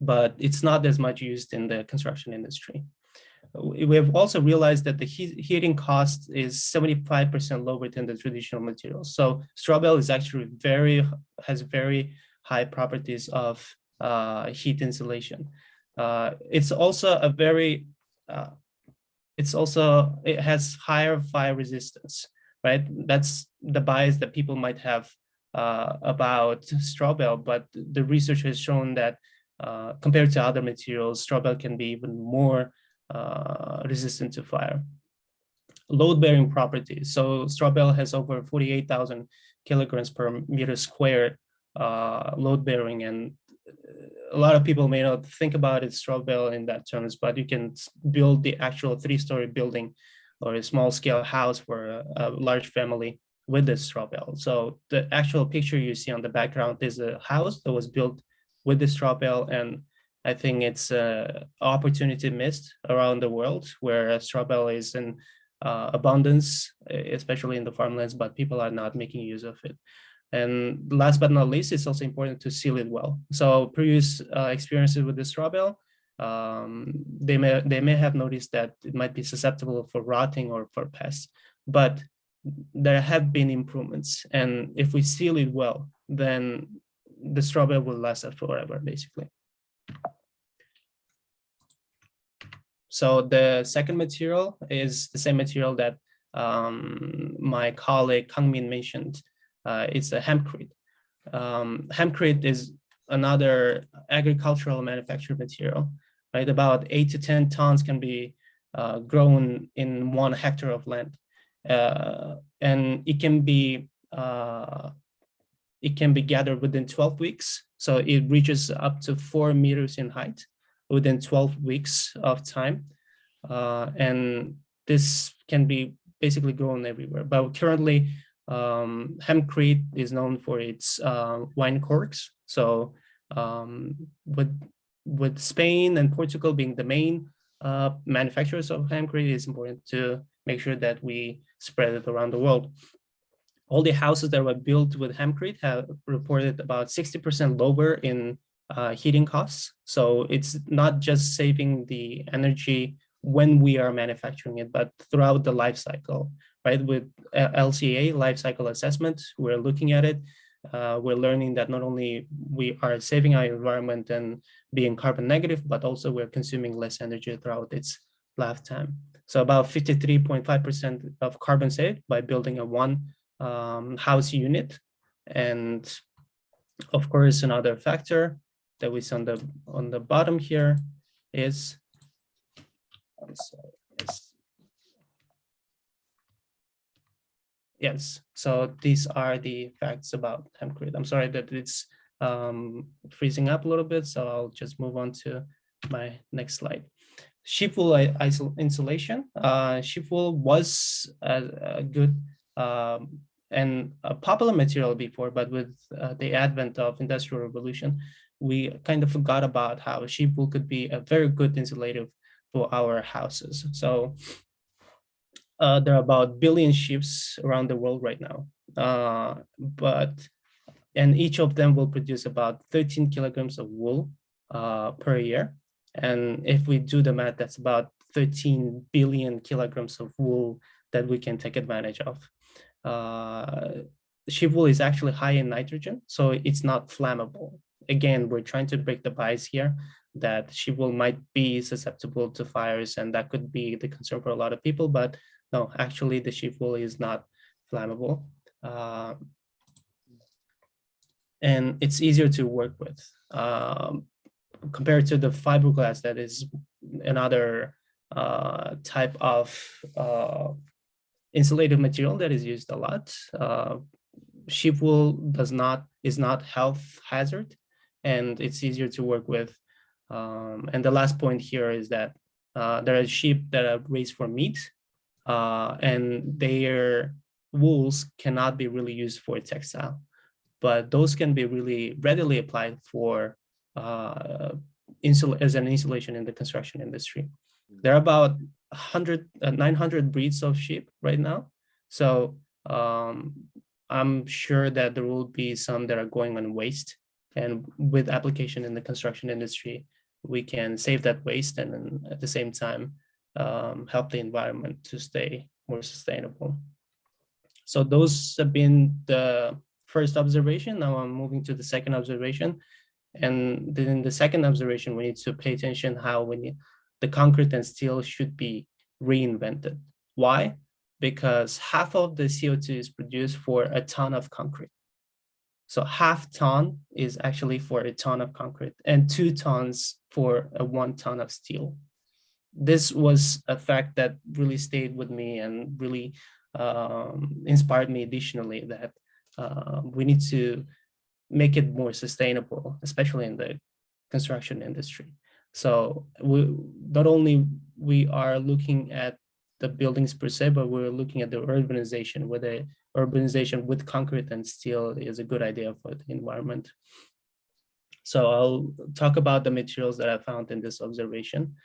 but it's not as much used in the construction industry. We have also realized that the heating cost is 75% lower than the traditional materials. So straw bale is actually has very high properties of heat insulation. It's also it has higher fire resistance, right? That's the bias that people might have about straw bale, but the research has shown that compared to other materials, straw bale can be even more resistant to fire. Load-bearing properties. So straw bale has over 48,000 kilograms per meter squared load-bearing, and a lot of people may not think about it straw bale in that terms, but you can build the actual 3-story building or a small-scale house for a large family with the straw bale. So the actual picture you see on the background is a house that was built with the straw bale, and I think it's an opportunity missed around the world where straw bale is in abundance, especially in the farmlands, but people are not making use of it. And last but not least, it's also important to seal it well. So previous experiences with the straw bale, they may have noticed that it might be susceptible for rotting or for pests, but there have been improvements. And if we seal it well, then the straw bale will last us forever, basically. So the second material is the same material that my colleague Kangmin mentioned. It's a hempcrete. Hempcrete is another agricultural manufactured material, right? About 8 to 10 tons can be grown in 1 hectare of land. And it can be gathered within 12 weeks. So it reaches up to 4 meters in height within 12 weeks of time. And this can be basically grown everywhere. But currently, hempcrete is known for its wine corks. So with Spain and Portugal being the main manufacturers of hempcrete, it's important to make sure that we spread it around the world. All the houses that were built with hempcrete have reported about 60% lower in heating costs. So it's not just saving the energy when we are manufacturing it, but throughout the life cycle, right? With LCA, life cycle assessment, we're looking at it. We're learning that not only we are saving our environment and being carbon negative, but also we're consuming less energy throughout its lifetime. So about 53.5% of carbon saved by building a one house unit. And of course, another factor that we see on the bottom here is, yes, so these are the facts about hempcrete. I'm sorry that it's freezing up a little bit, so I'll just move on to my next slide. Sheep wool insulation. Sheep wool was a good and a popular material before, but with the advent of Industrial Revolution, we kind of forgot about how sheep wool could be a very good insulative for our houses. So there are about 1 billion sheep around the world right now, and each of them will produce about 13 kilograms of wool per year. And if we do the math, that's about 13 billion kilograms of wool that we can take advantage of. Sheep wool is actually high in nitrogen, so it's not flammable. Again, we're trying to break the bias here that sheep wool might be susceptible to fires, and that could be the concern for a lot of people, but no, actually the sheep wool is not flammable. And it's easier to work with compared to the fiberglass that is another type of insulative material that is used a lot. Sheep wool is not health hazard, and it's easier to work with. And the last point here is that there are sheep that are raised for meat, and their wools cannot be really used for textile, but those can be really readily applied for as an insulation in the construction industry. There are about 900 breeds of sheep right now. So I'm sure that there will be some that are going on waste, and with application in the construction industry, we can save that waste and then at the same time help the environment to stay more sustainable. So those have been the first observation. Now I'm moving to the second observation. And then in the second observation, we need to pay attention how the concrete and steel should be reinvented. Why? Because half of the CO2 is produced for a ton of concrete. So half ton is actually for a ton of concrete and 2 tons for a 1 ton of steel. This was a fact that really stayed with me and really inspired me additionally that we need to make it more sustainable, especially in the construction industry. So not only we are looking at the buildings per se, but we're looking at the urbanization, where urbanization with concrete and steel is a good idea for the environment. So I'll talk about the materials that I found in this observation.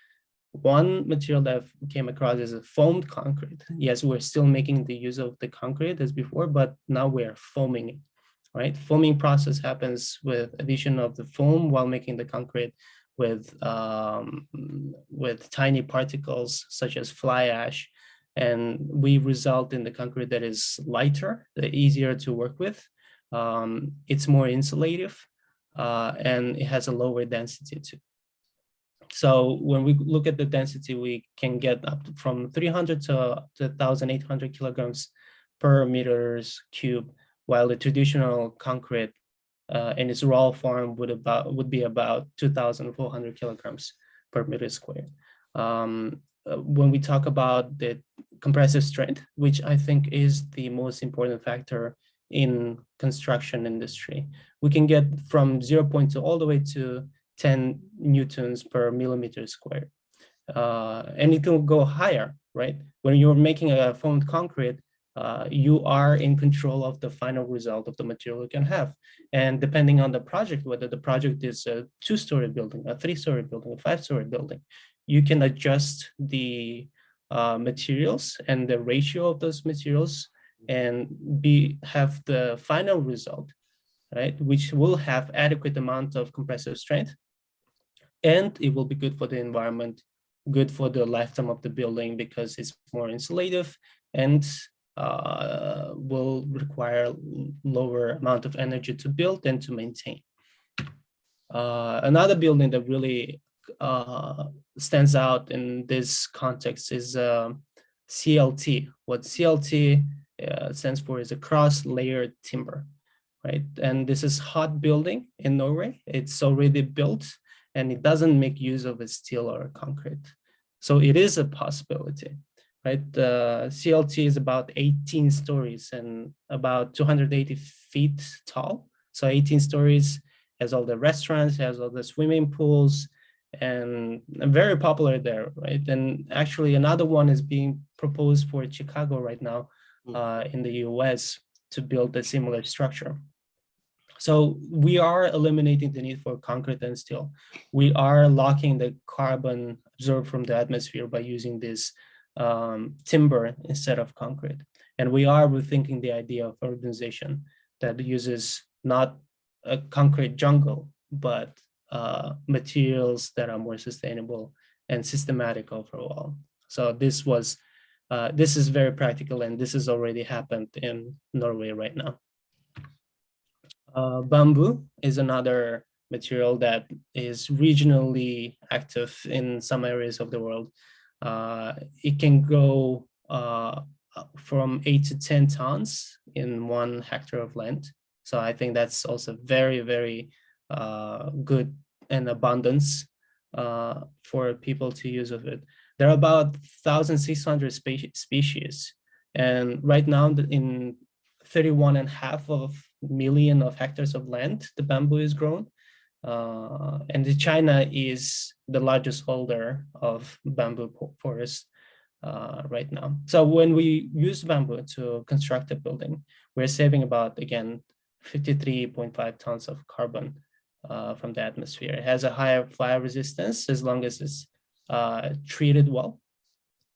One material that I came across is a foamed concrete. Yes, we're still making the use of the concrete as before, but now we're foaming it, right? Foaming process happens with addition of the foam while making the concrete with tiny particles such as fly ash. And we result in the concrete that is lighter, easier to work with. It's more insulative, and it has a lower density too. So when we look at the density, we can get up from 300 to 1,800 kilograms per meters cube, while the traditional concrete in its raw form would be about 2,400 kilograms per meter square. When we talk about the compressive strength, which I think is the most important factor in construction industry, we can get from 0.2 all the way to 10 newtons per millimeter square. And it can go higher, right? When you're making a foamed concrete, you are in control of the final result of the material you can have. And depending on the project, whether the project is a 2-story building, a 3-story building, a 5-story building, you can adjust the materials and the ratio of those materials and have the final result, right? Which will have adequate amount of compressive strength, and it will be good for the environment, good for the lifetime of the building because it's more insulative and will require lower amount of energy to build and to maintain. Another building that really stands out in this context is CLT. What CLT stands for is a cross-layered timber, right? And this is hot building in Norway. It's already built and it doesn't make use of a steel or concrete. So it is a possibility, right? CLT is about 18 stories and about 280 feet tall. So 18 stories, has all the restaurants, has all the swimming pools, and very popular there, right? And actually another one is being proposed for Chicago right now in the US to build a similar structure. So we are eliminating the need for concrete and steel. We are locking the carbon absorbed from the atmosphere by using this timber instead of concrete. And we are rethinking the idea of urbanization that uses not a concrete jungle, but materials that are more sustainable and systematic overall. So this is very practical, and this has already happened in Norway right now. Bamboo is another material that is regionally active in some areas of the world. It can go from 8 to 10 tons in 1 hectare of land. So I think that's also very, very good and abundance for people to use of it. There are about 1,600 species. And right now in 31.5 million of hectares of land, the bamboo is grown. And China is the largest holder of bamboo forest right now. So when we use bamboo to construct a building, we're saving about, again, 53.5 tons of carbon from the atmosphere. It has a higher fire resistance as long as it's treated well.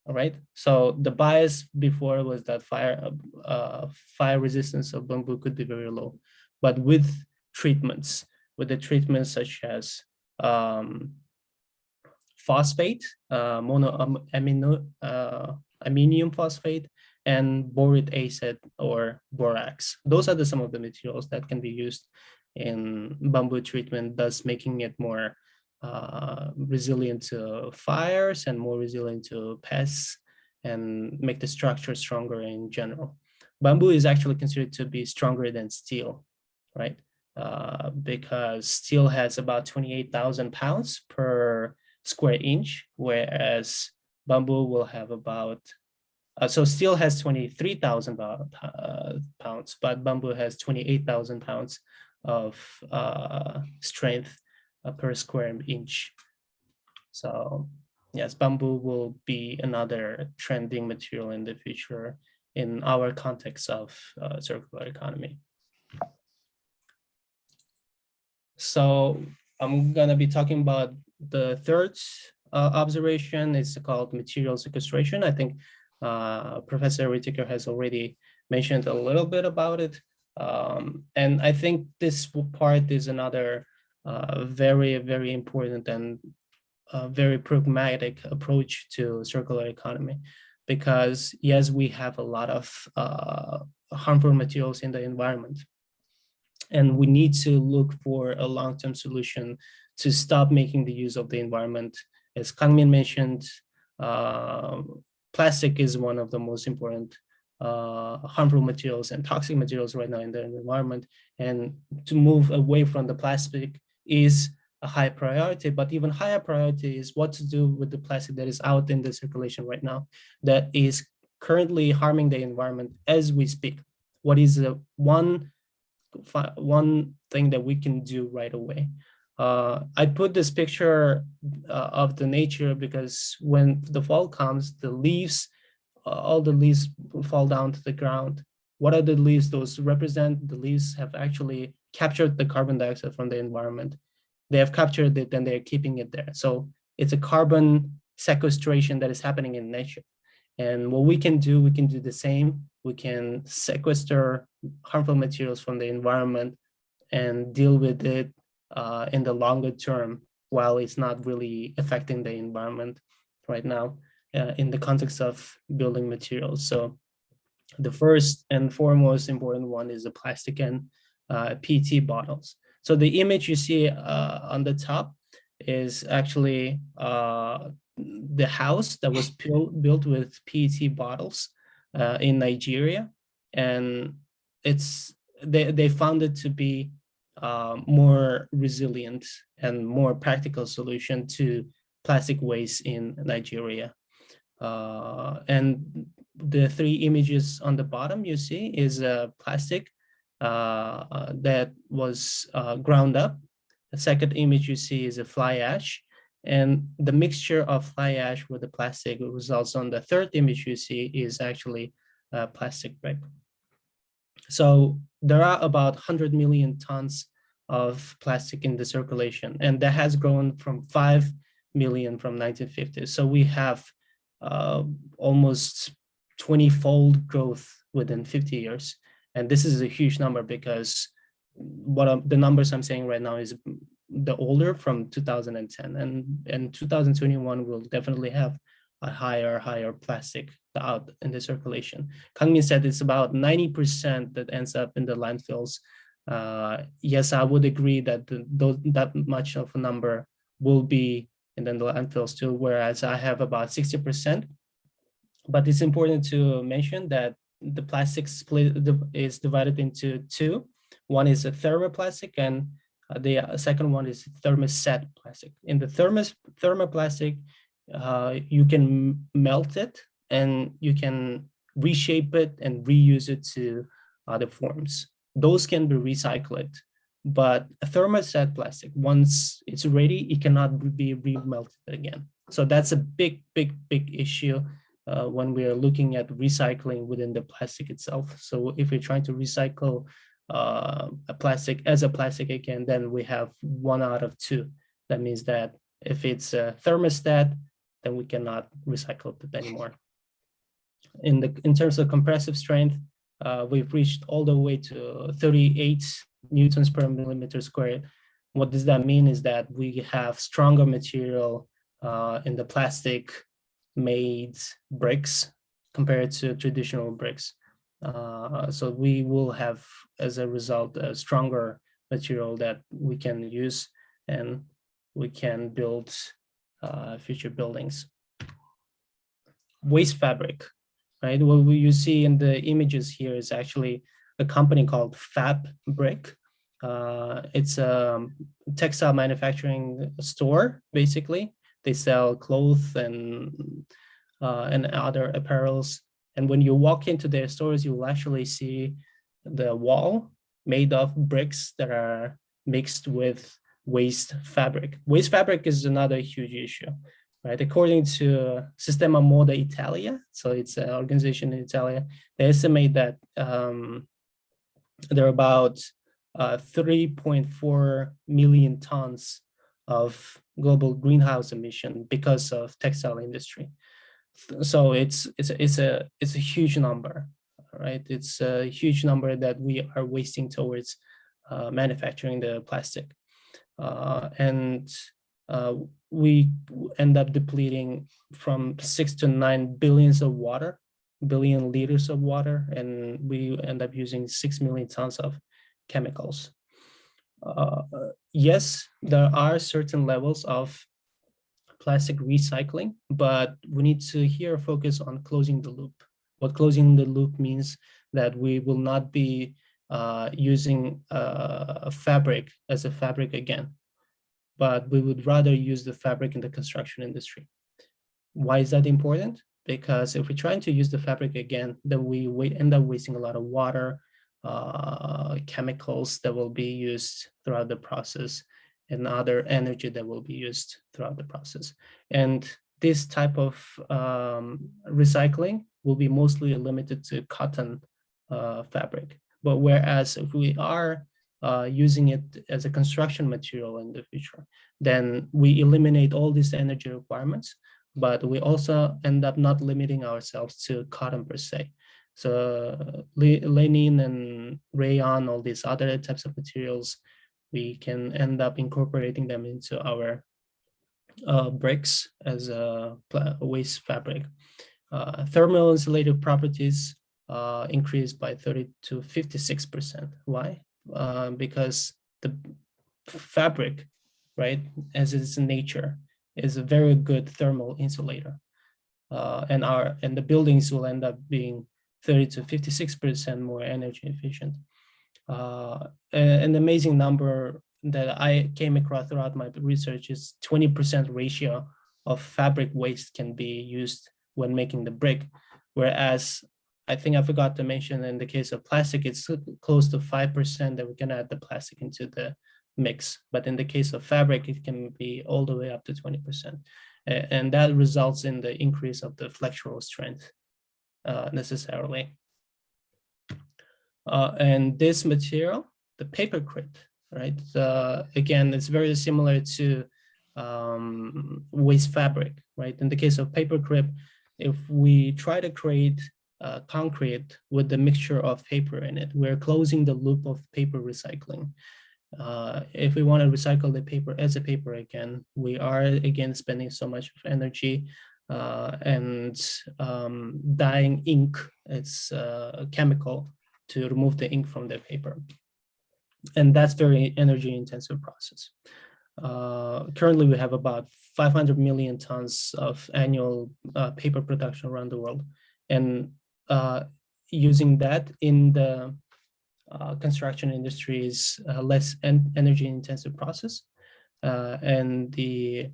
All right. So the bias before was that fire resistance of bamboo could be very low, but with the treatments such as phosphate, monoaminium phosphate, and boric acid or borax. Those are some of the materials that can be used in bamboo treatment, thus making it more resilient to fires and more resilient to pests, and make the structure stronger in general. Bamboo is actually considered to be stronger than steel, right? Because steel has about 28,000 pounds per square inch, whereas bamboo will have about, so steel has 23,000 pounds, but bamboo has 28,000 pounds of strength per square inch. So yes, bamboo will be another trending material in the future in our context of circular economy. So I'm gonna be talking about the third observation. It's called material sequestration. I think Professor Whitaker has already mentioned a little bit about it. And I think this part is another very, very important and very pragmatic approach to circular economy, because yes, we have a lot of harmful materials in the environment, and we need to look for a long-term solution to stop making the use of the environment. As Kangmin mentioned, plastic is one of the most important harmful materials and toxic materials right now in the environment. And to move away from the plastic is a high priority, but even higher priority is what to do with the plastic that is out in the circulation right now, that is currently harming the environment as we speak. What is the one thing that we can do right away? I put this picture of the nature because when the fall comes, the leaves, all the leaves fall down to the ground. What are the leaves? Those represent the leaves have actually captured the carbon dioxide from the environment. They have captured it and they're keeping it there. So it's a carbon sequestration that is happening in nature. And what we can do the same. We can sequester harmful materials from the environment and deal with it in the longer term while it's not really affecting the environment right now in the context of building materials. So the first and foremost important one is the plastic and PET bottles. So the image you see on the top is actually the house that was built with PET bottles in Nigeria, and they found it to be more resilient and more practical solution to plastic waste in Nigeria. And the three images on the bottom you see is a plastic that was ground up. The second image you see is a fly ash, and the mixture of fly ash with the plastic results on the third image you see is actually plastic brick. So there are about 100 million tons of plastic in the circulation, and that has grown from 5 million from 1950s. So we have almost 20-fold growth within 50 years. And this is a huge number because the numbers I'm saying right now is the older from 2010, and 2021 will definitely have a higher plastic out in the circulation. Kangmin said it's about 90% that ends up in the landfills. Yes, I would agree that that much of a number will be in the landfills too, whereas I have about 60%. But it's important to mention that the plastic split is divided into two. One is a thermoplastic, and the second one is thermoset plastic. In the thermoplastic, you can melt it and you can reshape it and reuse it to other forms. Those can be recycled, but a thermoset plastic, once it's ready, it cannot be remelted again. So that's a big issue when we are looking at recycling within the plastic itself. So if we're trying to recycle a plastic as a plastic again, then we have 1 out of 2. That means that if it's a thermostat, then we cannot recycle it anymore. In terms of compressive strength, we've reached all the way to 38 newtons per millimeter squared. What does that mean is that we have stronger material in the plastic made bricks compared to traditional bricks. So we will have, as a result, a stronger material that we can use and we can build future buildings. Waste fabric, right? What you see in the images here is actually a company called Fab Brick. It's a textile manufacturing store, basically. They sell clothes and other apparels. And when you walk into their stores, you will actually see the wall made of bricks that are mixed with waste fabric. Waste fabric is another huge issue. right? According to Sistema Moda Italia, so it's an organization in Italia, they estimate that there are about 3.4 million tons of global greenhouse emission because of textile industry. So it's a huge number, right? It's a huge number that we are wasting towards manufacturing the plastic, and we end up depleting from 6 to 9 billion liters of water, and we end up using 6 million tons of chemicals. Yes, there are certain levels of plastic recycling, but we need to here focus on closing the loop. What closing the loop means that we will not be using a fabric as a fabric again, but we would rather use the fabric in the construction industry. Why is that important? Because if we're trying to use the fabric again, then we end up wasting a lot of water, chemicals that will be used throughout the process, and other energy that will be used throughout the process. And this type of recycling will be mostly limited to cotton fabric. But whereas if we are using it as a construction material in the future, then we eliminate all these energy requirements, but we also end up not limiting ourselves to cotton per se. So linen and rayon, all these other types of materials, we can end up incorporating them into our bricks as a waste fabric. Thermal insulative properties increased by 30 to 56%. Why? Because the fabric, right, as its nature, is a very good thermal insulator, and the buildings will end up being 30 to 56% more energy efficient. An amazing number that I came across throughout my research is 20% ratio of fabric waste can be used when making the brick, whereas I think I forgot to mention in the case of plastic, it's close to 5% that we can add the plastic into the mix. But in the case of fabric, it can be all the way up to 20%. And that results in the increase of the flexural strength necessarily. And this material, the papercrete, right? Again, it's very similar to waste fabric, right? In the case of papercrete, if we try to create concrete with the mixture of paper in it, we're closing the loop of paper recycling. If we want to recycle the paper as a paper again, we are again spending so much energy and dyeing ink. It's a chemical to remove the ink from the paper. And that's very energy intensive process. Currently, we have about 500 million tons of annual paper production around the world. And using that in the construction industry is less energy intensive process. And the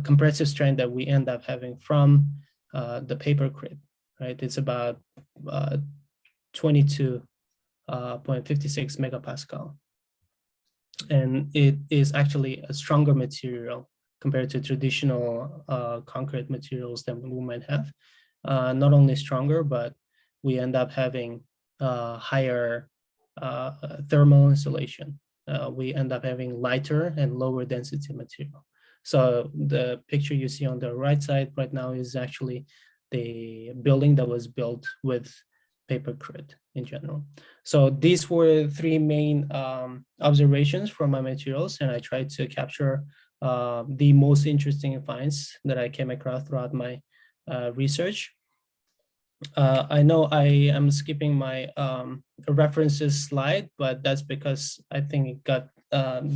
compressive strength that we end up having from the papercrete, right? It's about 22.56 megapascal. And it is actually a stronger material compared to traditional concrete materials that we might have. Not only stronger, but we end up having higher thermal insulation. We end up having lighter and lower density material. So the picture you see on the right side right now is actually the building that was built with papercrete in general. So these were three main observations from my materials, and I tried to capture the most interesting finds that I came across throughout my research. I know I am skipping my references slide, but that's because I think it got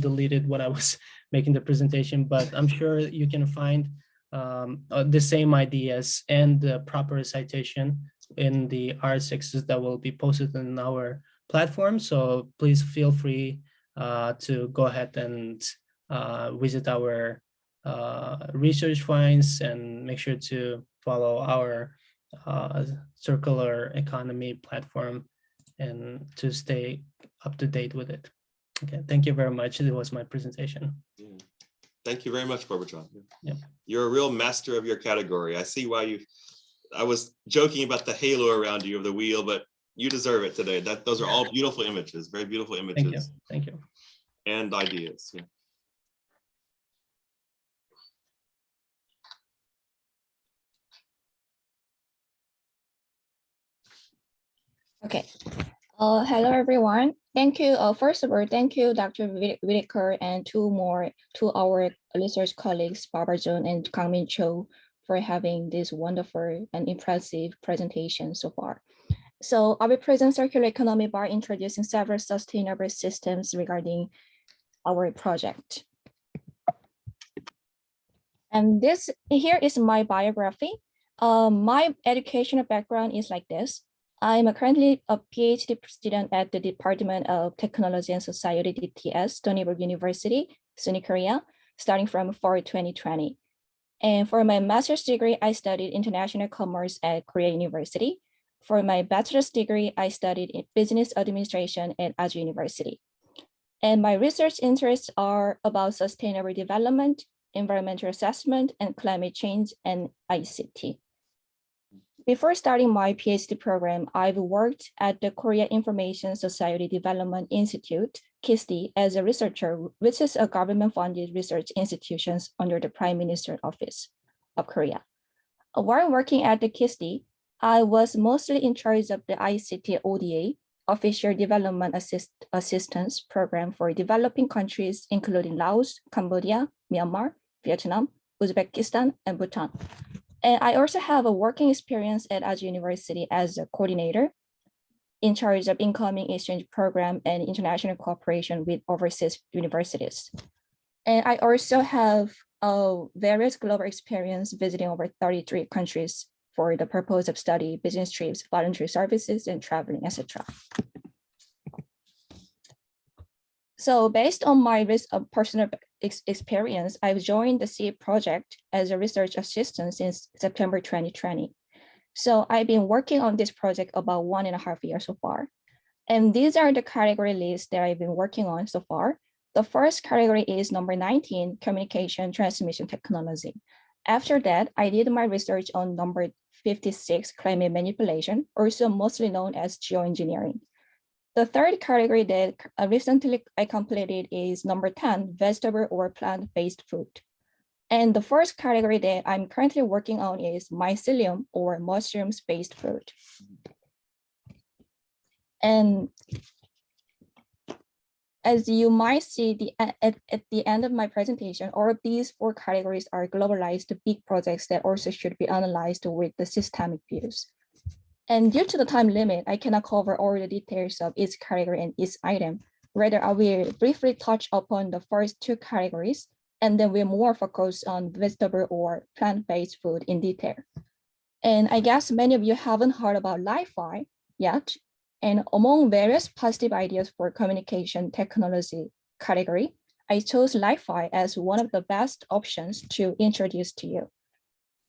deleted when I was making the presentation, but I'm sure you can find the same ideas and the proper citation in the R6s that will be posted in our platform. So please feel free to go ahead and visit our research finds and make sure to follow our circular economy platform and to stay up to date with it. Okay, thank you very much. It was my presentation. Yeah. Thank you very much, Boburjon. Yep. You're a real master of your category. I see why I was joking about the halo around you of the wheel, but you deserve it today. Those are all beautiful images, very beautiful images. Thank you. Thank you. And ideas. Yeah. Okay. Hello, everyone. Thank you. First of all, thank you, Dr. Whitaker, and to our research colleagues, Boburjon and Kangmin Cho, for having this wonderful and impressive presentation so far. So I will present circular economy by introducing several sustainable systems regarding our project. And here is my biography. My educational background is like this. I'm currently a PhD student at the Department of Technology and Society, DTS, Stony Brook University, SUNY Korea, starting from fall 2020. And for my master's degree, I studied international commerce at Korea University. For my bachelor's degree, I studied in business administration at Aju University. And my research interests are about sustainable development, environmental assessment, and climate change and ICT. Before starting my PhD program, I've worked at the Korea Information Society Development Institute, KISTI, as a researcher, which is a government-funded research institution under the Prime Minister's Office of Korea. While working at the KISTI, I was mostly in charge of the ICT ODA, Official Development Assistance Program for developing countries, including Laos, Cambodia, Myanmar, Vietnam, Uzbekistan, and Bhutan. And I also have a working experience at Aju University as a coordinator in charge of incoming exchange program and international cooperation with overseas universities. And I also have various global experience visiting over 33 countries for the purpose of study, business trips, voluntary services, and traveling, etc. So based on my personal experience, I've joined the SEED project as a research assistant since September 2020. So I've been working on this project about 1.5 years so far. And these are the category lists that I've been working on so far. The first category is number 19, communication transmission technology. After that, I did my research on number 56, climate manipulation, also mostly known as geoengineering. The third category that recently I completed is number 10, vegetable or plant-based food. And the first category that I'm currently working on is mycelium or mushrooms-based food. And as you might see at the end of my presentation, all of these 4 categories are globalized big projects that also should be analyzed with the systemic views. And due to the time limit, I cannot cover all the details of each category and each item. Rather, I will briefly touch upon the first 2 categories, and then we'll more focus on vegetable or plant-based food in detail. And I guess many of you haven't heard about Li-Fi yet. And among various positive ideas for communication technology category, I chose Li-Fi as one of the best options to introduce to you.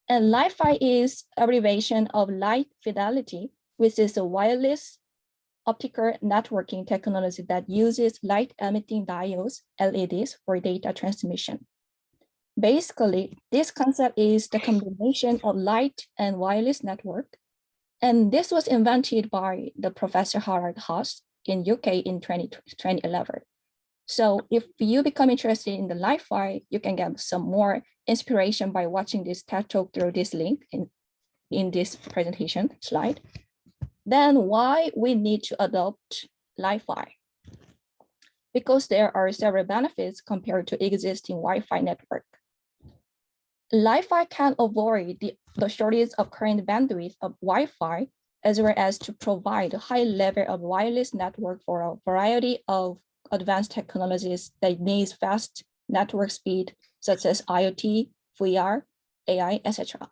And Li-Fi is abbreviation of light fidelity, which is a wireless optical networking technology that uses light emitting diodes, LEDs, for data transmission. Basically, this concept is the combination of light and wireless network. And this was invented by the Professor Harald Haas in UK in 2011. So if you become interested in the Li-Fi, you can get some more inspiration by watching this TED Talk through this link in this presentation slide. Then why we need to adopt Li-Fi? Because there are several benefits compared to existing Wi-Fi network. Li-Fi can avoid the shortage of current bandwidth of Wi-Fi, as well as to provide a high level of wireless network for a variety of advanced technologies that needs fast network speed, such as IoT, VR, AI, etc.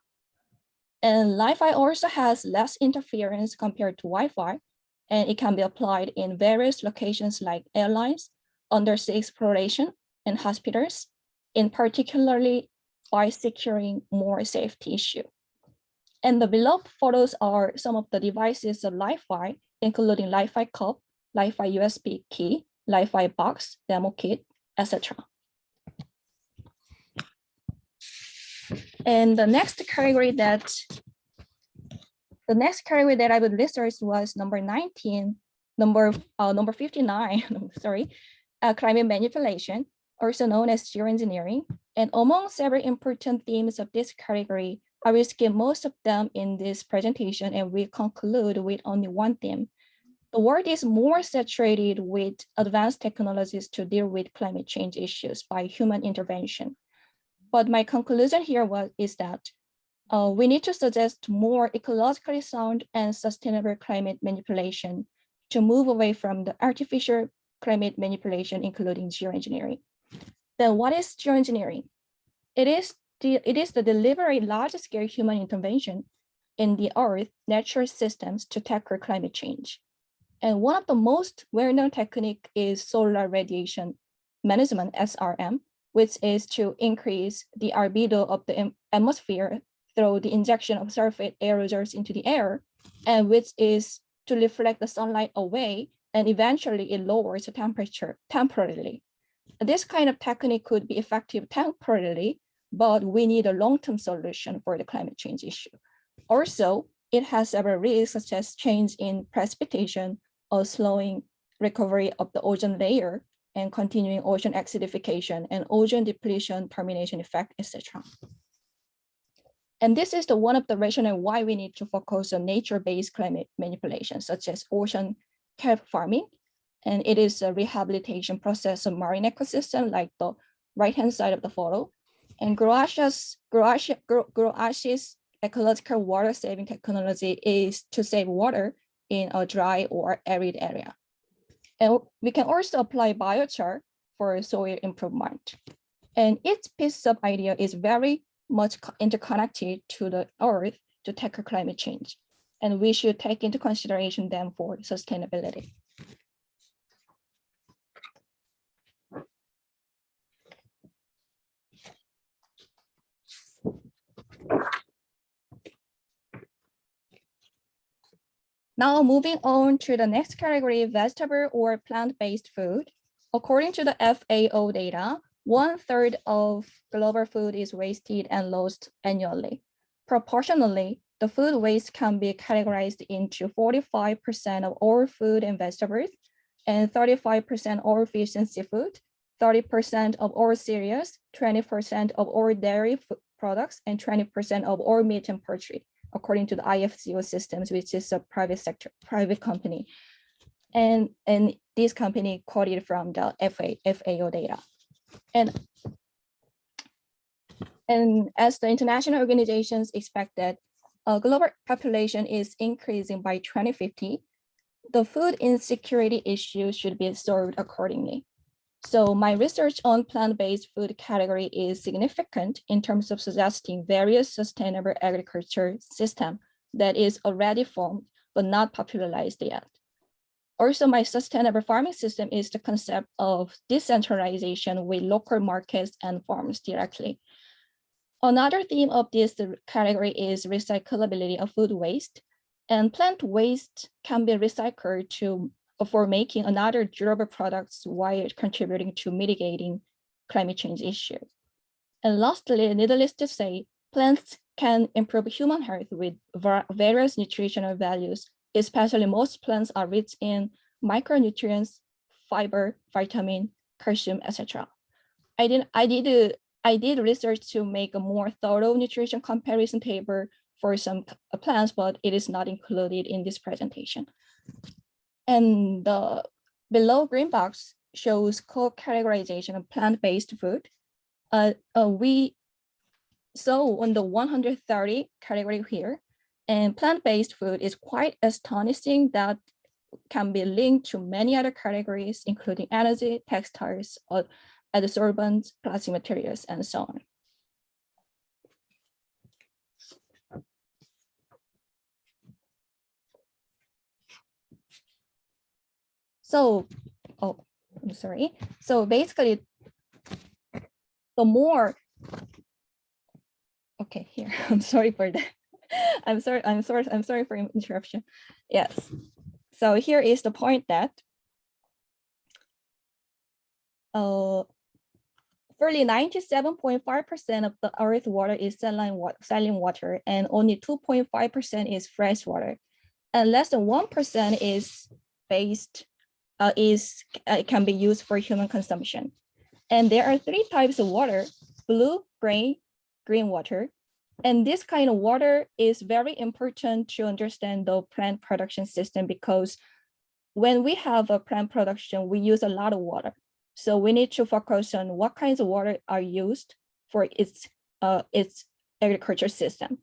And Li-Fi also has less interference compared to Wi-Fi, and it can be applied in various locations like airlines, undersea exploration, and hospitals, in particularly by securing more safety issue. And the below photos are some of the devices of Li-Fi, including Li-Fi cup, Li-Fi USB key, Li-Fi box, demo kit, etc. And the next category that I would research was number 19, number 59, sorry, climate manipulation, also known as geoengineering. And among several important themes of this category, I will skip most of them in this presentation and we conclude with only one theme. The world is more saturated with advanced technologies to deal with climate change issues by human intervention. But my conclusion here is that we need to suggest more ecologically sound and sustainable climate manipulation to move away from the artificial climate manipulation, including geoengineering. Then what is geoengineering? It is the deliberate large-scale human intervention in the Earth natural systems to tackle climate change. And one of the most well-known technique is solar radiation management, SRM, which is to increase the albedo of the atmosphere through the injection of sulfate aerosols into the air, and which is to reflect the sunlight away, and eventually it lowers the temperature temporarily. This kind of technique could be effective temporarily, but we need a long-term solution for the climate change issue. Also, it has several risks such as change in precipitation or slowing recovery of the ozone layer and continuing ocean acidification and ozone depletion termination effect, etc. And this is one of the rationale why we need to focus on nature-based climate manipulation, such as ocean kelp farming. And it is a rehabilitation process of marine ecosystem, like the right-hand side of the photo. And Croatia's ecological water saving technology is to save water in a dry or arid area. And we can also apply biochar for soil improvement. And each piece of idea is very much interconnected to the Earth to tackle climate change. And we should take into consideration them for sustainability. Now moving on to the next category, vegetable or plant-based food. According to the FAO data, 1/3 of global food is wasted and lost annually. Proportionally, the food waste can be categorized into 45% of all food and vegetables, and 35% all fish and seafood, 30% of all cereals, 20% of all dairy products, and 20% of all meat and poultry, according to the IFCO systems, which is a private company. And this company quoted from the FAO data. And as the international organizations expect that global population is increasing by 2050, the food insecurity issue should be solved accordingly. So my research on plant-based food category is significant in terms of suggesting various sustainable agriculture system that is already formed but not popularized yet. Also, my sustainable farming system is the concept of decentralization with local markets and farms directly. Another theme of this category is recyclability of food waste, and plant waste can be recycled for making another durable products while contributing to mitigating climate change issues. And lastly, needless to say, plants can improve human health with various nutritional values, especially most plants are rich in micronutrients, fiber, vitamin, calcium, etc. I did research to make a more thorough nutrition comparison table for some plants, but it is not included in this presentation. And the below green box shows co-categorization of plant-based food. So on the 130 category here, and plant-based food is quite astonishing that can be linked to many other categories, including energy, textiles, adsorbents, plastic materials, and so on. So, I'm sorry. So basically, the more, okay, here, I'm sorry for that. I'm sorry for interruption. Yes. So here is the point that, Roughly 97.5% of the Earth water is saline water, and only 2.5% is fresh water, and less than 1% is can be used for human consumption. And there are 3 types of water: blue, gray, green water. And this kind of water is very important to understand the plant production system, because when we have a plant production, we use a lot of water. So we need to focus on what kinds of water are used for its agriculture system.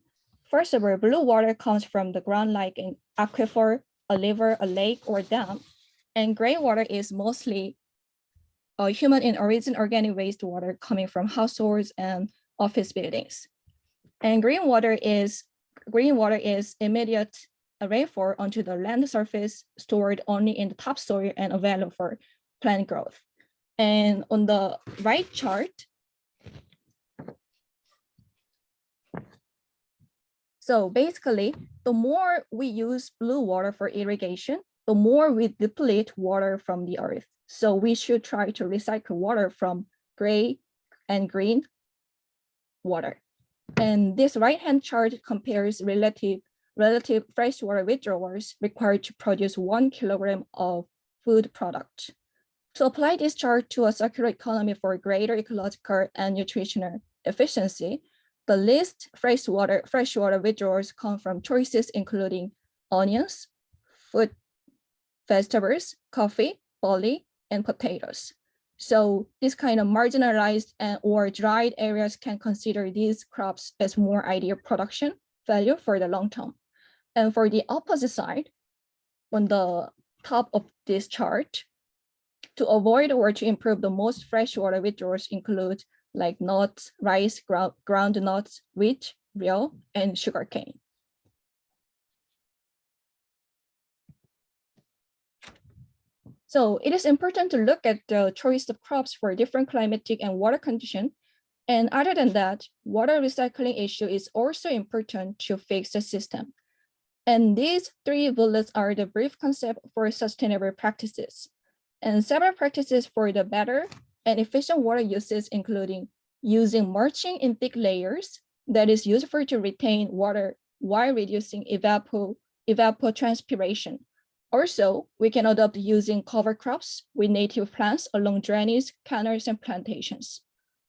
First of all, blue water comes from the ground like an aquifer, a river, a lake, or dam. And gray water is mostly human in origin organic wastewater coming from households and office buildings. And green water is immediate rainfall onto the land surface, stored only in the topsoil and available for plant growth. And on the right chart, so basically, the more we use blue water for irrigation, the more we deplete water from the earth. So we should try to recycle water from gray and green water. And this right-hand chart compares relative freshwater withdrawals required to produce 1 kilogram of food product. To apply this chart to a circular economy for greater ecological and nutritional efficiency, the least freshwater withdrawals come from choices including onions, fruit, vegetables, coffee, barley, and potatoes. So this kind of marginalized or dried areas can consider these crops as more ideal production value for the long term. And for the opposite side, on the top of this chart, to avoid or to improve the most freshwater withdrawals include like nuts, rice, ground nuts, wheat, real, and sugarcane. So it is important to look at the choice of crops for different climatic and water conditions. And other than that, water recycling issue is also important to fix the system. And these 3 bullets are the brief concept for sustainable practices. And several practices for the better and efficient water uses, including using mulching in thick layers that is useful to retain water while reducing evapotranspiration. Also, we can adopt using cover crops with native plants along drainage, canals, and plantations.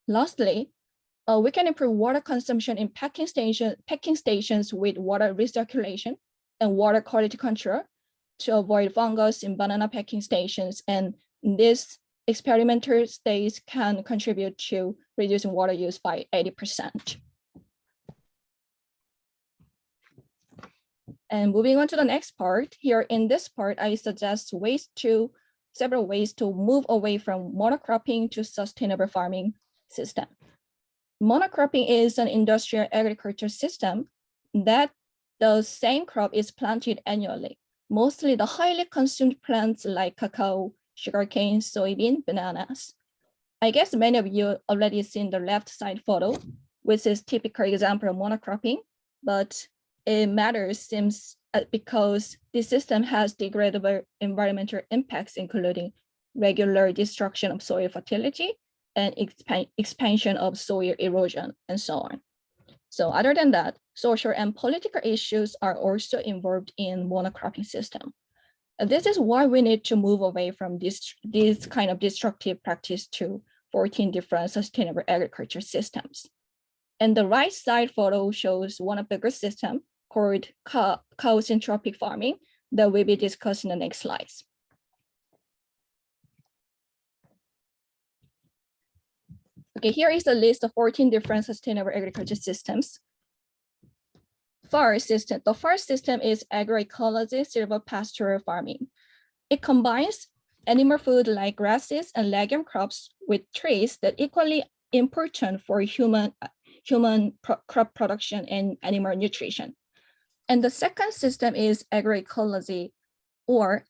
Lastly, we can improve water consumption in packing stations with water recirculation and water quality control to avoid fungus in banana packing stations. And this experimental stage can contribute to reducing water use by 80%. And moving on to the next part, here in this part, I suggest several ways to move away from monocropping to sustainable farming system. Monocropping is an industrial agriculture system that the same crop is planted annually. Mostly the highly consumed plants like cacao, sugarcane, soybean, bananas. I guess many of you already seen the left side photo, which is typical example of monocropping, but it matters because this system has degradable environmental impacts, including regular destruction of soil fertility and expansion of soil erosion and so on. So other than that, social and political issues are also involved in monocropping system. This is why we need to move away from this kind of destructive practice to 14 different sustainable agriculture systems. And the right side photo shows one of the good systems called cow-centric farming that will be discussed in the next slides. Okay, here is a list of 14 different sustainable agriculture systems. The first system is agroecology silvopasture farming. It combines animal food like grasses and legume crops with trees that equally important for human crop production and animal nutrition. And the second system is agroecology or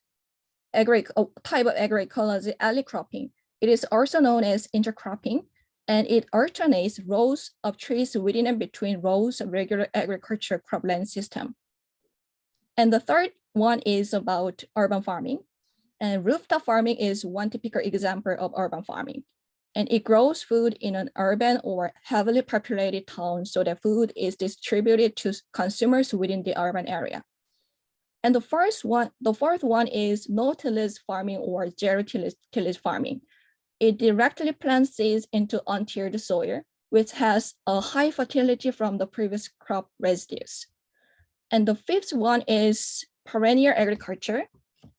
type of agroecology alley cropping. It is also known as intercropping, and it alternates rows of trees within and between rows of regular agriculture cropland system. And the third one is about urban farming. And rooftop farming is one typical example of urban farming. And it grows food in an urban or heavily populated town so that food is distributed to consumers within the urban area. And the fourth one is no-tillage farming or zero-tillage farming. It directly plants seeds into untilled soil, which has a high fertility from the previous crop residues. And the fifth one is perennial agriculture.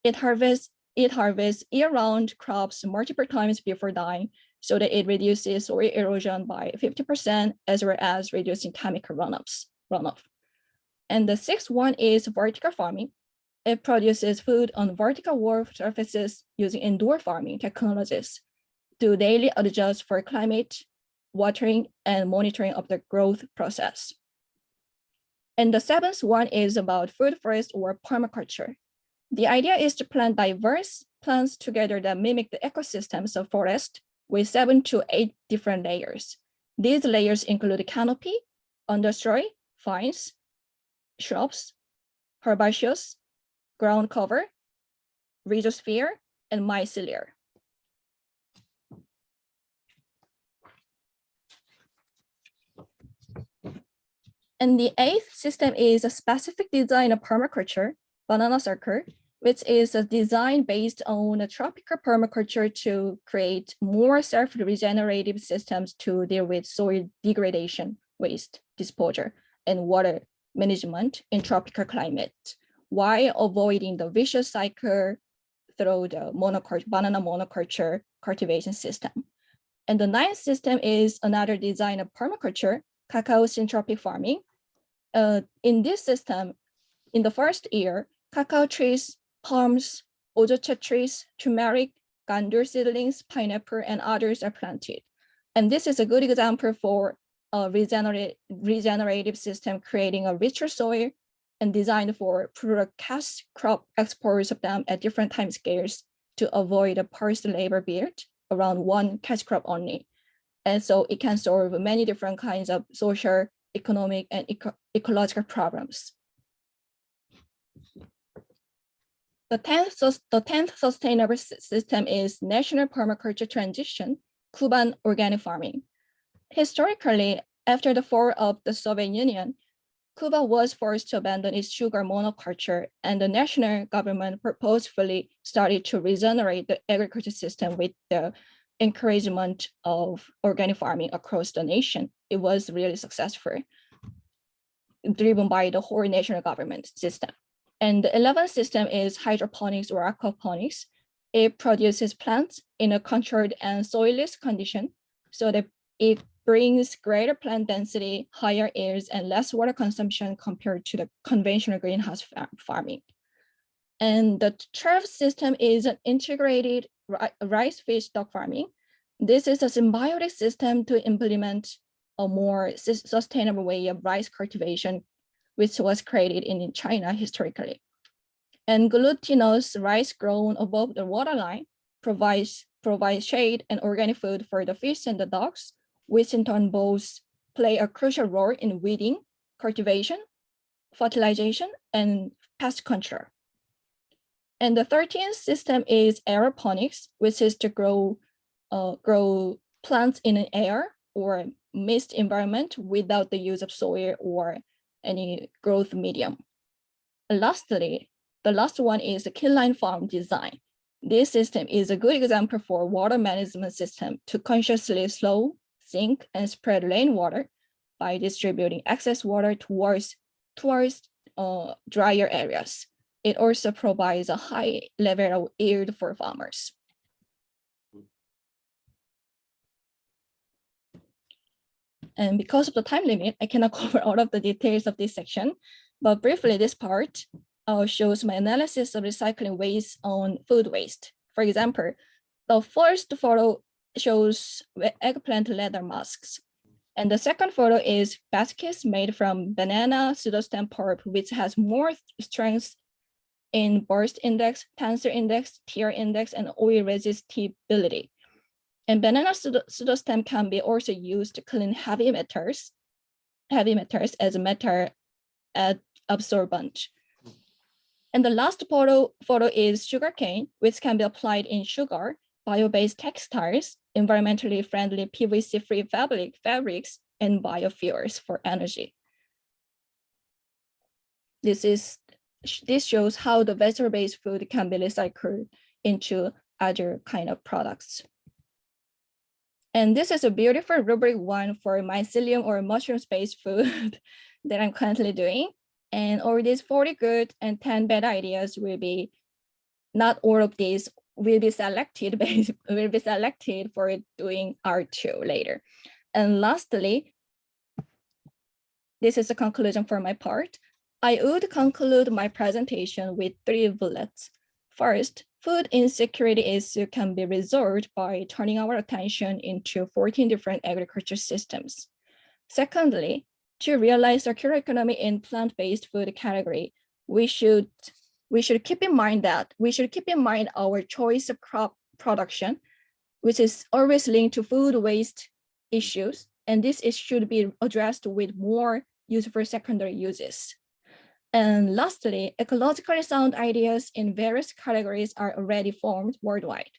It harvests year-round crops multiple times before dying, so that it reduces soil erosion by 50%, as well as reducing chemical runoff. And the sixth one is vertical farming. It produces food on vertical wall surfaces using indoor farming technologies to daily adjust for climate, watering, and monitoring of the growth process. And the seventh one is about food forest or permaculture. The idea is to plant diverse plants together that mimic the ecosystems of forest with 7 to 8 different layers. These layers include canopy, understory, vines, shrubs, herbaceous, ground cover, rhizosphere, and mycelium. And the eighth system is a specific design of permaculture, banana circle, which is a design based on a tropical permaculture to create more self-regenerative systems to deal with soil degradation, waste disposal, and water management in tropical climate, while avoiding the vicious cycle through the banana monoculture cultivation system. And the ninth system is another design of permaculture, cacao syntropic farming. In this system, in the first year, cacao trees, palms, ojocha trees, turmeric, gandur seedlings, pineapple, and others are planted. And this is a good example for a regenerative system creating a richer soil and designed for cash crop exports of them at different time scales to avoid a forced labor build around one cash crop only. And so it can solve many different kinds of social, economic, and ecological problems. The 10th sustainable system is National Permaculture Transition, Cuban organic farming. Historically, after the fall of the Soviet Union, Cuba was forced to abandon its sugar monoculture, and the national government purposefully started to regenerate the agriculture system with the encouragement of organic farming across the nation. It was really successful, driven by the whole national government system. And the 11th system is hydroponics or aquaponics. It produces plants in a controlled and soilless condition so that it brings greater plant density, higher yields, and less water consumption compared to the conventional greenhouse farming. And the 12th system is an integrated rice fish stock farming. This is a symbiotic system to implement a more sustainable way of rice cultivation, which was created in China historically. And glutinous rice grown above the waterline provides shade and organic food for the fish and the dogs, which in turn both play a crucial role in weeding, cultivation, fertilization, and pest control. And the 13th system is aeroponics, which is to grow plants in an air or mist environment without the use of soil or any growth medium. Lastly, the last one is the keyline farm design. This system is a good example for water management system to consciously slow, sink, and spread rainwater by distributing excess water towards drier areas. It also provides a high level of yield for farmers. And because of the time limit, I cannot cover all of the details of this section, but briefly this part shows my analysis of recycling waste on food waste. For example, the first photo shows eggplant leather masks. And the second photo is baskets made from banana pseudostem pulp, which has more strength in burst index, tensor index, tear index, and oil resistibility. And banana pseudostem can be also used to clean heavy metals as a metal absorbent. And the last photo is sugarcane, which can be applied in sugar, bio-based textiles, environmentally friendly PVC-free fabrics and biofuels for energy. This shows how the vegetable-based food can be recycled into other kind of products. And this is a beautiful rubric one for mycelium or mushroom-based food that I'm currently doing. And all these 40 good and 10 bad ideas will be, not all of these will be selected for doing R2 later. And lastly, this is a conclusion for my part. I would conclude my presentation with 3 bullets. First, food insecurity issue can be resolved by turning our attention into 14 different agriculture systems. Secondly, to realize circular economy in plant-based food category, we should keep in mind our choice of crop production, which is always linked to food waste issues, and this should be addressed with more useful secondary uses. And lastly, ecologically sound ideas in various categories are already formed worldwide,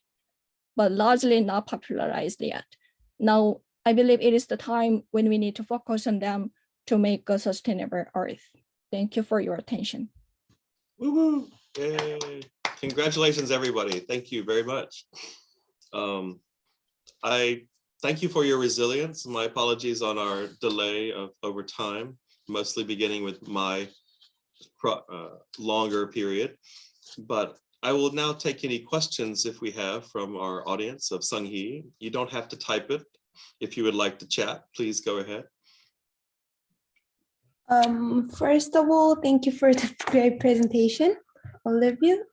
but largely not popularized yet. Now, I believe it is the time when we need to focus on them to make a sustainable Earth. Thank you for your attention. Woo-hoo. Yay. Congratulations, everybody. Thank you very much. I thank you for your resilience. My apologies on our delay of over time, mostly beginning with my longer period. But I will now take any questions if we have from our audience of Sung-hee. You don't have to type it. If you would like to chat, please go ahead. First of all, thank you for the great presentation, all of you.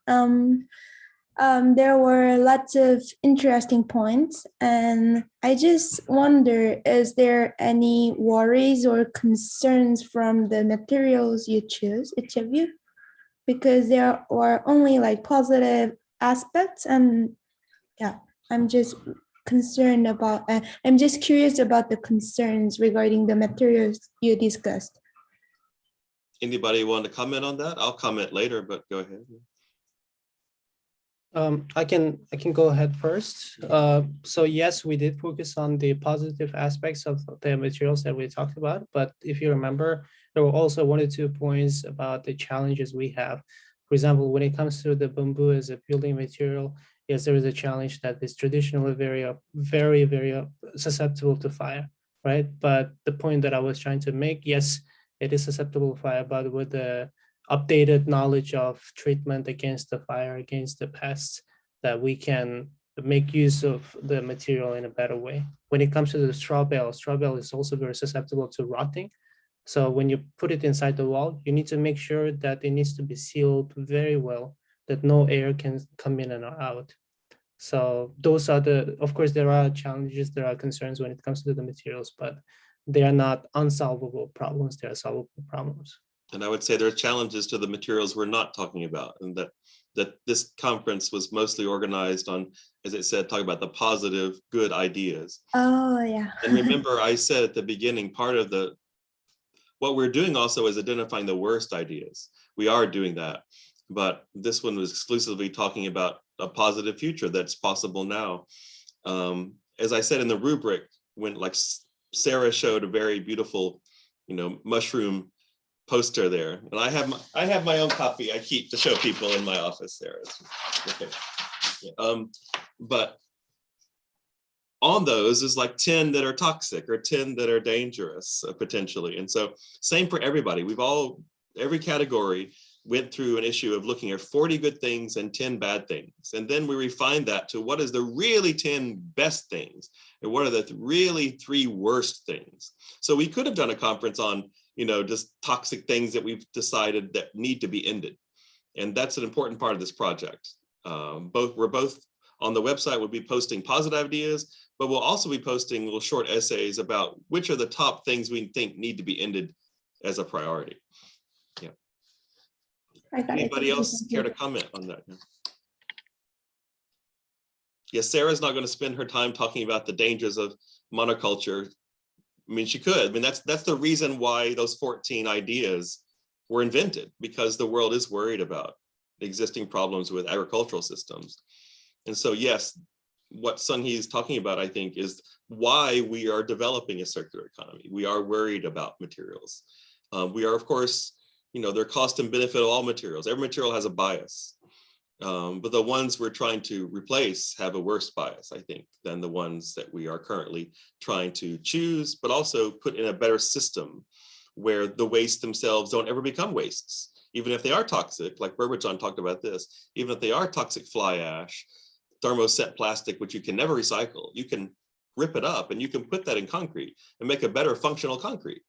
There were lots of interesting points, and I just wonder, is there any worries or concerns from the materials you choose, each of you? Because there were only like positive aspects, and yeah, I'm just concerned about, I'm just curious about the concerns regarding the materials you discussed. Anybody want to comment on that? I'll comment later, but go ahead. I can go ahead first. So yes, we did focus on the positive aspects of the materials that we talked about, but if you remember, there were also 1 or 2 points about the challenges we have. For example, when it comes to the bamboo as a building material, yes, there is a challenge that is traditionally very susceptible to fire, right? But the point that I was trying to make, yes, it is susceptible to fire, but with the updated knowledge of treatment against the fire, against the pests, that we can make use of the material in a better way. When it comes to the straw bale is also very susceptible to rotting. So when you put it inside the wall, you need to make sure that it needs to be sealed very well, that no air can come in and out. So those are of course, there are challenges, there are concerns when it comes to the materials, but they are not unsolvable problems, they are solvable problems. And I would say there are challenges to the materials we're not talking about, and that this conference was mostly organized on, as it said, talking about the positive, good ideas. Oh, yeah. And remember, I said at the beginning, part of what we're doing also is identifying the worst ideas. We are doing that, but this one was exclusively talking about a positive future that's possible now. As I said in the rubric, when like Sarah showed a very beautiful, mushroom poster there, and I have my own copy I keep to show people in my office there. Okay. Yeah. But on those is like 10 that are toxic or 10 that are dangerous potentially. And so same for everybody. Every category went through an issue of looking at 40 good things and 10 bad things. And then we refined that to what is the really 10 best things and what are the really 3 worst things. So we could have done a conference on, just toxic things that we've decided that need to be ended. And that's an important part of this project. We're both on the website, we'll be posting positive ideas, but we'll also be posting little short essays about which are the top things we think need to be ended as a priority. Yeah. Anybody else care to comment on that? Yes, Sarah's not going to spend her time talking about the dangers of monoculture. I mean, she could. I mean, that's the reason why those 14 ideas were invented, because the world is worried about existing problems with agricultural systems. And so, yes, what Sung-hee is talking about, I think, is why we are developing a circular economy. We are worried about materials. We are, of course, there are cost and benefit of all materials. Every material has a bias. But the ones we're trying to replace have a worse bias, I think, than the ones that we are currently trying to choose, but also put in a better system where the wastes themselves don't ever become wastes. Even if they are toxic, like Boburjon talked about this, even if they are toxic fly ash, thermoset plastic, which you can never recycle, you can rip it up and you can put that in concrete and make a better functional concrete.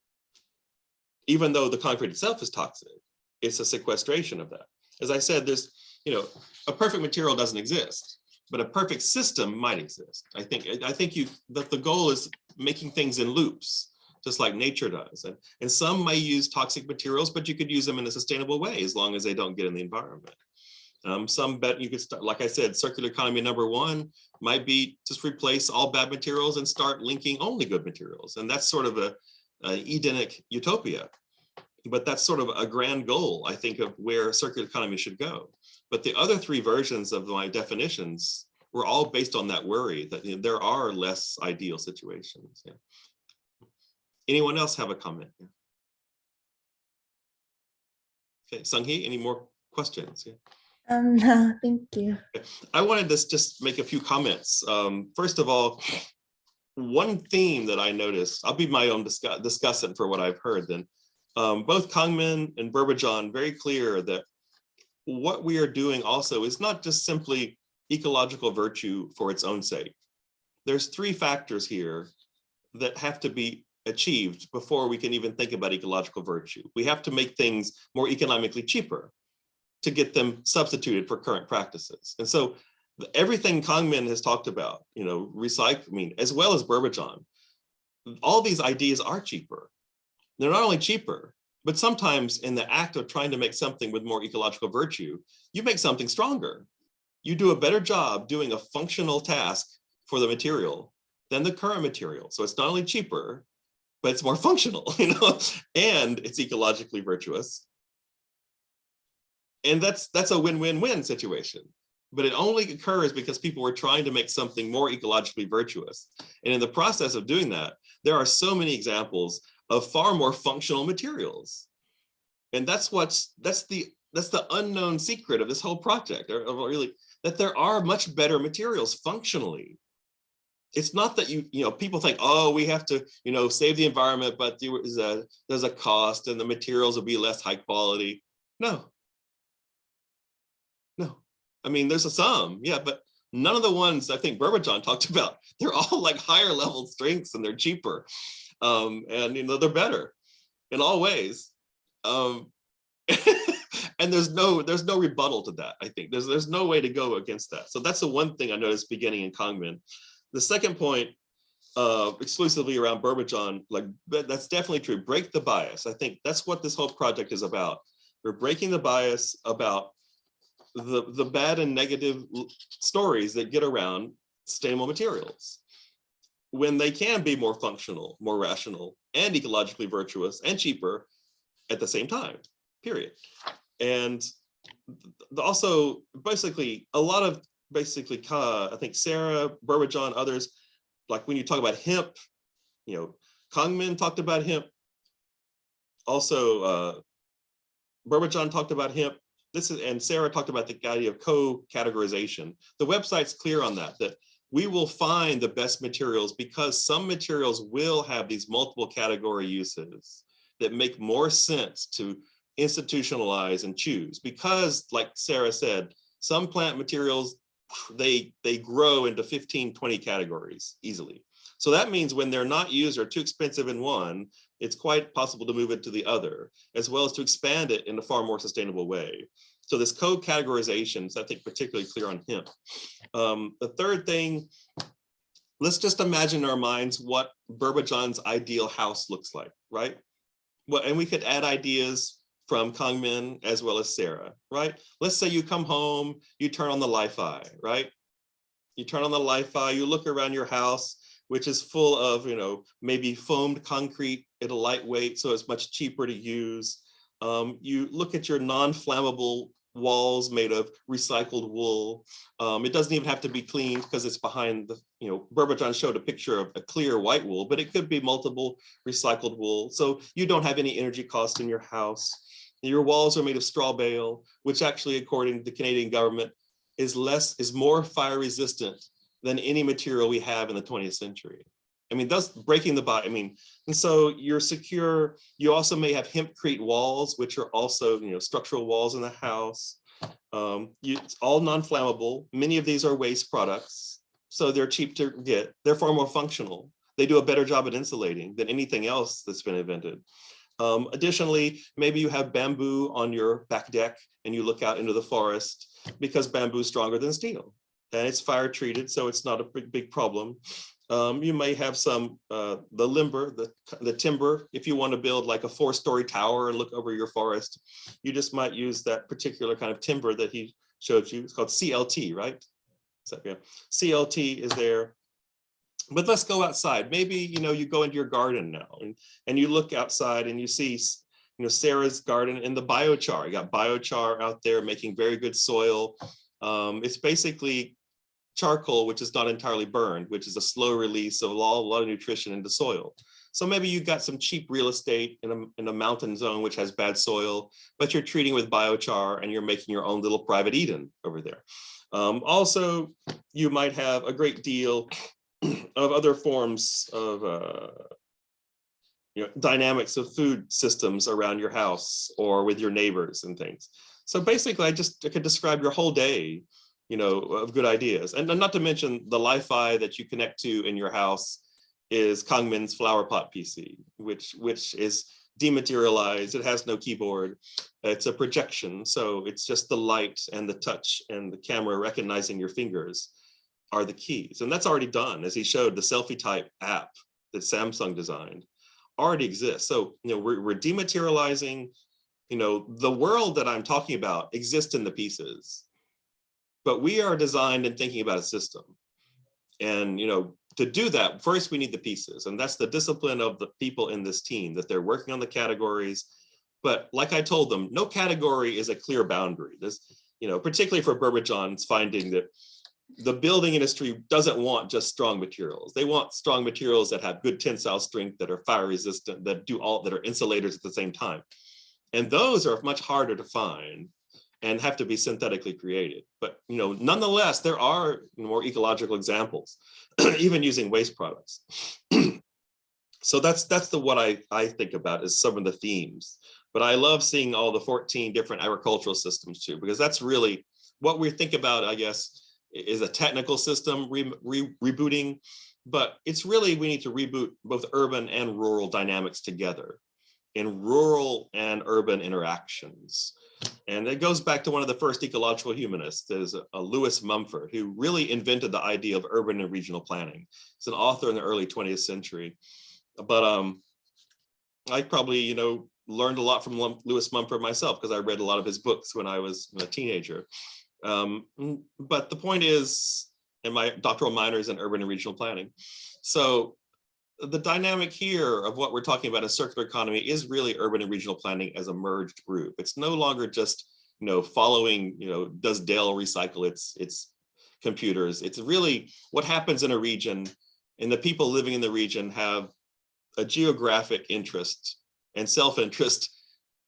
Even though the concrete itself is toxic, it's a sequestration of that. As I said, there's, a perfect material doesn't exist, but a perfect system might exist. I think that the goal is making things in loops, just like nature does. And some may use toxic materials, but you could use them in a sustainable way as long as they don't get in the environment. Some bet you could start, like I said, circular economy #1 might be just replace all bad materials and start linking only good materials. And that's sort of a Edenic utopia. But that's sort of a grand goal, I think, of where circular economy should go. But the other 3 versions of my definitions were all based on that worry that there are less ideal situations. Yeah. Anyone else have a comment? Yeah. Okay, Sung-hee, any more questions? Yeah. No, thank you. I wanted to just make a few comments. First of all, one theme that I noticed, I'll be my own discussant for what I've heard then. Both Kangmin and Boburjon very clear that what we are doing also is not just simply ecological virtue for its own sake. There's 3 factors here that have to be achieved before we can even think about ecological virtue. We have to make things more economically cheaper to get them substituted for current practices. And so everything Kangmin has talked about, recycling, as well as Boburjon, all these ideas are cheaper. They're not only cheaper, but sometimes in the act of trying to make something with more ecological virtue, you make something stronger. You do a better job doing a functional task for the material than the current material. So it's not only cheaper, but it's more functional, and it's ecologically virtuous. And that's a win-win-win situation. But it only occurs because people were trying to make something more ecologically virtuous. And in the process of doing that, there are so many examples of far more functional materials. And that's the unknown secret of this whole project, or really, that there are much better materials functionally. It's not that people think, oh, we have to, save the environment, but there's a cost and the materials will be less high quality. No. I mean, there's some, yeah, but none of the ones I think Boburjon talked about, they're all like higher level strengths and they're cheaper. And they're better in all ways. And there's no rebuttal to that. I think there's no way to go against that. So that's the one thing I noticed beginning in Kangmin. The second point, exclusively around Boburjon, that's definitely true. Break the bias. I think that's what this whole project is about. We're breaking the bias about the bad and negative stories that get around sustainable materials, when they can be more functional, more rational, and ecologically virtuous and cheaper at the same time, period. And also, basically, a lot of, I think Sera, Boburjon, others, like when you talk about hemp, Kangmin talked about hemp. Also, Boburjon talked about hemp. And Sera talked about the idea of co-categorization. The website's clear on that we will find the best materials because some materials will have these multiple category uses that make more sense to institutionalize and choose. Because, like Sera said, some plant materials, they grow into 15, 20 categories easily. So that means when they're not used or too expensive in one, it's quite possible to move it to the other, as well as to expand it in a far more sustainable way. So this co-categorization is, I think, particularly clear on hemp. The third thing, let's just imagine in our minds what Boburjon's ideal house looks like, right? Well, and we could add ideas from Kangmin as well as Sera, right? Let's say you come home, you turn on the Li-Fi, right? You turn on the Li-Fi, you look around your house, which is full of, maybe foamed concrete at a lightweight, so it's much cheaper to use. You look at your non-flammable walls made of recycled wool. It doesn't even have to be cleaned because it's behind the, Boburjon showed a picture of a clear white wool, but it could be multiple recycled wool. So you don't have any energy cost in your house. Your walls are made of straw bale, which actually, according to the Canadian government, is more fire resistant than any material we have in the 20th century. I mean, that's breaking the body. I mean, and so you're secure. You also may have hempcrete walls, which are also, structural walls in the house. It's all non-flammable. Many of these are waste products, so they're cheap to get. They're far more functional. They do a better job at insulating than anything else that's been invented. Additionally, maybe you have bamboo on your back deck and you look out into the forest because bamboo is stronger than steel and it's fire treated, so it's not a big problem. You may have some, the timber, if you want to build like a 4-story tower and look over your forest, you just might use that particular kind of timber that he showed you. It's called CLT, right? So, yeah. CLT is there. But let's go outside. Maybe, you go into your garden now and you look outside and you see, Sarah's garden in the biochar. You got biochar out there making very good soil. It's basically charcoal, which is not entirely burned, which is a slow release of a lot of nutrition into soil. So maybe you've got some cheap real estate in a mountain zone, which has bad soil, but you're treating with biochar and you're making your own little private Eden over there. Also, you might have a great deal of other forms of dynamics of food systems around your house or with your neighbors and things. So basically, I could describe your whole day, of good ideas. And not to mention the Li-Fi that you connect to in your house is Kangmin's flower pot PC, which is dematerialized. It has no keyboard. It's a projection. So it's just the light and the touch and the camera recognizing your fingers are the keys. And that's already done. As he showed, the selfie type app that Samsung designed already exists. So, we're dematerializing, the world that I'm talking about exists in the pieces, but we are designed and thinking about a system. And, to do that, first we need the pieces. And that's the discipline of the people in this team, that they're working on the categories. But like I told them, no category is a clear boundary. There's, particularly for Boburjon's finding that the building industry doesn't want just strong materials. They want strong materials that have good tensile strength, that are fire resistant, that are insulators at the same time. And those are much harder to find and have to be synthetically created. But nonetheless, there are more ecological examples, even using waste products. So that's what I think about as some of the themes. But I love seeing all the 14 different agricultural systems too, because that's really what we think about, I guess, is a technical system rebooting, but it's really, we need to reboot both urban and rural dynamics together in rural and urban interactions. And it goes back to one of the first ecological humanists, there's a Lewis Mumford, who really invented the idea of urban and regional planning. He's an author in the early 20th century. But I probably, learned a lot from Lewis Mumford myself, because I read a lot of his books when I was a teenager. But the point is, and my doctoral minor is in urban and regional planning. So the dynamic here of what we're talking about as circular economy is really urban and regional planning as a merged group. It's no longer just, following, does Dell recycle its computers? It's really what happens in a region, and the people living in the region have a geographic interest and self-interest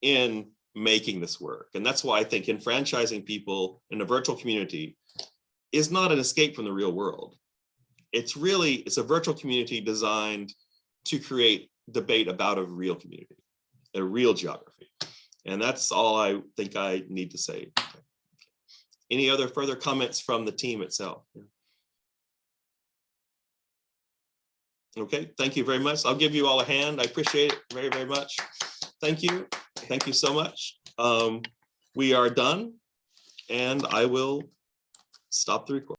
in making this work. And that's why I think enfranchising people in a virtual community is not an escape from the real world. It's a virtual community designed to create debate about a real community, a real geography. And that's all I think I need to say. Any other further comments from the team itself? Okay, thank you very much. I'll give you all a hand. I appreciate it very, very much. Thank you. Thank you so much. We are done, and I will stop the recording.